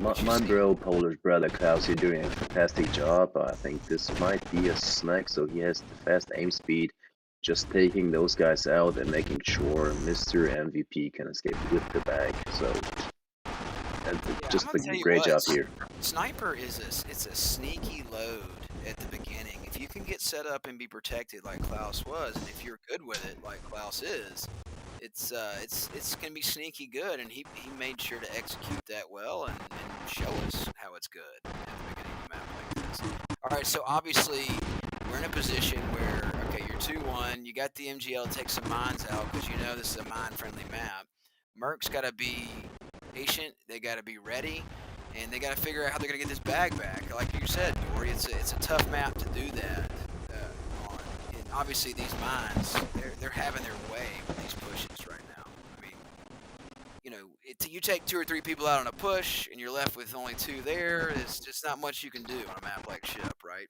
My bro, Polish brother Klaus, you're doing a fantastic job. I think this might be a snack, so he has the fast aim speed, just taking those guys out and making sure Mr. MVP can escape with the bag. So, just a great job here. Sniper it's a sneaky load at the beginning. If you can get set up and be protected like Klaus was, and if you're good with it like Klaus is, it's gonna be sneaky good, and he made sure to execute that well and show us how it's good at the beginning of a map like this. All right, so obviously we're in a position where you're 2-1. You got the MGL to take some mines out because you know this is a mine-friendly map. Merc's got to be patient. They got to be ready, and they got to figure out how they're gonna get this bag back. Like you said, Dory, it's a tough map to do that on. And obviously these mines, they're having their way with these pushes right now. I mean, you take 2 or 3 people out on a push, and you're left with only 2 there. It's just not much you can do on a map like Ship, right?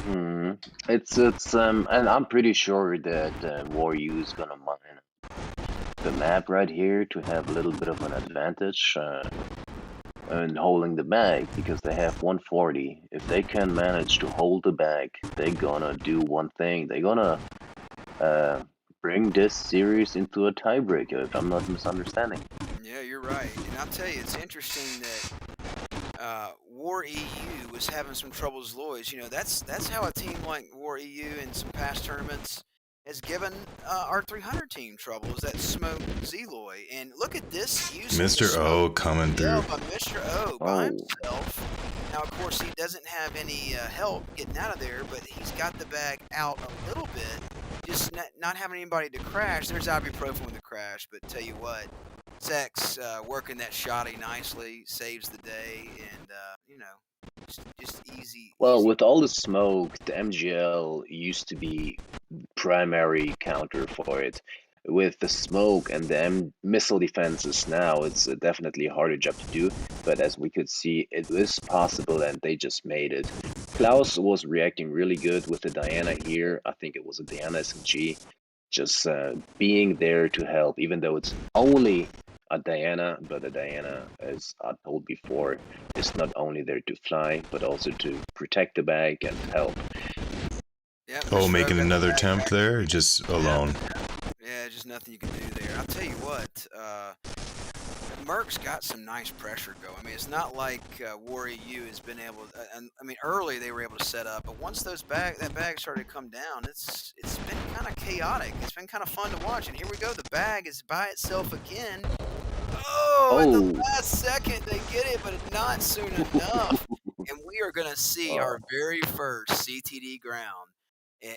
And I'm pretty sure that Warrior is gonna mine the map right here to have a little bit of an advantage in holding the bag, because they have 140. If they can manage to hold the bag, they're gonna do one thing. They're gonna bring this series into a tiebreaker, if I'm not misunderstanding. Yeah, you're right. And I'll tell you, it's interesting that War EU was having some troubles with Lloyds. That's how a team like War EU in some past tournaments has given our 300 team trouble, is that smoke Zeloy. And look at this. Mr. O coming through. By Mr. O by himself. Now, of course, he doesn't have any help getting out of there, but he's got the bag out a little bit. Just not having anybody to crash. There's ibuprofen with the crash, but tell you what, Sex working that shotty nicely, saves the day, and just easy. Well, easy. with all the smoke, the MGL used to be primary counter for it. With the smoke and the missile defenses now, it's definitely a harder job to do, but as we could see, it is possible, and they just made it. Klaus was reacting really good with the Diana here. I think it was a Diana SMG, just being there to help, even though it's only a Diana, but a Diana, as I told before, is not only there to fly, but also to protect the bag and help. Yeah, Oh, making another attempt there, just alone. Yeah, just nothing you can do there. I'll tell you what, Merck's got some nice pressure going. I mean, it's not like Warrior U has been able. I mean, early they were able to set up, but once that bag started to come down, it's been kind of chaotic. It's been kind of fun to watch. And here we go. The bag is by itself again. Oh, at the last second they get it, but not soon enough. And we are going to see our very first CTD ground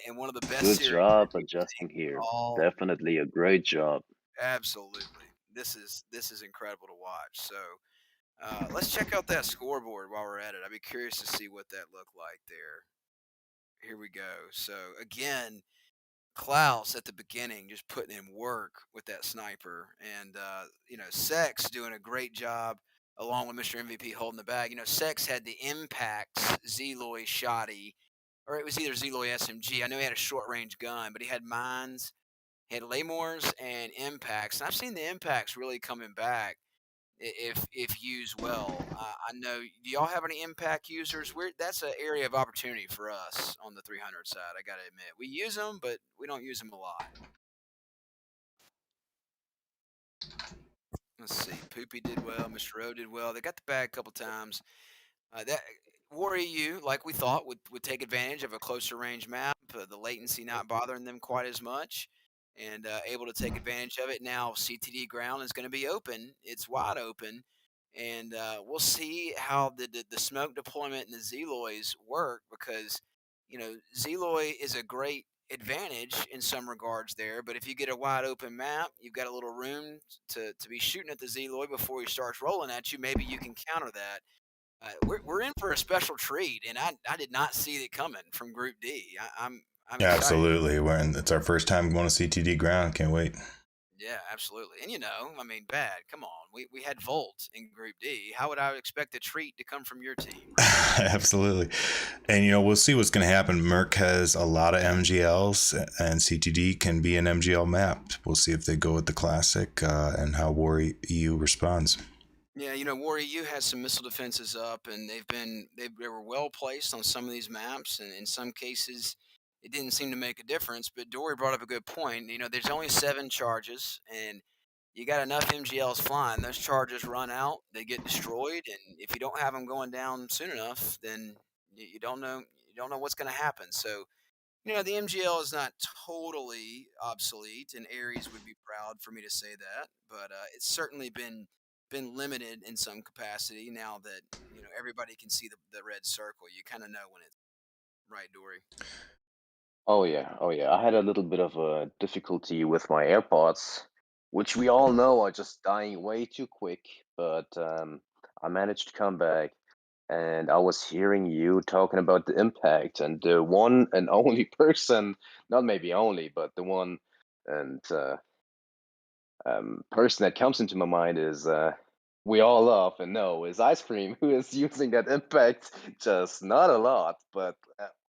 and one of the best. Good job adjusting here. Definitely a great job. Absolutely. This is incredible to watch. So let's check out that scoreboard while we're at it. I'd be curious to see what that looked like there. Here we go. So again, Klaus at the beginning just putting in work with that sniper, and Sex doing a great job along with Mr. MVP holding the bag. Sex had the Impacts Zeloy Shoddy, or it was either Zeloy SMG. I know he had a short range gun, but he had mines. He had Laymores and Impacts, and I've seen the Impacts really coming back if used well. I know. Do y'all have any Impact users? That's an area of opportunity for us on the 300 side. I gotta admit, we use them, but we don't use them a lot. Let's see. Poopy did well. Mr. O did well. They got the bag a couple times. That Warrior U, like we thought, would take advantage of a closer range map, the latency not bothering them quite as much, and able to take advantage of it. Now CTD ground is going to be open. It's wide open, and we'll see how the smoke deployment and the Zeloys work, because Zeloy is a great advantage in some regards there, but if you get a wide open map, you've got a little room to be shooting at the Zeloy before he starts rolling at you. Maybe you can counter that. We're in for a special treat, and I did not see it coming from Group D. I'm Yeah, excited. absolutely. It's our first time going to CTD ground. Can't wait. Yeah, absolutely. And I mean, bad. Come on, we had Volt in Group D. How would I expect a treat to come from your team? Right? Absolutely. And we'll see what's going to happen. Merc has a lot of MGLs, and CTD can be an MGL map. We'll see if they go with the classic and how Warrior EU responds. Yeah, Warrior U has some missile defenses up, and they were well placed on some of these maps, and in some cases, it didn't seem to make a difference. But Dory brought up a good point. There's only 7 charges, and you got enough MGLs flying. Those charges run out, they get destroyed, and if you don't have them going down soon enough, then you don't know what's going to happen. So the MGL is not totally obsolete, and Ares would be proud for me to say that, but it's certainly been limited in some capacity now that everybody can see the red circle. You kind of know when it's right, Dory. Oh yeah, I had a little bit of a difficulty with my AirPods, which we all know are just dying way too quick, but I managed to come back, and I was hearing you talking about the impact, and the one and only person, not maybe only, but the one and person that comes into my mind is we all love and know is Ice Cream, who is using that impact just not a lot, but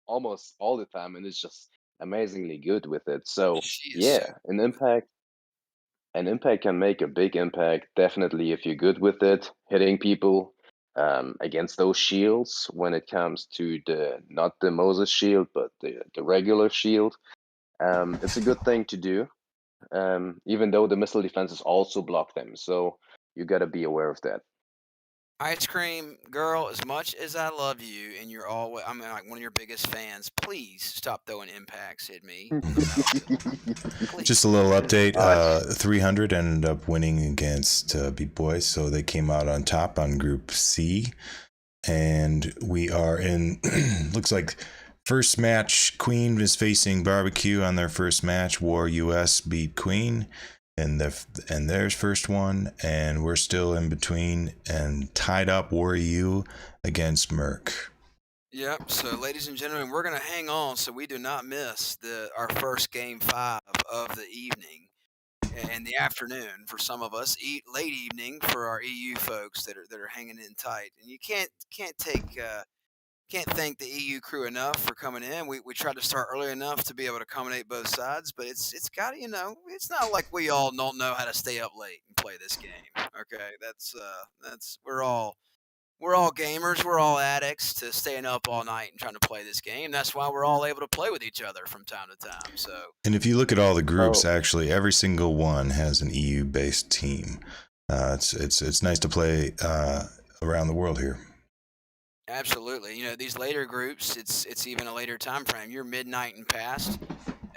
almost all the time, and is just amazingly good with it. So yeah, an impact can make a big impact, definitely, if you're good with it, hitting people against those shields when it comes to not the Moses shield, but the regular shield. It's a good thing to do, even though the missile defenses also block them. So you got to be aware of that. Ice Cream Girl, as much as I love you, and you're always, I'm like one of your biggest fans, please stop throwing impacts at me on the battlefield. Just a little update. 300 ended up winning against Beat Boys, so they came out on top on Group C. And we are in, looks like first match, Queen is facing Barbecue on their first match. War US beat Queen in their first one, and we're still in between and tied up Warrior U against Merc. Yep. So, ladies and gentlemen, we're going to hang on so we do not miss our first game 5 of the evening and the afternoon for some of us, late evening for our EU folks that are hanging in tight. And you can't thank the EU crew enough for coming in. We tried to start early enough to be able to accommodate both sides, but it's got it's not like we all don't know how to stay up late and play this game. Okay, that's we're all gamers. We're all addicts to staying up all night and trying to play this game. That's why we're all able to play with each other from time to time. So, and if you look at all the groups, actually every single one has an EU based team. It's nice to play around the world here. Absolutely. You know, these later groups, it's even a later time frame. You're midnight and past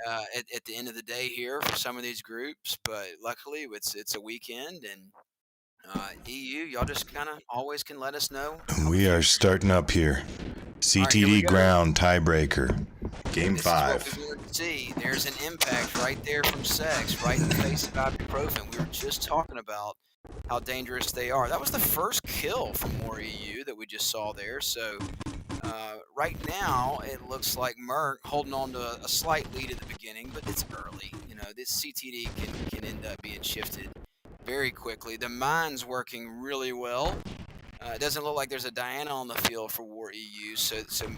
at the end of the day here for some of these groups, but luckily it's a weekend, and EU, y'all just kind of always can let us know how the We are future. starting up here. All right, here we CTD go. ground tiebreaker. Game This 5. is what we wanted to see. There's an impact right there from Sex, right in the face of ibuprofen. We were just talking about how dangerous they are. That was the first kill from War EU that we just saw there. So right now, it looks like Merck holding on to a slight lead at the beginning, but it's early. You know, this CTD can end up being shifted very quickly. The mine's working really well. It doesn't look like there's a Diana on the field for War EU, so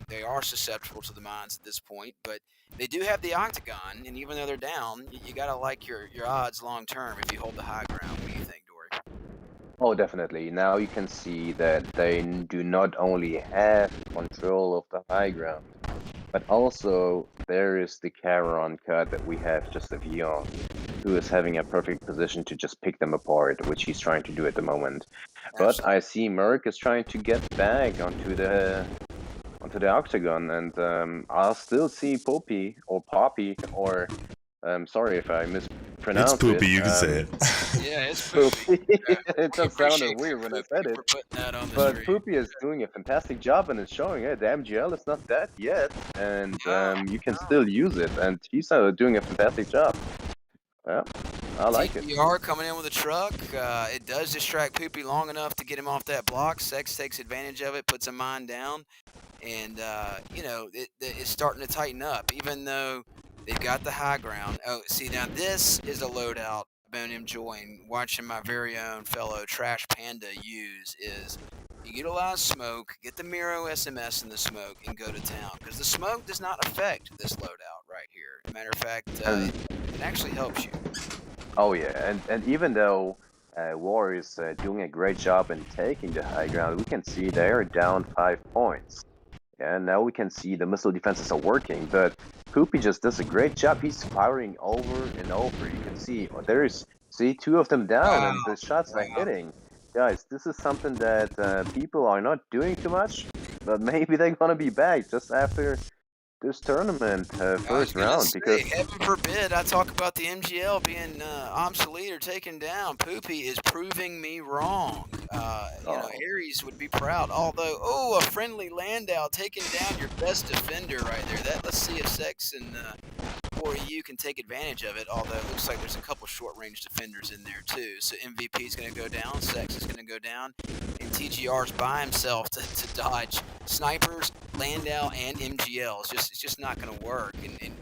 they are susceptible to the mines at this point. But they do have the Octagon, and even though they're down, you got to like your odds long term if you hold the high ground. What do you think, Dory? Oh, definitely. Now you can see that they do not only have control of the high ground, but also there is the Charon cut that we have just a view on, who is having a perfect position to just pick them apart, which he's trying to do at the moment. But Absolutely. I see Merc is trying to get back onto the octagon, and I'll still see Poppy or Poppy or sorry if I It's mispronounced poopy. it. You can say it. Yeah, it's poopy. Poopy. It We just sounded appreciate weird when I Poopy said it. for putting that on the But stream. Poopy is doing a fantastic job and it's showing it. The MGL is not dead yet, and you can still use it. And he's doing a fantastic job. Yeah, I like it. TPR coming in with a truck. It does distract Poopy long enough to get him off that block. Sex takes advantage of it, puts a mine down, and you know it's starting to tighten up. Even though they've got the high ground. Oh, see now this is a loadout I've been enjoying watching my very own fellow Trash Panda use is. You utilize smoke, get the Miro SMS in the smoke, and go to town. Because the smoke does not affect this loadout right here. Matter of fact, And it actually helps you. oh yeah, and even though War is doing a great job in taking the high ground, we can see they're down 5 points. Yeah, now we can see the missile defenses are working, but Poopy just does a great job. He's firing over and over. You can see see 2 of them down, Wow. and the shots are hitting. Guys, this is something that people are not doing too much, but maybe they're gonna be back just after this tournament I was first gonna round, say, because heaven forbid I talk about the MGL being obsolete or taken down. Poopy is proving me wrong. You know, oh, Aries would be proud. Although, oh, a friendly Landau taking down your best defender right there. Let's see if Sex and or you can take advantage of it. Although it looks like there's a couple short-range defenders in there too. So MVP is going to go down, Sex is going to go down, and TGR's by himself to dodge snipers, Landau, and MGL. It's just not going to work. And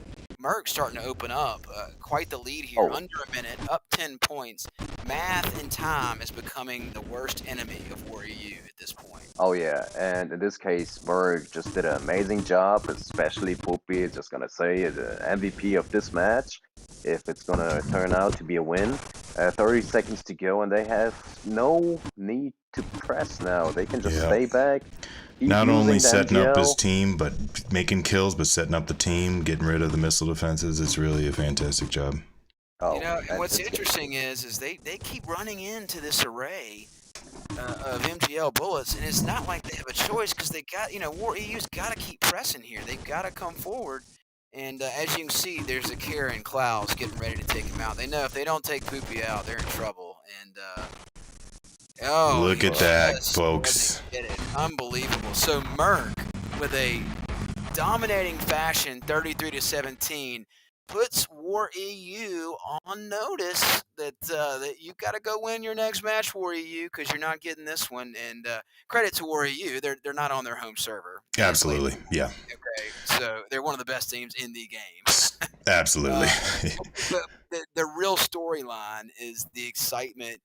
Merck's starting to open up. Quite the lead here. oh, Under a minute, up 10 points. Math and time is becoming the worst enemy of War EU at this point. oh yeah, and in this case, Merck just did an amazing job, especially Poopy. Just gonna say the MVP of this match, if it's gonna turn out to be a win. 30 seconds to go, and they have no need to press now. They can just Yep. stay back. Keep Not using only the setting up his MGL. team, but making kills, but setting up the team, getting rid of the missile defenses. It's really a fantastic job. Oh, You know, and what's it's interesting is they keep running into this array of MGL bullets, and it's not like they have a choice because they got, you know, War EU's got to keep pressing here. They've got to come forward. And as you can see, there's a Karen Clouds getting ready to take him out. They know if they don't take Poopy out, they're in trouble. And oh, Look he at that, just folks. doesn't get it. Unbelievable. So Merck, with a dominating fashion, 33-17, puts War EU on notice that that you've got to go win your next match, War EU, because you're not getting this one. And credit to War EU, they're not on their home server. Absolutely. Yeah. Okay, so they're one of the best teams in the game. Absolutely. The real storyline is the excitement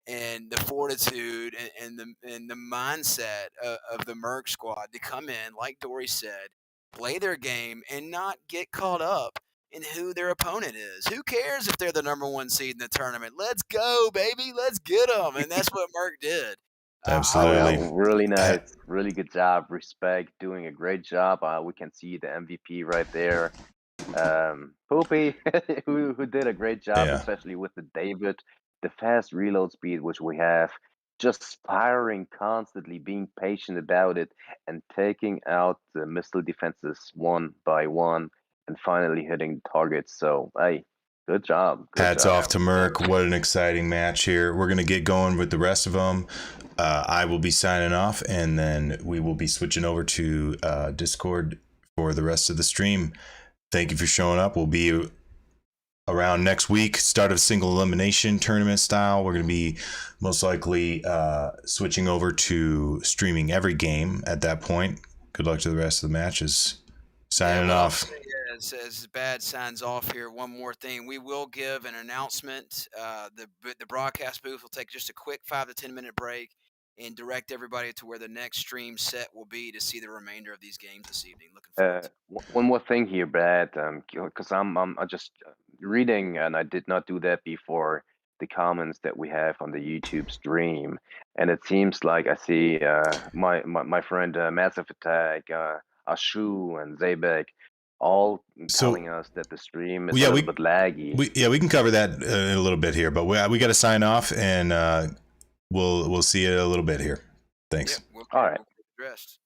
and the fortitude and the mindset of the Merc squad to come in, like Dory said, play their game and not get caught up in who their opponent is. Who cares if they're the number 1 seed in the tournament? Let's go, baby. Let's get them. And that's what Merc did. Oh yeah, Absolutely. really nice, really good job. Respect, doing a great job. We can see the MVP right there. Poopy, who did a great job, Yeah. especially with the David the fast reload speed which we have, just firing constantly, being patient about it, and taking out the missile defenses one by one, and finally hitting the targets. So, hey, good job. Good Hats job. off to Merc. What an exciting match here. We're going to get going with the rest of them. I will be signing off, and then we will be switching over to Discord for the rest of the stream. Thank you for showing up. We'll be around next week, start of single elimination tournament style. We're going to be most likely switching over to streaming every game at that point. Good luck to the rest of the matches. Signing off. As Bad signs off here, one more thing. We will give an announcement. The broadcast booth will take just a quick 5 to 10 minute break and direct everybody to where the next stream set will be to see the remainder of these games this evening. Looking forward to it. One more thing here, Brad, because I'm just reading, and I did not do that before, the comments that we have on the YouTube stream, and it seems like I see my friend Massive Attack, Ashu, and Zabek all telling us that the stream is a little bit laggy. We can cover that in a little bit here, but we got to sign off, and we'll see you a little bit here. Thanks. Yeah, all right. We'll get dressed.